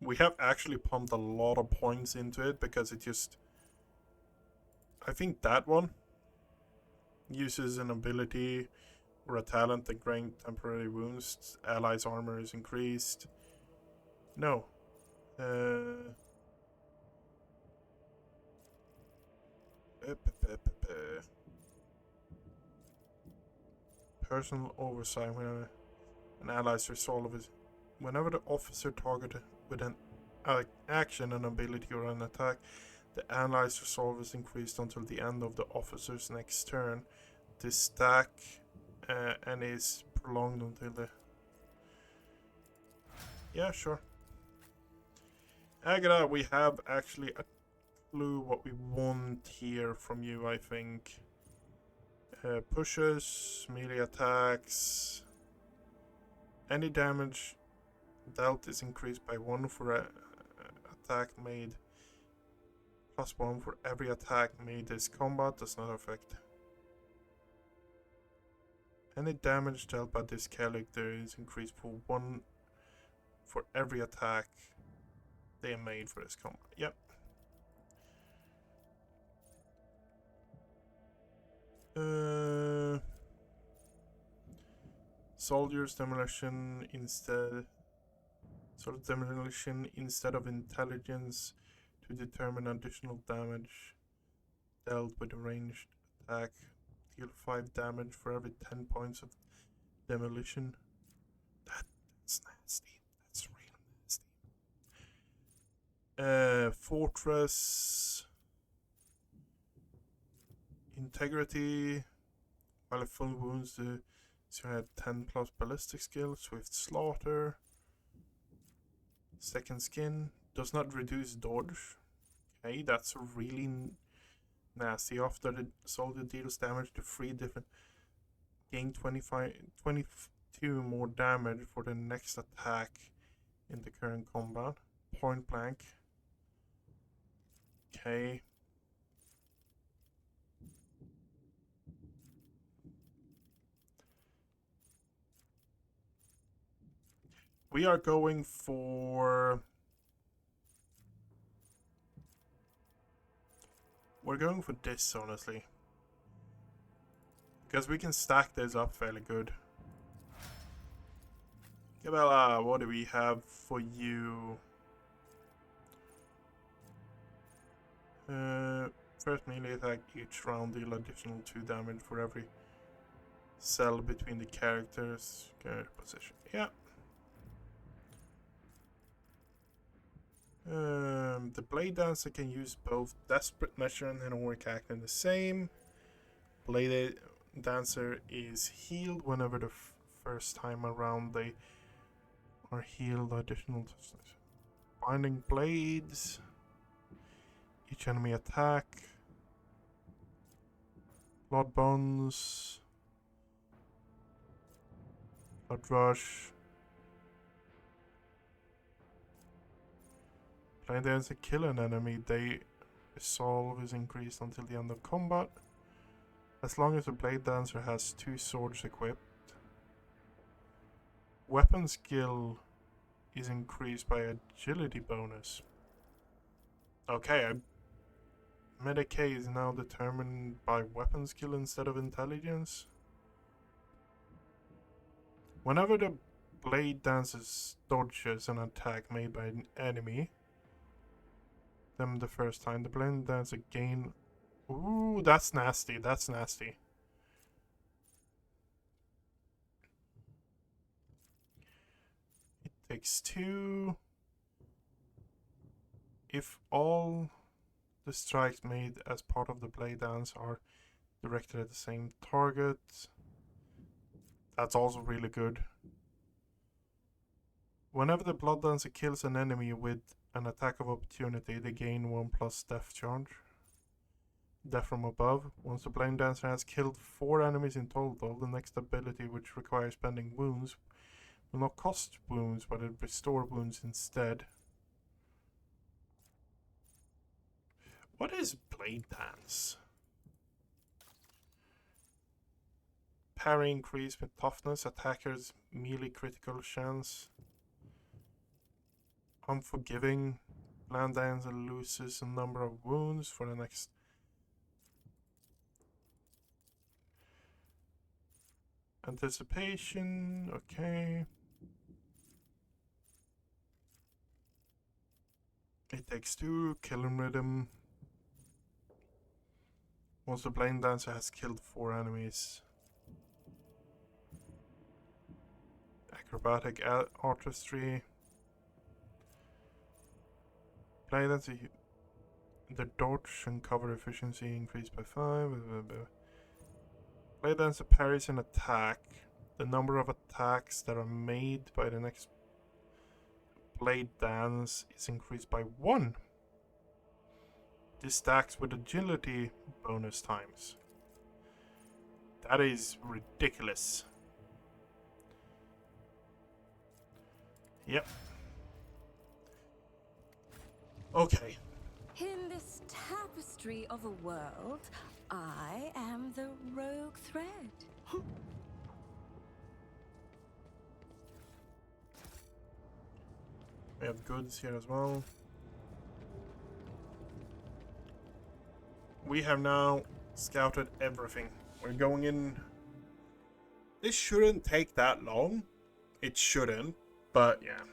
We have actually pumped a lot of points into it because it just... I think that one uses an ability or a talent that grants temporary wounds. Allies' armor is increased. No. Personal oversight when an ally's resolve is... Whenever the officer targeted with an action, an ability, or an attack, the allies' resolve is increased until the end of the officer's next turn. This stack and is prolonged until the... Yeah, sure. Agatha, we have actually a clue what we want here from you, I think. Pushes, melee attacks. Any damage dealt is increased by 1 for a attack made. +1 for every attack made this combat does not affect. Any damage dealt by this character is increased for 1 for every attack they made for this combat. Yep. Soldiers demolition instead. Sort of demolition instead of intelligence to determine additional damage dealt with a ranged attack. Deal 5 damage for every 10 points of demolition. That's nasty. That's real nasty. Fortress. Integrity. While it full wounds, so you had 10 plus ballistic skill. Swift slaughter. Second skin. Does not reduce dodge. Okay, that's really nasty. After the soldier deals damage to 3 different, gain 22 more damage for the next attack in the current combat. Point blank. Okay. We are going for... We're going for this, honestly. Because we can stack this up fairly good. Gabella, what do we have for you? First melee attack each round deal additional 2 damage for every cell between the characters. Character position. Yeah. The Blade Dancer can use both Desperate Measure and Heroic Act in the same. Blade Dancer is healed whenever the first time around they are healed. Additional Binding Blades. Each enemy attack. Blood Bonds. Blood Rush. Blade Dancer kill an enemy, they resolve is increased until the end of combat. As long as the Blade Dancer has 2 swords equipped. Weapon skill is increased by agility bonus. Okay, Medicae is now determined by weapon skill instead of intelligence. Whenever the Blade Dancer dodges an attack made by an enemy, them the first time, the Blade Dancer gain... Ooh, that's nasty, that's nasty. It takes 2. If all the strikes made as part of the Blade Dance are directed at the same target, that's also really good. Whenever the Blood Dancer kills an enemy with an attack of opportunity, they gain 1+ death charge. Death from above. Once the Blade Dancer has killed 4 enemies in total, the next ability, which requires spending wounds, will not cost wounds, but it restore wounds instead. What is Blade Dance? Parry increase with toughness, attackers melee critical chance. Unforgiving. Blade Dancer loses a number of wounds for the next. Anticipation, okay. It takes 2, killing rhythm. Once the Blade Dancer has killed 4 enemies. Acrobatic artistry. Play that's the dodge and cover efficiency increased by 5. Play dance parries an attack. The number of attacks that are made by the next blade dance is increased by 1. This stacks with agility bonus times. That is ridiculous. Yep. Okay. In this tapestry of a world, I am the rogue thread. We have goods here as well. We have now scouted everything. We're going in. This shouldn't take that long. It shouldn't, but yeah.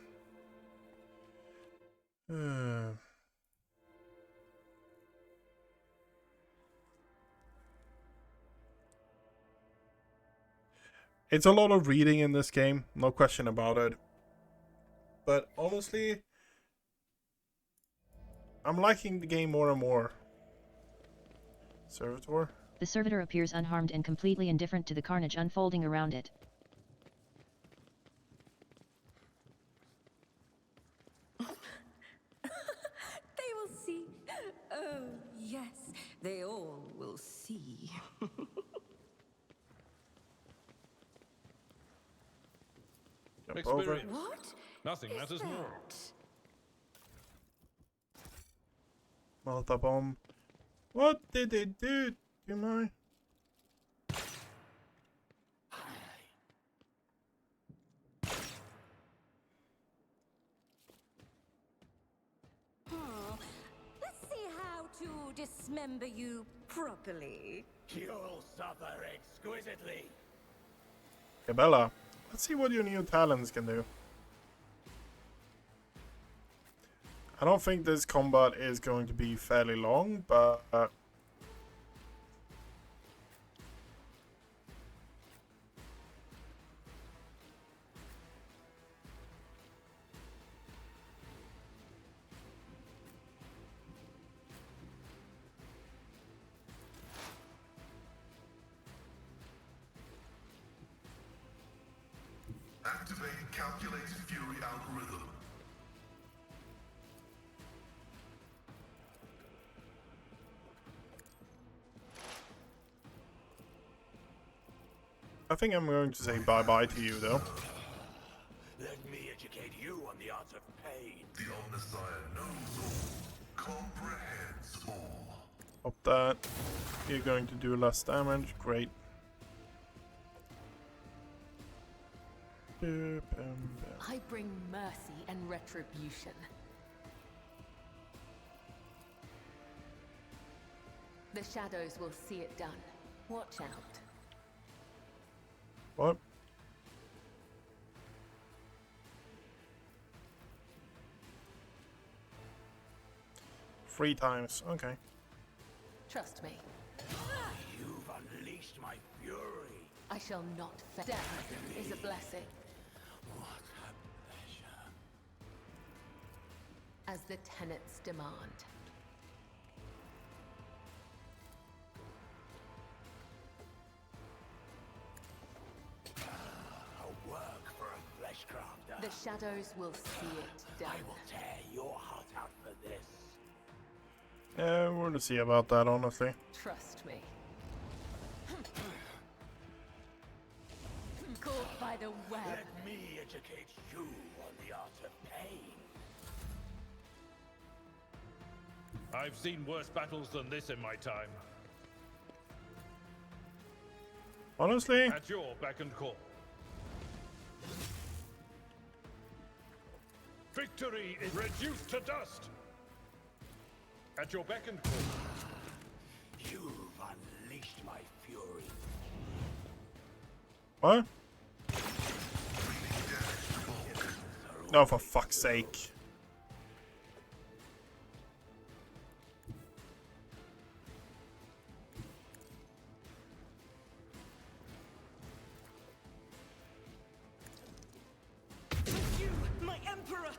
It's a lot of reading in this game, no question about it. But honestly, I'm liking the game more and more. Servitor? The servitor appears unharmed and completely indifferent to the carnage unfolding around it. They will see. Oh, yes, they all will see. Experience. What? Nothing matters more. Molotov bomb. What did they do to my... Let's see how to dismember you properly. You'll suffer exquisitely. Hey Bella, let's see what your new talents can do. I don't think this combat is going to be fairly long, but... Activating calculated fury algorithm. I think I'm going to say bye-bye to you, though. Let me educate you on the art of pain. The Omnissiah knows all, comprehends all. Hope that you're going to do less damage. Great. I bring mercy and retribution. The shadows will see it done. Watch out. What? Three times. Okay. Trust me. You've unleashed my fury. I shall not fail. Death is a blessing. What a pleasure. As the tenets demand. A work for a flesh crafter. The shadows will see it done. I will tear your heart out for this. Yeah, we're to see about that, honestly. Trust me. Caught by the web. Let me educate you on the art of pain. I've seen worse battles than this in my time. Honestly? At your beck and call. Victory is reduced to dust. At your beck and call. You've unleashed my fury. What? No, for fuck's sake. You, my emperor!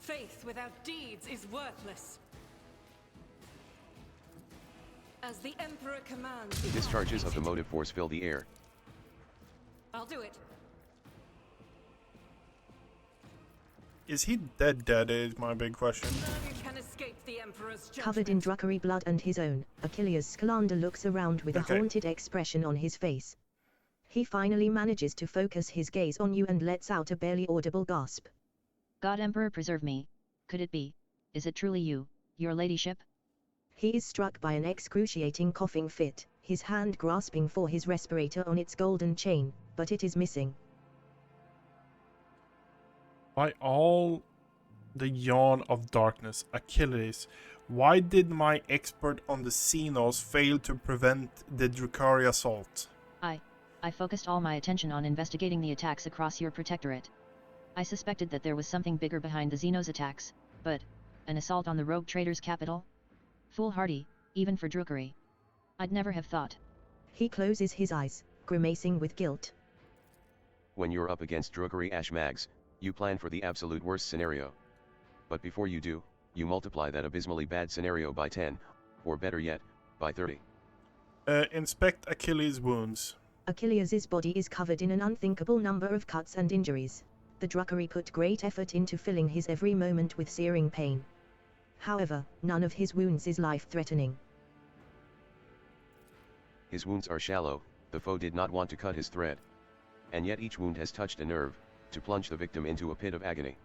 Faith without deeds is worthless. As the Emperor commands... Discharges of the motive force fill the air. I'll do it. Is he dead is my big question. None can escape the Emperor's judgment. Covered in druckery blood and his own, Achilles Scalander looks around with a haunted expression on his face. He finally manages to focus his gaze on you and lets out a barely audible gasp. God Emperor preserve me. Could it be? Is it truly you, your ladyship? He is struck by an excruciating coughing fit, his hand grasping for his respirator on its golden chain, but it is missing. By all the yawn of darkness, Achilles, why did my expert on the Xenos fail to prevent the Drukhari assault? I focused all my attention on investigating the attacks across your protectorate. I suspected that there was something bigger behind the Xenos attacks, but an assault on the rogue trader's capital? Foolhardy, even for Drukhari. I'd never have thought. He closes his eyes, grimacing with guilt. When you're up against Drukhari Ashmags, you plan for the absolute worst scenario. But before you do, you multiply that abysmally bad scenario by 10, or better yet, by 30. Inspect Achilles' wounds. Achilles' body is covered in an unthinkable number of cuts and injuries. The Drukhari put great effort into filling his every moment with searing pain. However, none of his wounds is life-threatening. His wounds are shallow, the foe did not want to cut his thread. And yet each wound has touched a nerve, to plunge the victim into a pit of agony.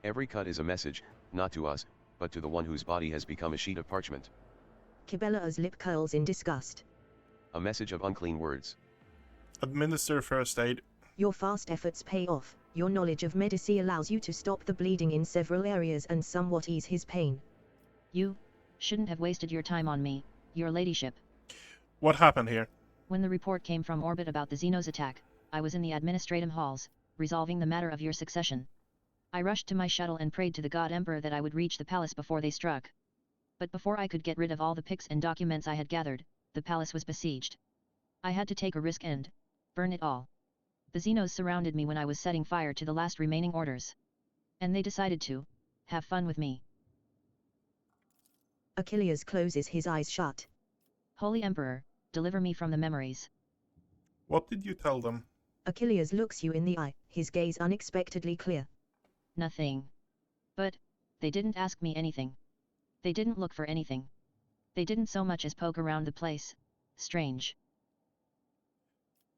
Every cut is a message, not to us, but to the one whose body has become a sheet of parchment. Kibella's lip curls in disgust. A message of unclean words. Administer first aid. Your fast efforts pay off. Your knowledge of medicine allows you to stop the bleeding in several areas and somewhat ease his pain. You shouldn't have wasted your time on me, your ladyship. What happened here? When the report came from orbit about the Xenos attack, I was in the administrative halls, resolving the matter of your succession. I rushed to my shuttle and prayed to the God Emperor that I would reach the palace before they struck. But before I could get rid of all the pics and documents I had gathered, the palace was besieged. I had to take a risk and burn it all. The Xenos surrounded me when I was setting fire to the last remaining orders. And they decided to have fun with me. Achilles closes his eyes shut. Holy Emperor, deliver me from the memories. What did you tell them? Achilles looks you in the eye, his gaze unexpectedly clear. Nothing. But they didn't ask me anything. They didn't look for anything. They didn't so much as poke around the place. Strange.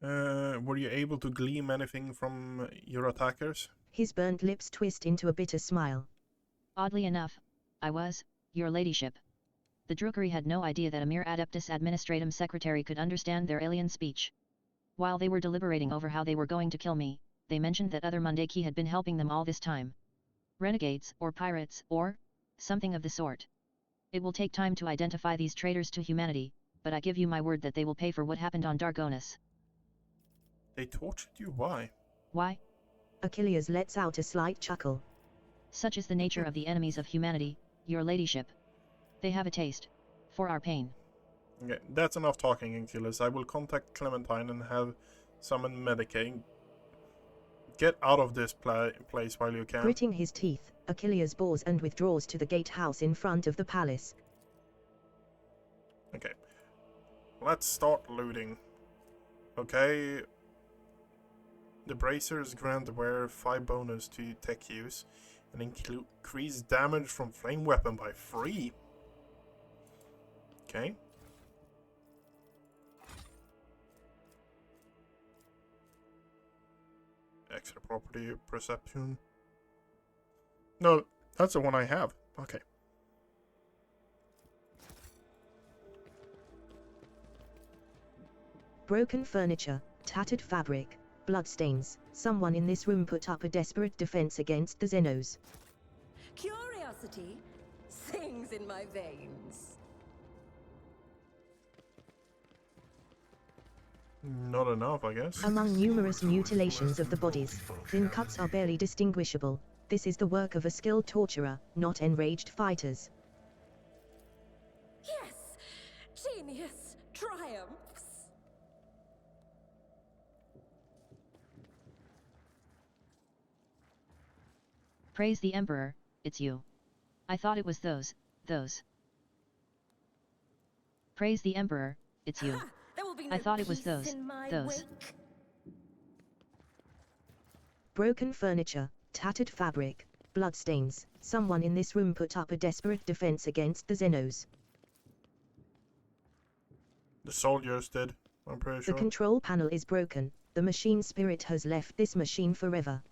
Were you able to glean anything from your attackers? His burnt lips twist into a bitter smile. Oddly enough, I was, your ladyship. The Drukhari had no idea that a mere Adeptus Administratum secretary could understand their alien speech. While they were deliberating over how they were going to kill me, they mentioned that other Mundaki had been helping them all this time. Renegades, or pirates, or something of the sort. It will take time to identify these traitors to humanity, but I give you my word that they will pay for what happened on Dargonus. They tortured you? Why? Why? Achilles lets out a slight chuckle. Such is the nature of the enemies of humanity, your ladyship. They have a taste for our pain. Okay, that's enough talking, Achilles. I will contact Clementine and have summon Medicaid. Get out of this place while you can. Gritting his teeth, Achilles bows and withdraws to the gatehouse in front of the palace. Okay. Let's start looting. Okay. The bracers grant the wearer 5 bonus to tech use and increase damage from flame weapon by 3. Okay. Extra property perception. No, that's the one I have. Okay. Broken furniture, tattered fabric, bloodstains. Someone in this room put up a desperate defense against the Xenos. Curiosity sings in my veins. Not enough, I guess. Among numerous mutilations of the bodies, thin cuts are barely distinguishable. This is the work of a skilled torturer, not enraged fighters. Yes! Genius triumphs! Praise the Emperor, it's you. I thought it was those. Praise the Emperor, it's you. There will be I no thought it was peace those. in my Those. wake. Broken furniture, tattered fabric, bloodstains. Someone in this room put up a desperate defense against the Xenos. The soldiers did, I'm pretty The sure. control panel is broken. The machine spirit has left this machine forever.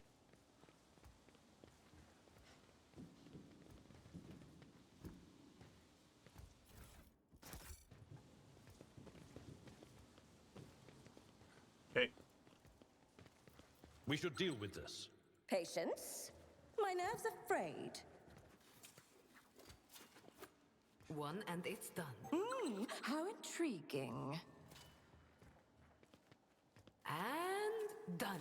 Okay. We should deal with this. Patience? My nerves are frayed. One and it's done. How intriguing. And done.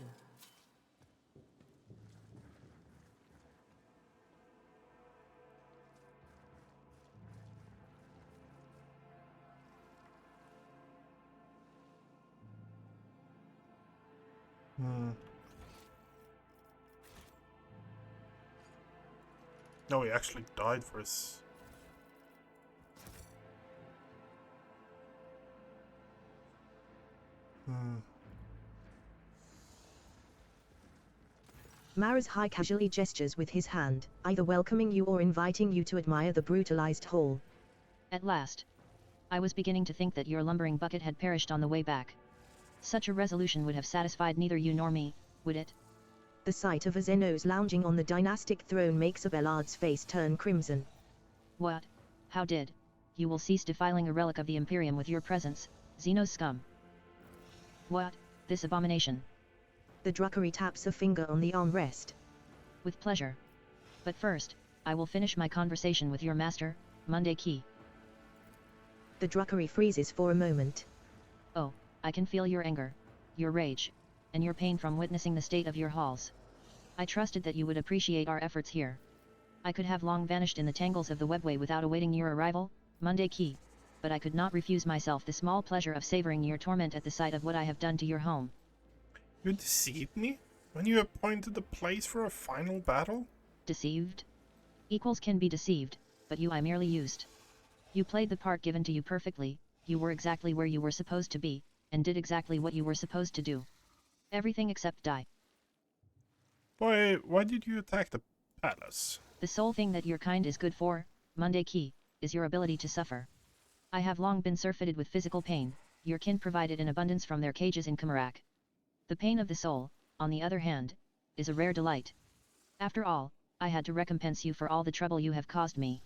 No, he actually died for his... Mara's high casually gestures with his hand, either welcoming you or inviting you to admire the brutalized hall. At last. I was beginning to think that your lumbering bucket had perished on the way back. Such a resolution would have satisfied neither you nor me, would it? The sight of a Xenos lounging on the dynastic throne makes Abelard's face turn crimson. What? How did? You will cease defiling a relic of the Imperium with your presence, Xenos scum. What? This abomination. The Druckary taps a finger on the armrest. With pleasure. But first, I will finish my conversation with your master, Monday Key. The Druckary freezes for a moment. Oh, I can feel your anger, your rage, and your pain from witnessing the state of your halls. I trusted that you would appreciate our efforts here. I could have long vanished in the tangles of the webway without awaiting your arrival, Monday Key, but I could not refuse myself the small pleasure of savoring your torment at the sight of what I have done to your home. You deceived me? When you appointed the place for a final battle? Deceived? Equals can be deceived, but you I merely used. You played the part given to you perfectly, you were exactly where you were supposed to be, and did exactly what you were supposed to do. Everything except die. Why did you attack the palace? The sole thing that your kind is good for, Monday Key, is your ability to suffer. I have long been surfeited with physical pain, your kin provided in abundance from their cages in Kamarak. The pain of the soul, on the other hand, is a rare delight. After all, I had to recompense you for all the trouble you have caused me.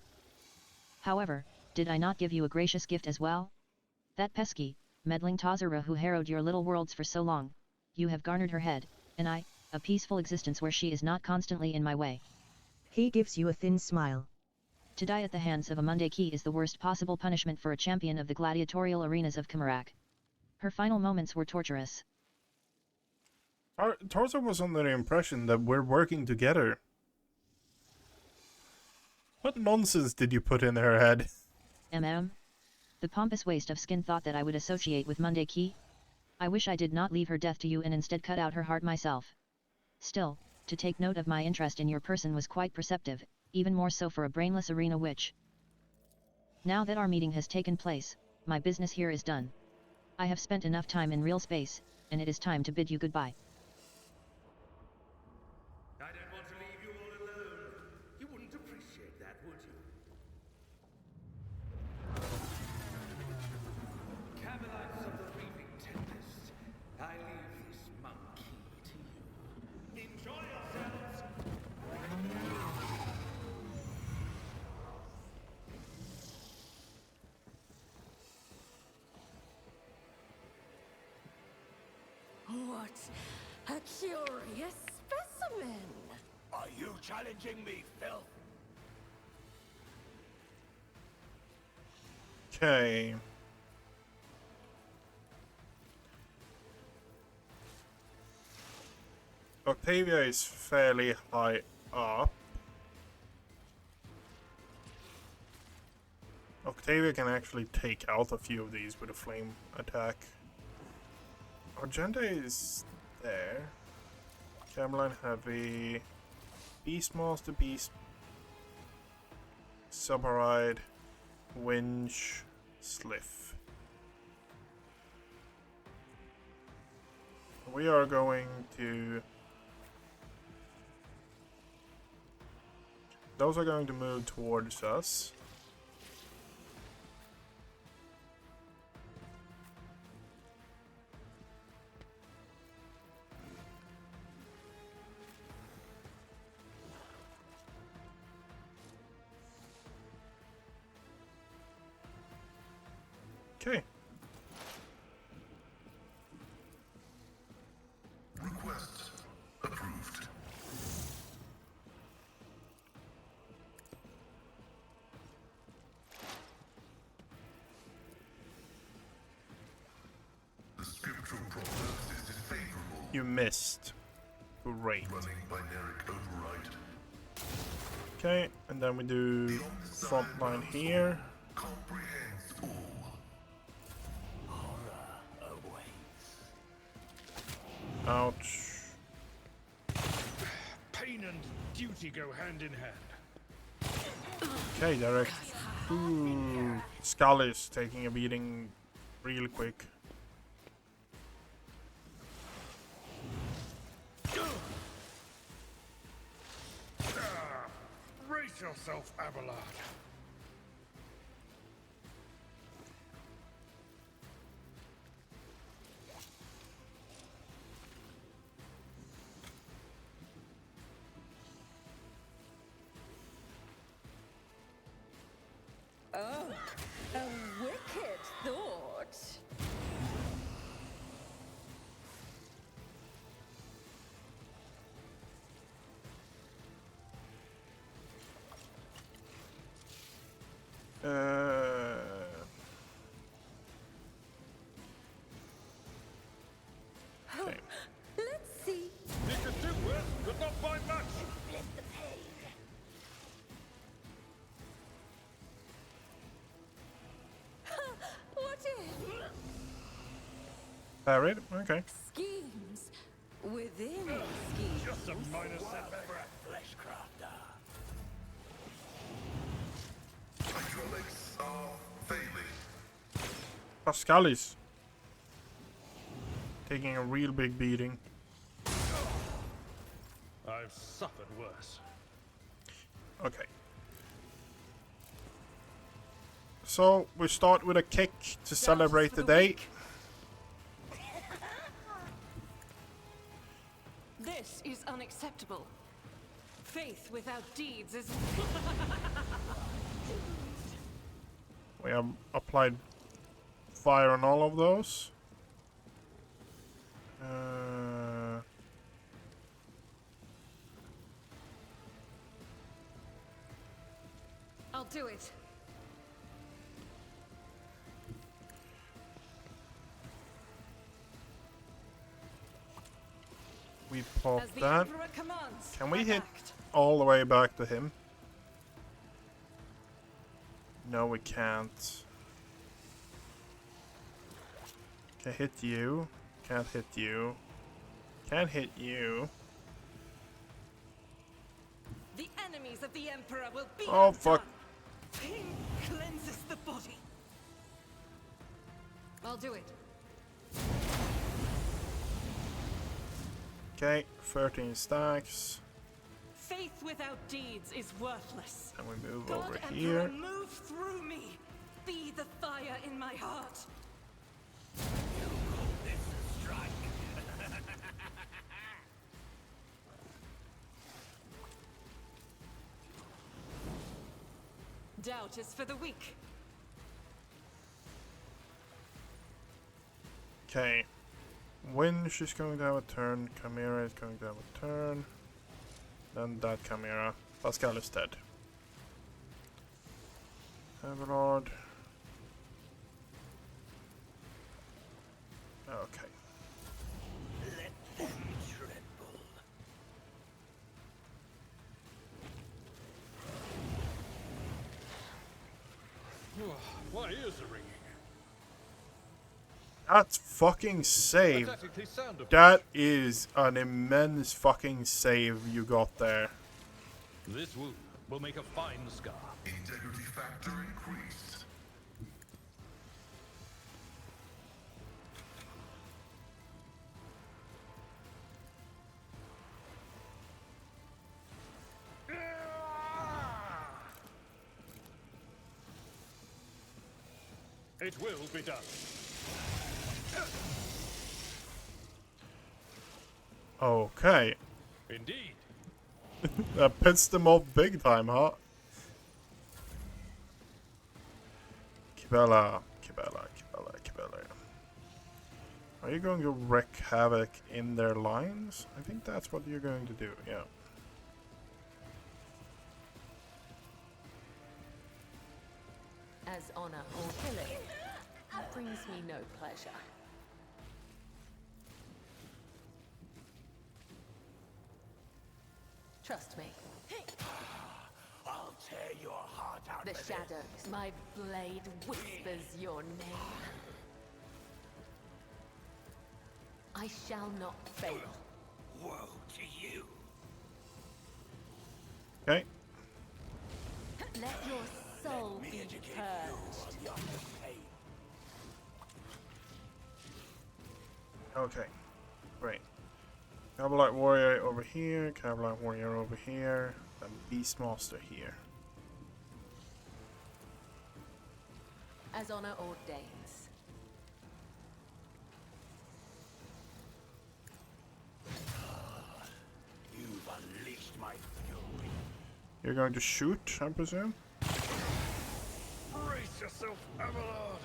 However, did I not give you a gracious gift as well? That pesky, meddling Tazara who harrowed your little worlds for so long, you have garnered her head, and I, a peaceful existence where she is not constantly in my way. He gives you a thin smile. To die at the hands of a Monday Key is the worst possible punishment for a champion of the gladiatorial arenas of Kamarak. Her final moments were torturous. Tarza was under the impression that we're working together. What nonsense did you put in her head? The pompous waste of skin thought that I would associate with Monday Key? I wish I did not leave her death to you and instead cut out her heart myself. Still, to take note of my interest in your person was quite perceptive, even more so for a brainless arena witch. Now that our meeting has taken place, my business here is done. I have spent enough time in real space, and it is time to bid you goodbye. I don't want to leave you all alone. You wouldn't appreciate that, would you? Camelites of the Reaping Tempest, I leave this monkey to you. Enjoy yourselves! What a curious specimen! Are you challenging me, Phil? Okay. Octavia is fairly high up. Octavia can actually take out a few of these with a flame attack. Argenta is there. Cameline Heavy. Beastmaster, Subharide, Winch, Sliff. We are going to... Those are going to move towards us. Okay. Request approved. The scriptural prognosis is favorable. You missed. Great. Running binaric override. Okay, and then we do front line here. Comprehends all. Ouch. Pain and duty go hand in hand. Okay, Derek. Ooh, Scully's taking a beating real quick. Brace yourself, Abelard. Oh, a wicked thought. Okay. Let's see. You could do worse, but not by much. What if Parried? Okay. schemes within schemes? Just a minor setback for a flesh crafter. Hydraulics are failing. Pascalis. Taking a real big beating. I've suffered worse. Okay. So, we start with a kick to celebrate the day. This is unacceptable. Faith without deeds is... We have applied fire on all of those. I'll do it. We pop As the that. Emperor commands, Can we I hit act. all the way back to him? No, we can't. Can hit you. Can't hit you. Can't hit you. The enemies of the Emperor will be Oh, undone. fuck. Pain cleanses the body. I'll do it. Okay, 13 stacks. Faith without deeds is worthless. And we move God, over Emperor, here. move through me. Be the fire in my heart. Doubt is for the weak. Okay. Winch is going to have a turn. Chimera is going to have a turn. Then that Chimera. Pascal is dead. Everard. Okay. Let them tremble. My ears are ringing. That's fucking save. Pathetically sound of That is an immense fucking save you got there. This wound will make a fine scar. Integrity factor increased. It will be done. Okay. Indeed. That pissed them off big time, huh? Kibella. Are you going to wreak havoc in their lines? I think that's what you're going to do, yeah. As honor or killing brings me no pleasure. Trust me. I'll tear your heart out. The shadows, my blade whispers your name. I shall not fail. Woe to you. Okay. Let your soul be purged. Okay. Great. Cabalite Warrior over here, Cabalite Warrior over here, and Beastmaster here. As honor ordains. You've unleashed my fury. You're going to shoot, I presume? Brace yourself, Avalon.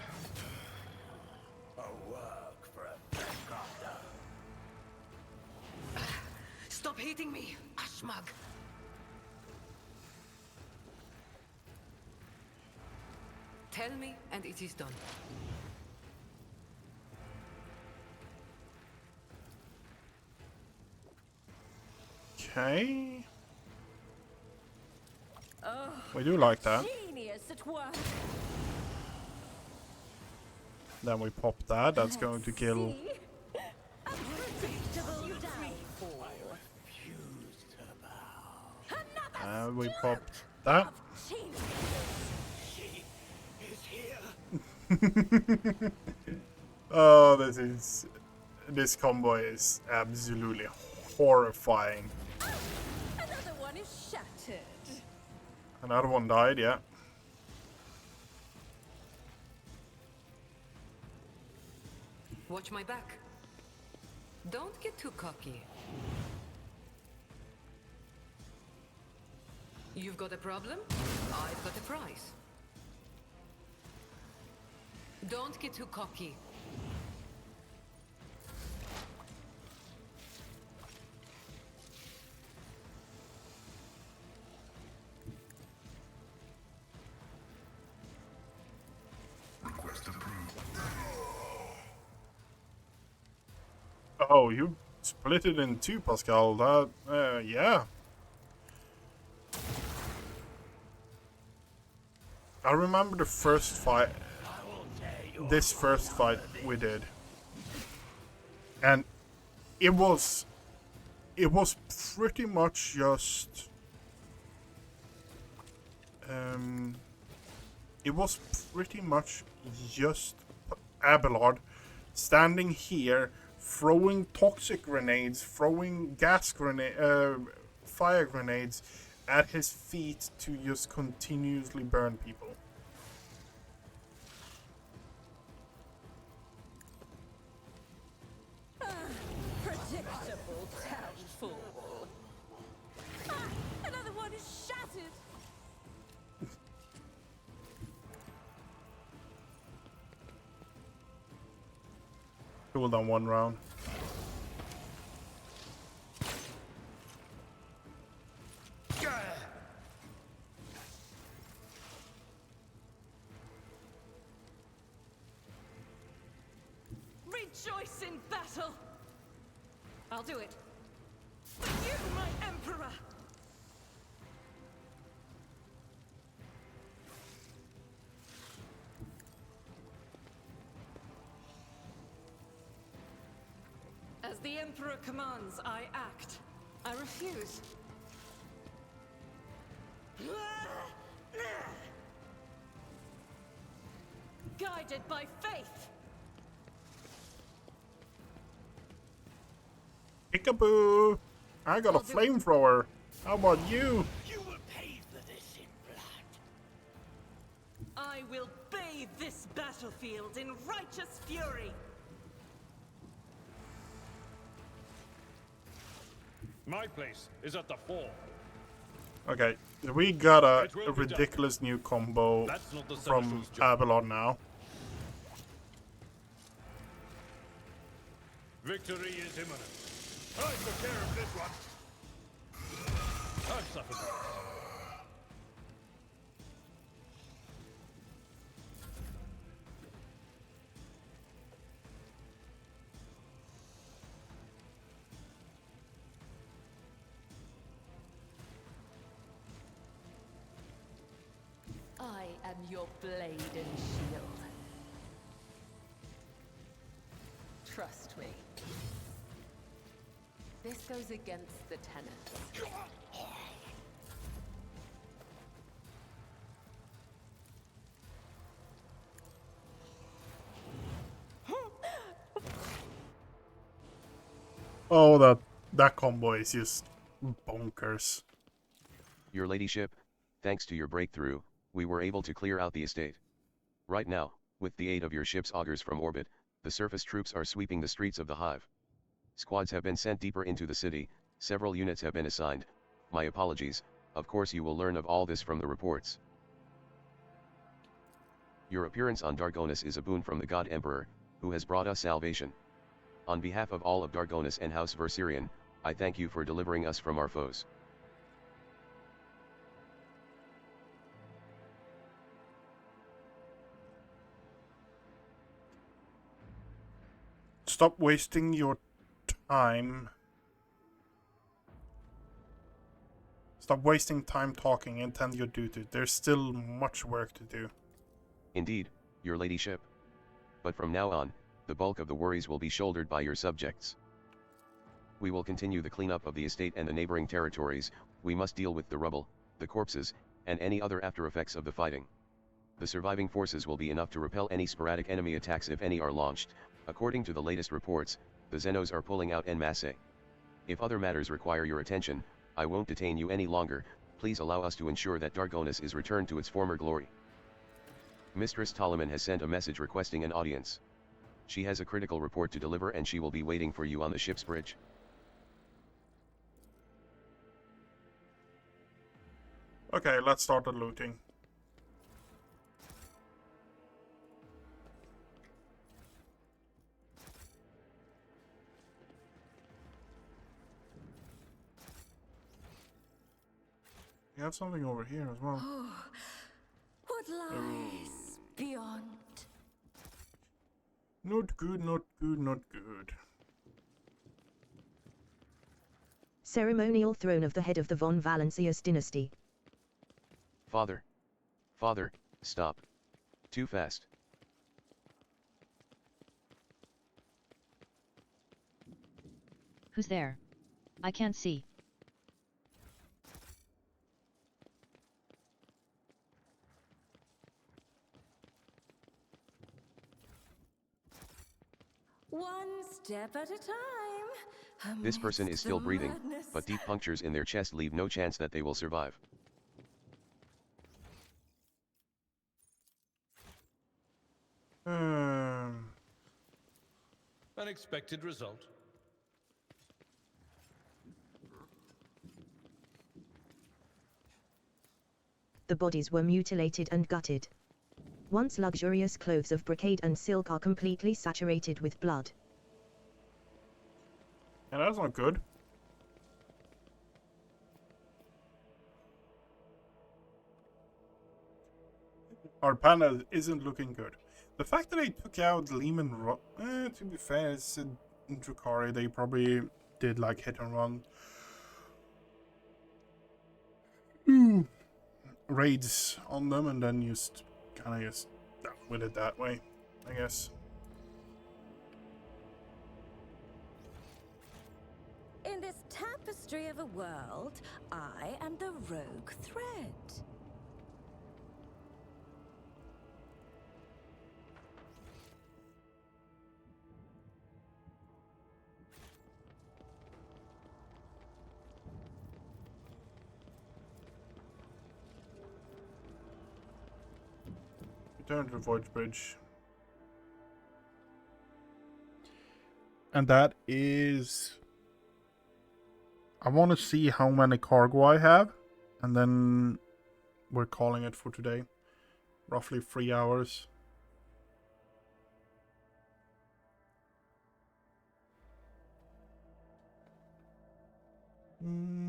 A work for a crafter. Stop hating me, Ashmag. Tell me, and it is done. Okay. Oh, We do like that. genius at work. Then we pop that. That's going to kill. And we pop that. Oh, this combo is absolutely horrifying. Another one is shattered. Another one died, yeah. Watch my back. Don't get too cocky. You've got a problem? I've got a prize. Don't get too cocky. Request approved. Oh, you split it in two, Pascal. That, yeah. I remember the first fight. This first fight we did, and it was pretty much just Abelard standing here throwing toxic grenades, throwing fire grenades at his feet to just continuously burn people. Predictable town fool. Another one is shattered. Cooled on one round. Rejoice in battle! I'll do it. For you, my emperor! As the emperor commands, I act. I refuse. Guided by faith. Peekaboo! I got a flamethrower. How about you? You will pay for this in blood. I will bathe this battlefield in righteous fury. My place is at the fore. Okay, we got a ridiculous new combo from Avalon now. Victory is imminent. I took care of this one. I've suffered. I am your blade and shield. Trust me. This goes against the tenets. Oh, that combo is just bonkers. Your ladyship, thanks to your breakthrough, we were able to clear out the estate. Right now, with the aid of your ship's augers from orbit, the surface troops are sweeping the streets of the hive. Squads have been sent deeper into the city, several units have been assigned. My apologies, of course you will learn of all this from the reports. Your appearance on Dargonus is a boon from the God Emperor, who has brought us salvation. On behalf of all of Dargonus and House Verserion, I thank you for delivering us from our foes. Stop wasting your time. Stop wasting time talking and tend your duty. There's still much work to do. Indeed, your ladyship. But from now on, the bulk of the worries will be shouldered by your subjects. We will continue the cleanup of the estate and the neighboring territories. We must deal with the rubble, the corpses, and any other after effects of the fighting. The surviving forces will be enough to repel any sporadic enemy attacks if any are launched. According to the latest reports, the Xenos are pulling out en masse. If other matters require your attention, I won't detain you any longer. Please allow us to ensure that Dargonus is returned to its former glory. Mistress Ptolemy has sent a message requesting an audience. She has a critical report to deliver and she will be waiting for you on the ship's bridge. Okay, let's start the looting. We have something over here as well. Oh, what lies beyond? Not good, not good, not good. Ceremonial throne of the head of the von Valancius dynasty. Father. Father, stop. Too fast. Who's there? I can't see. One step at a time. This person is amidst still the breathing, madness. but deep punctures in their chest leave no chance that they will survive. Unexpected result. The bodies were mutilated and gutted. Once luxurious clothes of brocade and silk are completely saturated with blood. Yeah, that's not good. Our panel isn't looking good. The fact that they took out Lehman, to be fair, it's in Drukhari. They probably did like hit and run raids on them, and then just kind of just dealt with it that way, I guess. In this tapestry tapestry of a world, I am the rogue thread. Return to the Voyage Bridge. And that is... I want to see how many cargo I have. And then we're calling it for today. Roughly 3 hours. Come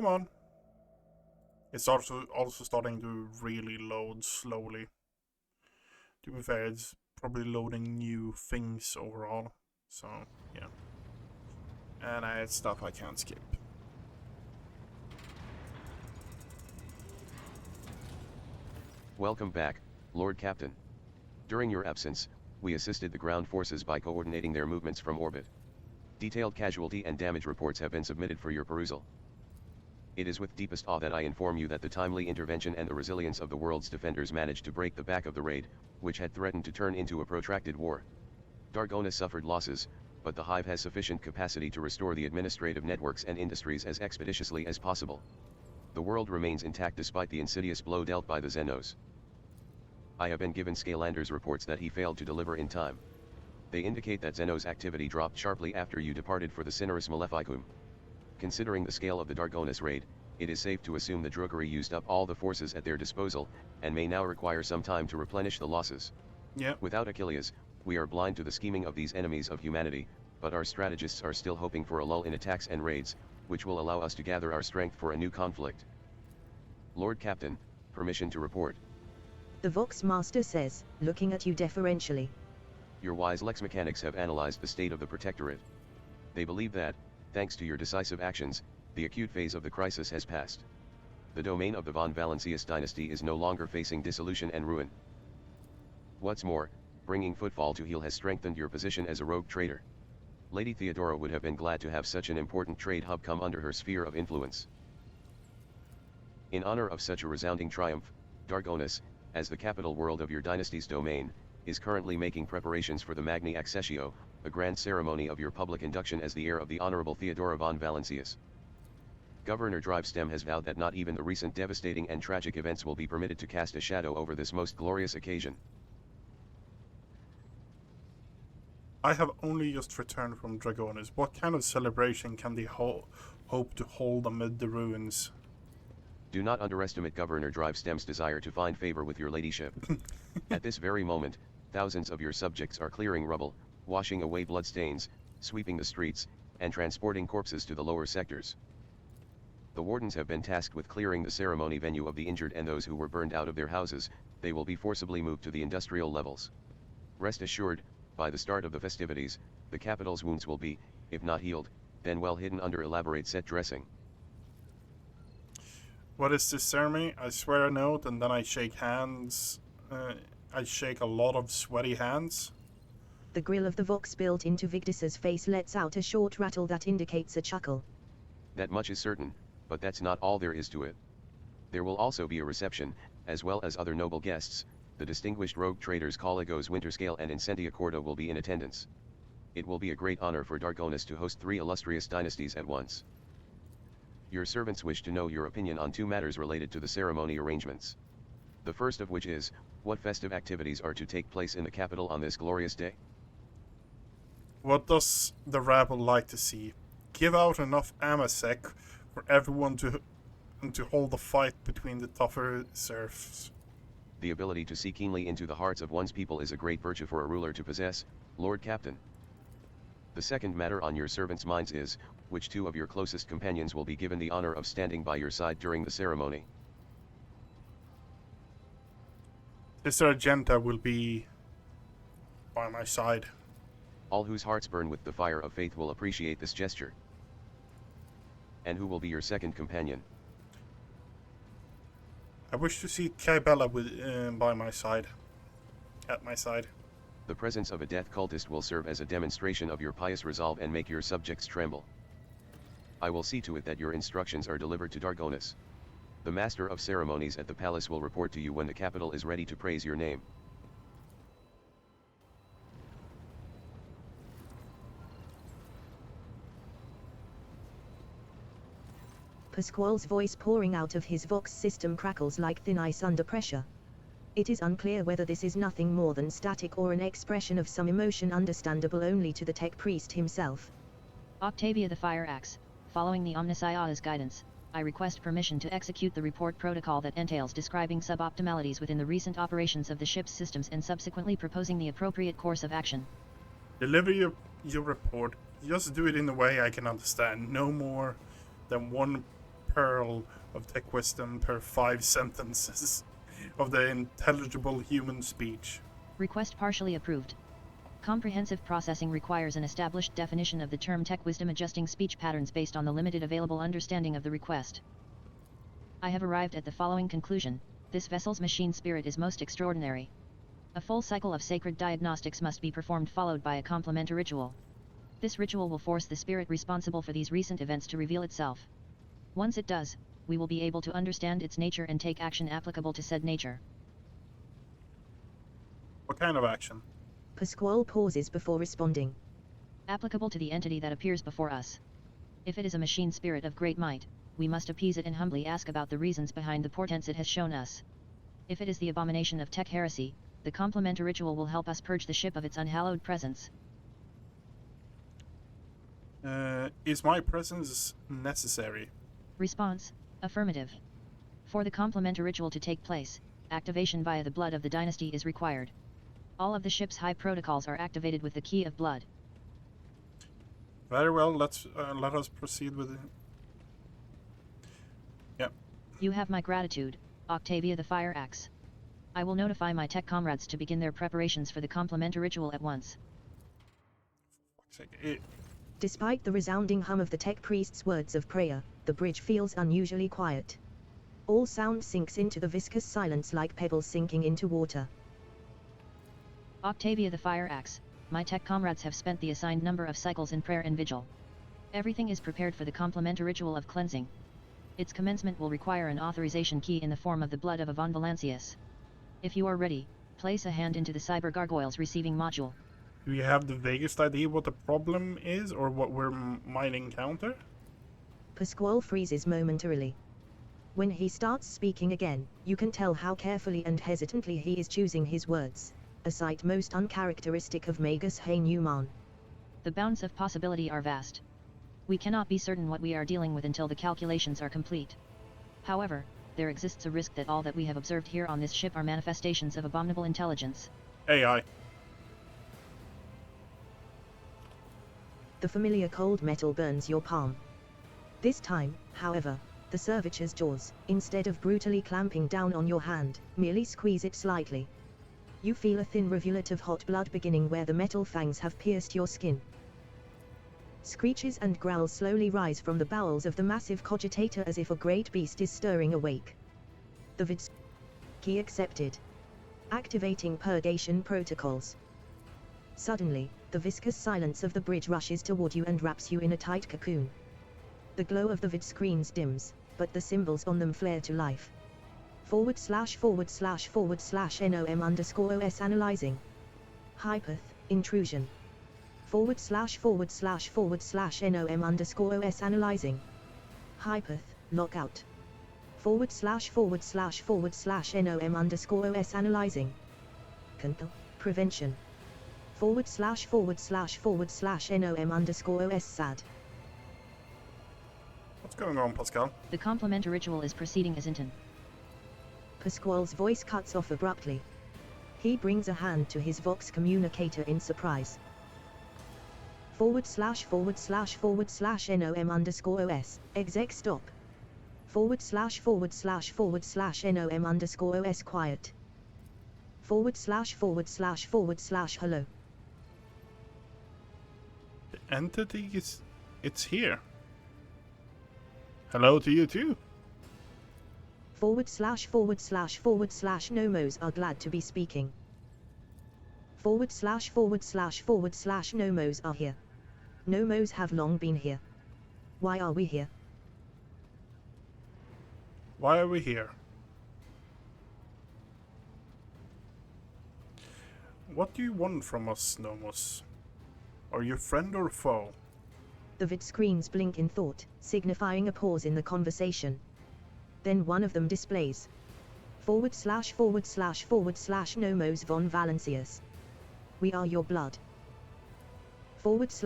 on. It's also starting to really load slowly. To be fair, it's probably loading new things overall. So, yeah. And I had stuff I can't skip. Welcome back, Lord Captain. During your absence, we assisted the ground forces by coordinating their movements from orbit. Detailed casualty and damage reports have been submitted for your perusal. It is with deepest awe that I inform you that the timely intervention and the resilience of the world's defenders managed to break the back of the raid, which had threatened to turn into a protracted war. Dargona suffered losses, but the Hive has sufficient capacity to restore the administrative networks and industries as expeditiously as possible. The world remains intact despite the insidious blow dealt by the Xenos. I have been given Scalander's reports that he failed to deliver in time. They indicate that Xenos activity dropped sharply after you departed for the Cineris Maleficum. Considering the scale of the Dargonis raid, it is safe to assume the Druggery used up all the forces at their disposal, and may now require some time to replenish the losses. Yeah. Without Achilles, we are blind to the scheming of these enemies of humanity, but our strategists are still hoping for a lull in attacks and raids, which will allow us to gather our strength for a new conflict. Lord Captain, permission to report. The Vox Master says, looking at you deferentially. Your wise Lex mechanics have analyzed the state of the Protectorate. They believe that, thanks to your decisive actions, the acute phase of the crisis has passed. The domain of the von Valancius dynasty is no longer facing dissolution and ruin. What's more, bringing Footfall to heel has strengthened your position as a rogue trader. Lady Theodora would have been glad to have such an important trade hub come under her sphere of influence. In honor of such a resounding triumph, Dargonis, as the capital world of your dynasty's domain, is currently making preparations for the Magni Accessio, a grand ceremony of your public induction as the heir of the Honorable Theodora von Valancius. Governor Drivestem has vowed that not even the recent devastating and tragic events will be permitted to cast a shadow over this most glorious occasion. I have only just returned from Dragonis. What kind of celebration can they hope to hold amid the ruins? Do not underestimate Governor Drivestem's desire to find favor with your ladyship. At this very moment, thousands of your subjects are clearing rubble, washing away bloodstains, sweeping the streets, and transporting corpses to the lower sectors. The wardens have been tasked with clearing the ceremony venue of the injured and those who were burned out of their houses. They will be forcibly moved to the industrial levels. Rest assured, by the start of the festivities, the capital's wounds will be, if not healed, then well hidden under elaborate set dressing. What is this ceremony? I swear a note and then I shake hands. I shake a lot of sweaty hands. The grill of the Vox built into Victus's face lets out a short rattle that indicates a chuckle. That much is certain, but that's not all there is to it. There will also be a reception, as well as other noble guests. The distinguished rogue traders Caligos Winterscale and Incentia Corda will be in attendance. It will be a great honor for Dargonis to host 3 illustrious dynasties at once. Your servants wish to know your opinion on 2 matters related to the ceremony arrangements. The first of which is, what festive activities are to take place in the capital on this glorious day? What does the rabble like to see? Give out enough amasec for everyone to hold the fight between the tougher serfs. The ability to see keenly into the hearts of one's people is a great virtue for a ruler to possess, Lord Captain. The second matter on your servants' minds is, which 2 of your closest companions will be given the honor of standing by your side during the ceremony? Sister Argenta will be by my side. All whose hearts burn with the fire of faith will appreciate this gesture. And who will be your second companion? I wish to see Kybella by my side. At my side. The presence of a death cultist will serve as a demonstration of your pious resolve and make your subjects tremble. I will see to it that your instructions are delivered to Dargonus. The master of ceremonies at the palace will report to you when the capital is ready to praise your name. Pasquale's voice pouring out of his Vox system crackles like thin ice under pressure. It is unclear whether this is nothing more than static or an expression of some emotion understandable only to the tech priest himself. Octavia the Fire Axe, following the Omnissiah's guidance, I request permission to execute the report protocol that entails describing suboptimalities within the recent operations of the ship's systems and subsequently proposing the appropriate course of action. Deliver your report. Just do it in a way I can understand. No more than one pearl of tech wisdom per 5 sentences of the intelligible human speech. Request partially approved. Comprehensive processing requires an established definition of the term tech wisdom, adjusting speech patterns based on the limited available understanding of the request. I have arrived at the following conclusion: this vessel's machine spirit is most extraordinary. A full cycle of sacred diagnostics must be performed, followed by a complementary ritual. This ritual will force the spirit responsible for these recent events to reveal itself. Once it does, we will be able to understand its nature and take action applicable to said nature. What kind of action? Pasquale pauses before responding. Applicable to the entity that appears before us. If it is a machine spirit of great might, we must appease it and humbly ask about the reasons behind the portents it has shown us. If it is the abomination of tech heresy, the complementary ritual will help us purge the ship of its unhallowed presence. Is my presence necessary? Response: affirmative. For the complementary ritual to take place, activation via the blood of the dynasty is required. All of the ship's high protocols are activated with the key of blood. Very well, let us proceed with it. Yeah. You have my gratitude, Octavia the Fire Axe. I will notify my tech comrades to begin their preparations for the complementary ritual at once. Despite the resounding hum of the tech priest's words of prayer, the bridge feels unusually quiet. All sound sinks into the viscous silence like pebbles sinking into water. Octavia the Fire Axe, my tech comrades have spent the assigned number of cycles in prayer and vigil. Everything is prepared for the complementary ritual of cleansing. Its commencement will require an authorization key in the form of the blood of Von Valancius. If you are ready, place a hand into the Cyber Gargoyles receiving module. Do you have the vaguest idea what the problem is, or what we might encounter? Pasquale freezes momentarily. When he starts speaking again, you can tell how carefully and hesitantly he is choosing his words, a sight most uncharacteristic of Magus Hay-Newman. The bounds of possibility are vast. We cannot be certain what we are dealing with until the calculations are complete. However, there exists a risk that all that we have observed here on this ship are manifestations of abominable intelligence. AI. The familiar cold metal burns your palm. This time, however, the servitor's jaws, instead of brutally clamping down on your hand, merely squeeze it slightly. You feel a thin rivulet of hot blood beginning where the metal fangs have pierced your skin. Screeches and growls slowly rise from the bowels of the massive cogitator as if a great beast is stirring awake. The vids key accepted. Activating purgation protocols. Suddenly, the viscous silence of the bridge rushes toward you and wraps you in a tight cocoon. The glow of the vid screens dims, but the symbols on them flare to life. //NOM_OS analyzing. Hypath, intrusion. //NOM_OS analyzing. Hypath, lockout. //NOM_OS analyzing. Control, prevention. //NOM_OS sad. What's going on, Pascal? The complementary ritual is proceeding as intended. Pasquale's voice cuts off abruptly. He brings a hand to his Vox communicator in surprise. //NOM_OS, exec stop. //NOM_OS quiet. /// hello. The entity it's here. Hello to you too. // Nomos are glad to be speaking. // Nomos are here. Nomos have long been here. Why are we here? Why are we here? What do you want from us, Nomos? Are you friend or foe? The vid screens blink in thought, signifying a pause in the conversation. Then one of them displays / Nomos von Valancius. We are your blood. / Nomos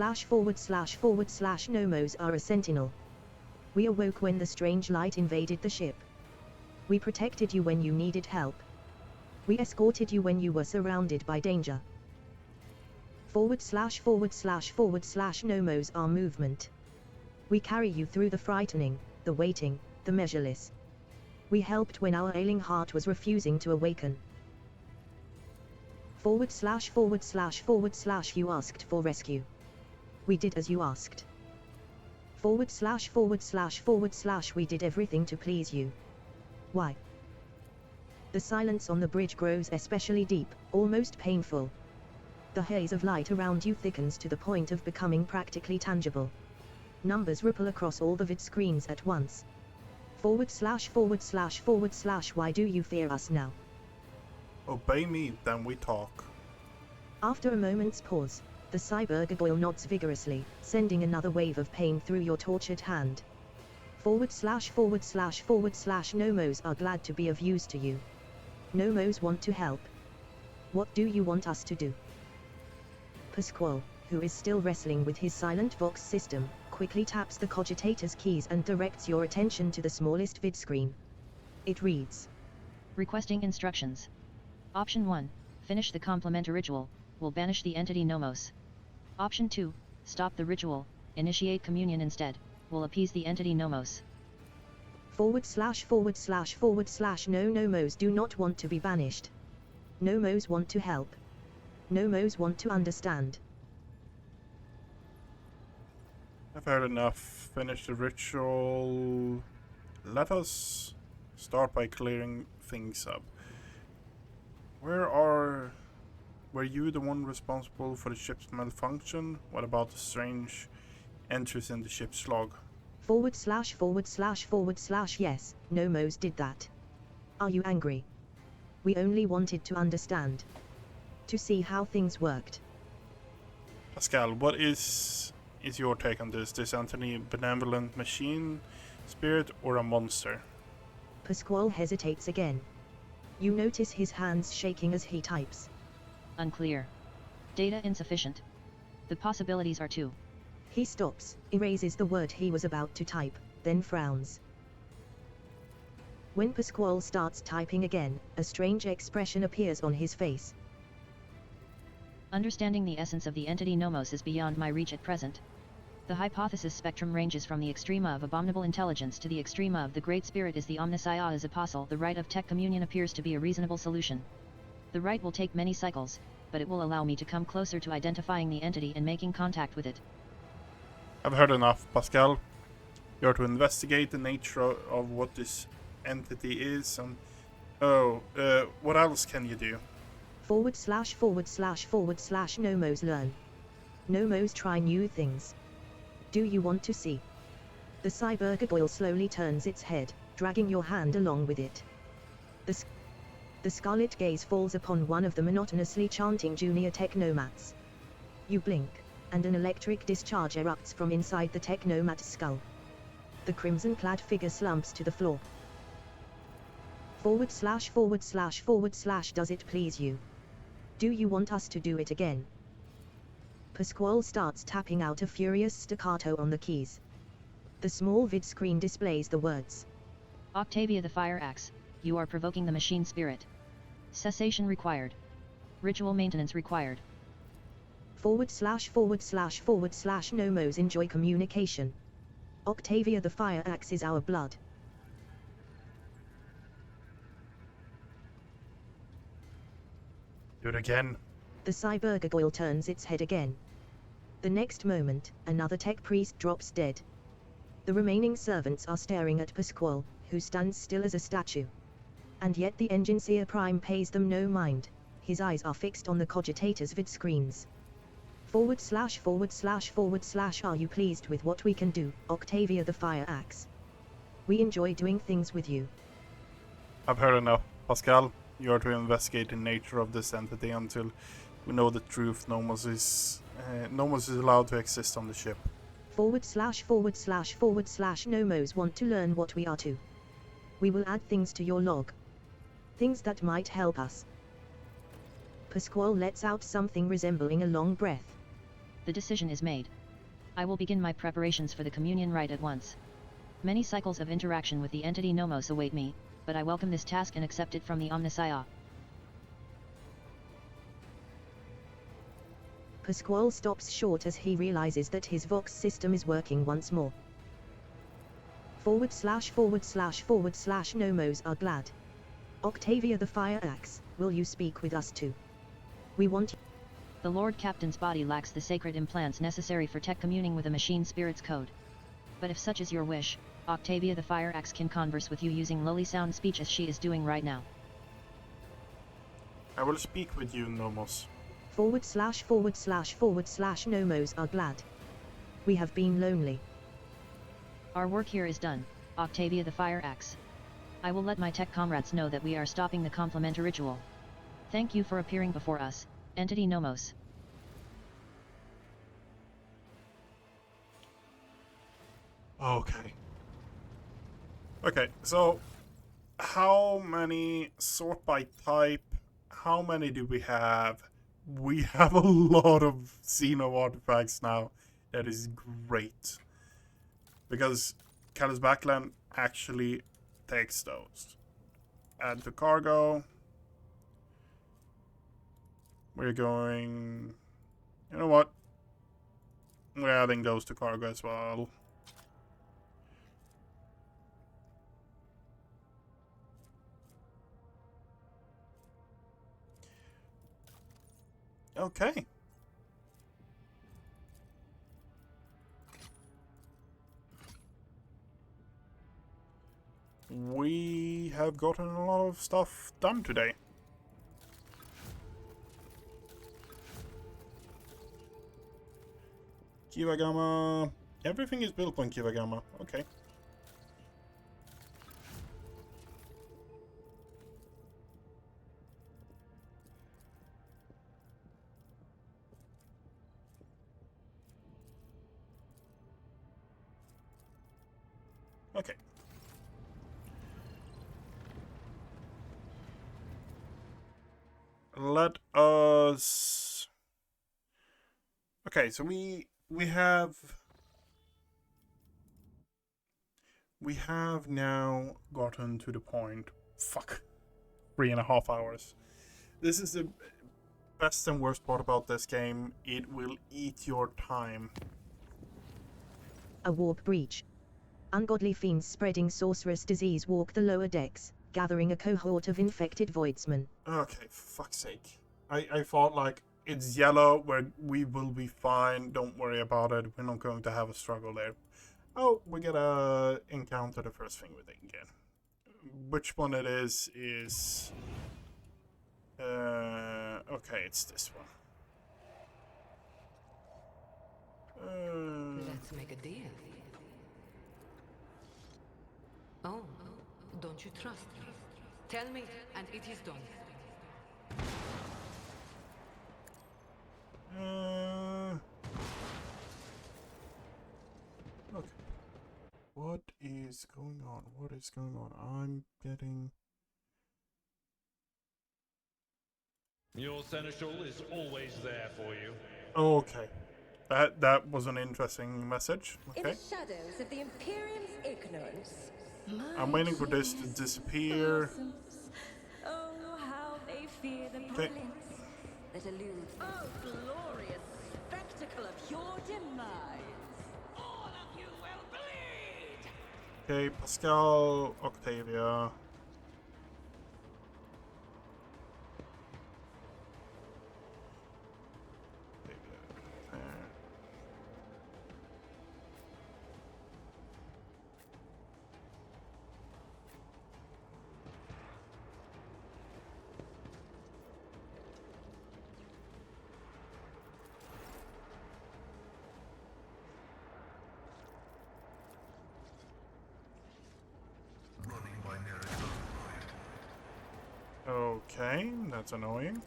are a sentinel. We awoke when the strange light invaded the ship. We protected you when you needed help. We escorted you when you were surrounded by danger. / Nomos are movement. We carry you through the frightening, the waiting, the measureless. We helped when our ailing heart was refusing to awaken. / You asked for rescue. We did as you asked. / We did everything to please you. Why? The silence on the bridge grows especially deep, almost painful. The haze of light around you thickens to the point of becoming practically tangible. Numbers ripple across all the vid screens at once. / Why do you fear us now? Obey me, then we talk. After a moment's pause, the cybergargoyle nods vigorously, sending another wave of pain through your tortured hand. / Nomos are glad to be of use to you. Nomos want to help. What do you want us to do? Pasquale, who is still wrestling with his silent vox system, quickly taps the cogitator's keys and directs your attention to the smallest vid screen. It reads: Requesting instructions. Option 1, finish the complementary ritual, will banish the entity Nomos. Option 2, stop the ritual, initiate communion instead, will appease the entity Nomos. / No, Nomos do not want to be banished. Nomos want to help. Nomos want to understand. I've heard enough. Finish the ritual. Let us start by clearing things up. Were you the one responsible for the ship's malfunction? What about the strange entries in the ship's log? / Yes, Nomos did that. Are you angry? We only wanted to understand. To see how things worked. Pascal, what is your take on this? Is Anthony a benevolent machine, spirit, or a monster? Pasquale hesitates again. You notice his hands shaking as he types. Unclear. Data insufficient. The possibilities are two. He stops, erases the word he was about to type, then frowns. When Pasquale starts typing again, a strange expression appears on his face. Understanding the essence of the entity Nomos is beyond my reach at present. The hypothesis spectrum ranges from the extrema of abominable intelligence to the extrema of the Great Spirit is the Omnissiah's apostle. The rite of tech communion appears to be a reasonable solution. The rite will take many cycles, but it will allow me to come closer to identifying the entity and making contact with it. I've heard enough, Pascal. You're to investigate the nature of what this entity is and... what else can you do? / Nomos learn. Nomos try new things. Do you want to see? The cybergargoyle slowly turns its head, dragging your hand along with it. The scarlet gaze falls upon one of the monotonously chanting junior technomats. You blink, and an electric discharge erupts from inside the technomat's skull. The crimson-clad figure slumps to the floor. / Does it please you? Do you want us to do it again? Pasquale starts tapping out a furious staccato on the keys. The small vid screen displays the words. Octavia the Fire Axe, you are provoking the machine spirit. Cessation required. Ritual maintenance required. / Nomos enjoy communication. Octavia the Fire Axe is our blood. Do it again. The cybergargoyle turns its head again. The next moment, another tech priest drops dead. The remaining servants are staring at Pasquale, who stands still as a statue. And yet the Engineer Prime pays them no mind. His eyes are fixed on the cogitator's vid screens. / / Are you pleased with what we can do, Octavia the Fire Axe? We enjoy doing things with you. I've heard enough. Pascal, you are to investigate the nature of this entity until we know the truth. Nomos is allowed to exist on the ship. / Nomos want to learn what we are to. We will add things to your log. Things that might help us. Pasquale lets out something resembling a long breath. The decision is made. I will begin my preparations for the communion rite at once. Many cycles of interaction with the entity Nomos await me, but I welcome this task and accept it from the Omnissiah. Pasquale stops short as he realizes that his Vox system is working once more. / Nomos are glad. Octavia the Fire Axe, will you speak with us too? We want you. The Lord Captain's body lacks the sacred implants necessary for tech communing with a machine spirit's code. But if such is your wish, Octavia the Fire Axe can converse with you using lowly sound speech as she is doing right now. I will speak with you, Nomos. / Nomos are glad. We have been lonely. Our work here is done, Octavia the Fire Axe. I will let my tech comrades know that we are stopping the complementary ritual. Thank you for appearing before us, Entity Nomos. Okay. Okay, so how many sort by type? How many do we have? We have a lot of Xeno artifacts now. That is great. Because Callus Backland actually takes those. Add to cargo. We're going... You know what? We're adding those to cargo as well. Okay. We have gotten a lot of stuff done today. Kivagama. Everything is built on Kivagama. Okay. Okay. Let us... Okay, so we have now gotten to the point. Fuck. 3.5 hours. This is the best and worst part about this game. It will eat your time. A warp breach. Ungodly fiends spreading sorcerous disease walk the lower decks, gathering a cohort of infected voidsmen. Okay, for fuck's sake. I thought, like, it's yellow, where we will be fine, don't worry about it, we're not going to have a struggle there. Oh, we gotta encounter the first thing we think again. Which one it is... okay, it's this one. Let's make a deal. Oh, don't you trust me? Tell me, and it is done. Okay. What is going on? What is going on? I'm getting... Your seneschal is always there for you. Okay. That was an interesting message. Okay. In the shadows of the Imperium's ignorance. I'm waiting for this to disappear. Oh, how they fear the brilliance that eludes. Oh, glorious spectacle of your demise! All of you will bleed! Okay, Pascal, Octavia. Okay, that's annoying.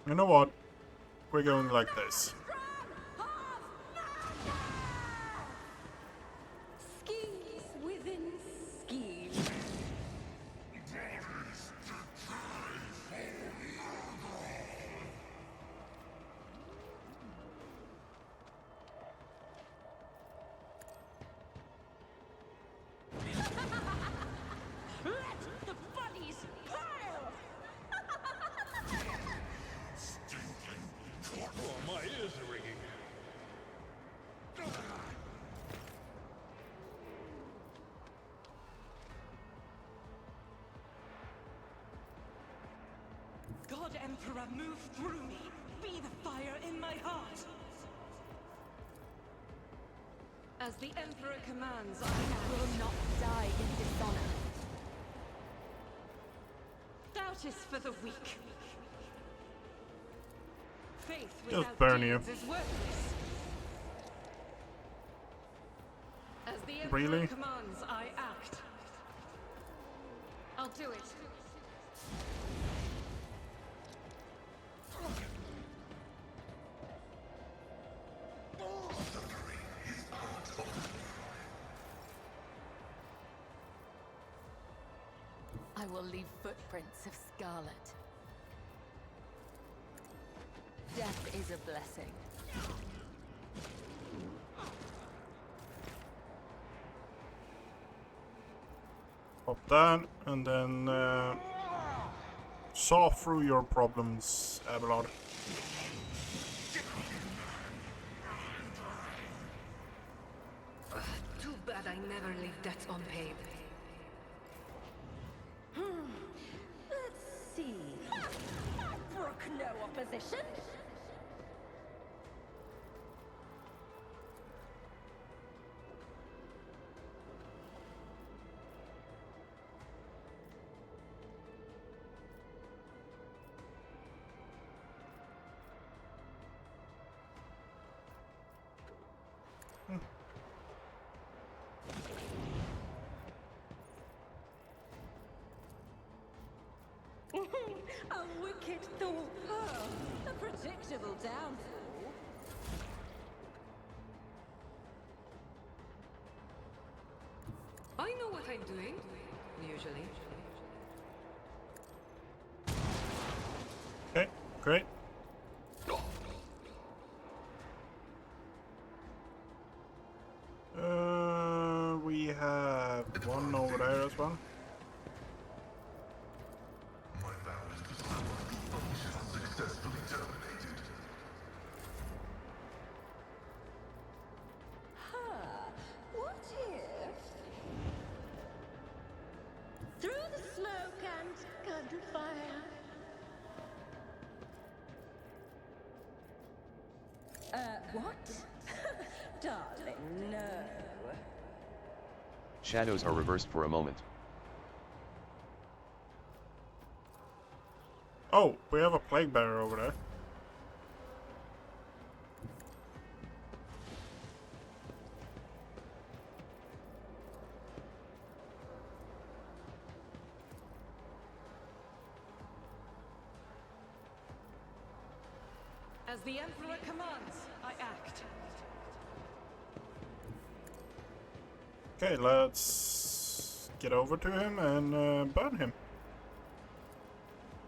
You know what? We're going like this. Schemes within schemes. Let the bodies pile! Oh, my ears are ringing. God Emperor, move through me. Be the fire in my heart. As the Emperor commands, I will not die in dishonor. Doubt is for the weak. Faith Just without burn you. deeds is worthless. As the Emperor Really? commands, I act. I'll do it. I will leave footprints of scarlet. Death is a blessing. Pop that, and then saw through your problems, Abelard. Too bad I never leave debts unpaid. Let's see. I brook no opposition. A wicked thought. A predictable downfall. I know what I'm doing, usually. Okay, great. We have one over there as well. My vows to function successfully terminated. What if? Through the smoke and gunfire. What? Darling, no. Shadows are reversed for a moment. Oh, we have a plague bearer over there. As the Emperor commands, I act. Okay, let's get over to him and burn him.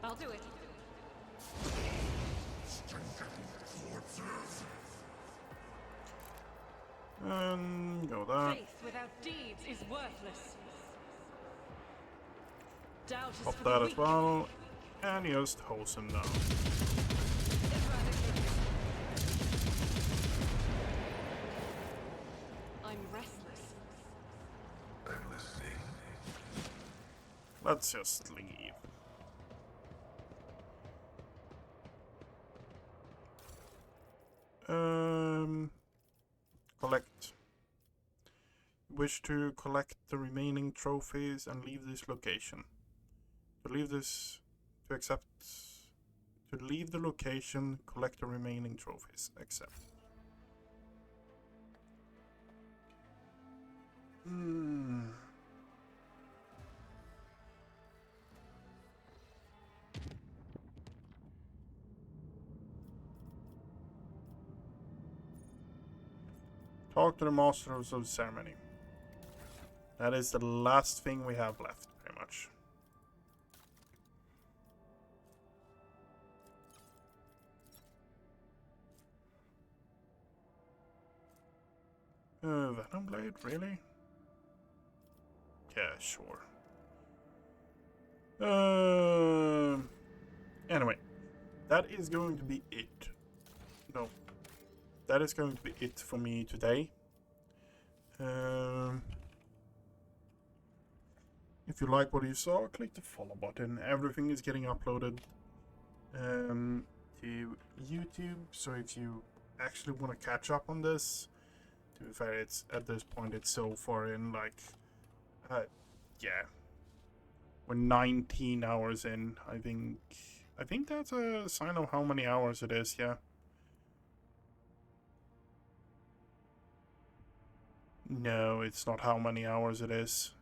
I'll do it. And go there. Faith without deeds is worthless. Doubt is Pop for the that weak. as well. And just hose him down. I'm restless. I'm listening. Let's just leave. Collect. Wish to collect the remaining trophies and leave this location. believe this to accept to leave the location, collect the remaining trophies. Accept. Talk to the masters of the ceremony. That is the last thing we have left, pretty much. Venom Blade, really? Yeah, sure. Anyway, that is going to be it. No. That is going to be it for me today. If you like what you saw, click the follow button. Everything is getting uploaded to YouTube, so if you actually want to catch up on this, to be fair, it's at this point it's so far in, like, yeah, we're 19 hours in. I think that's a sign of how many hours it is. Yeah. No, it's not how many hours it is.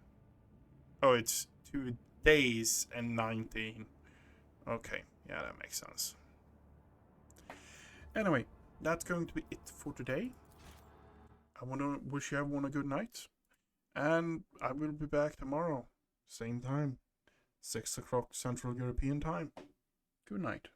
Oh, it's 2 days and 19. Okay, yeah, that makes sense. Anyway, that's going to be it for today. I want to wish you everyone a good night. And I will be back tomorrow. Same time. 6 o'clock Central European time. Good night.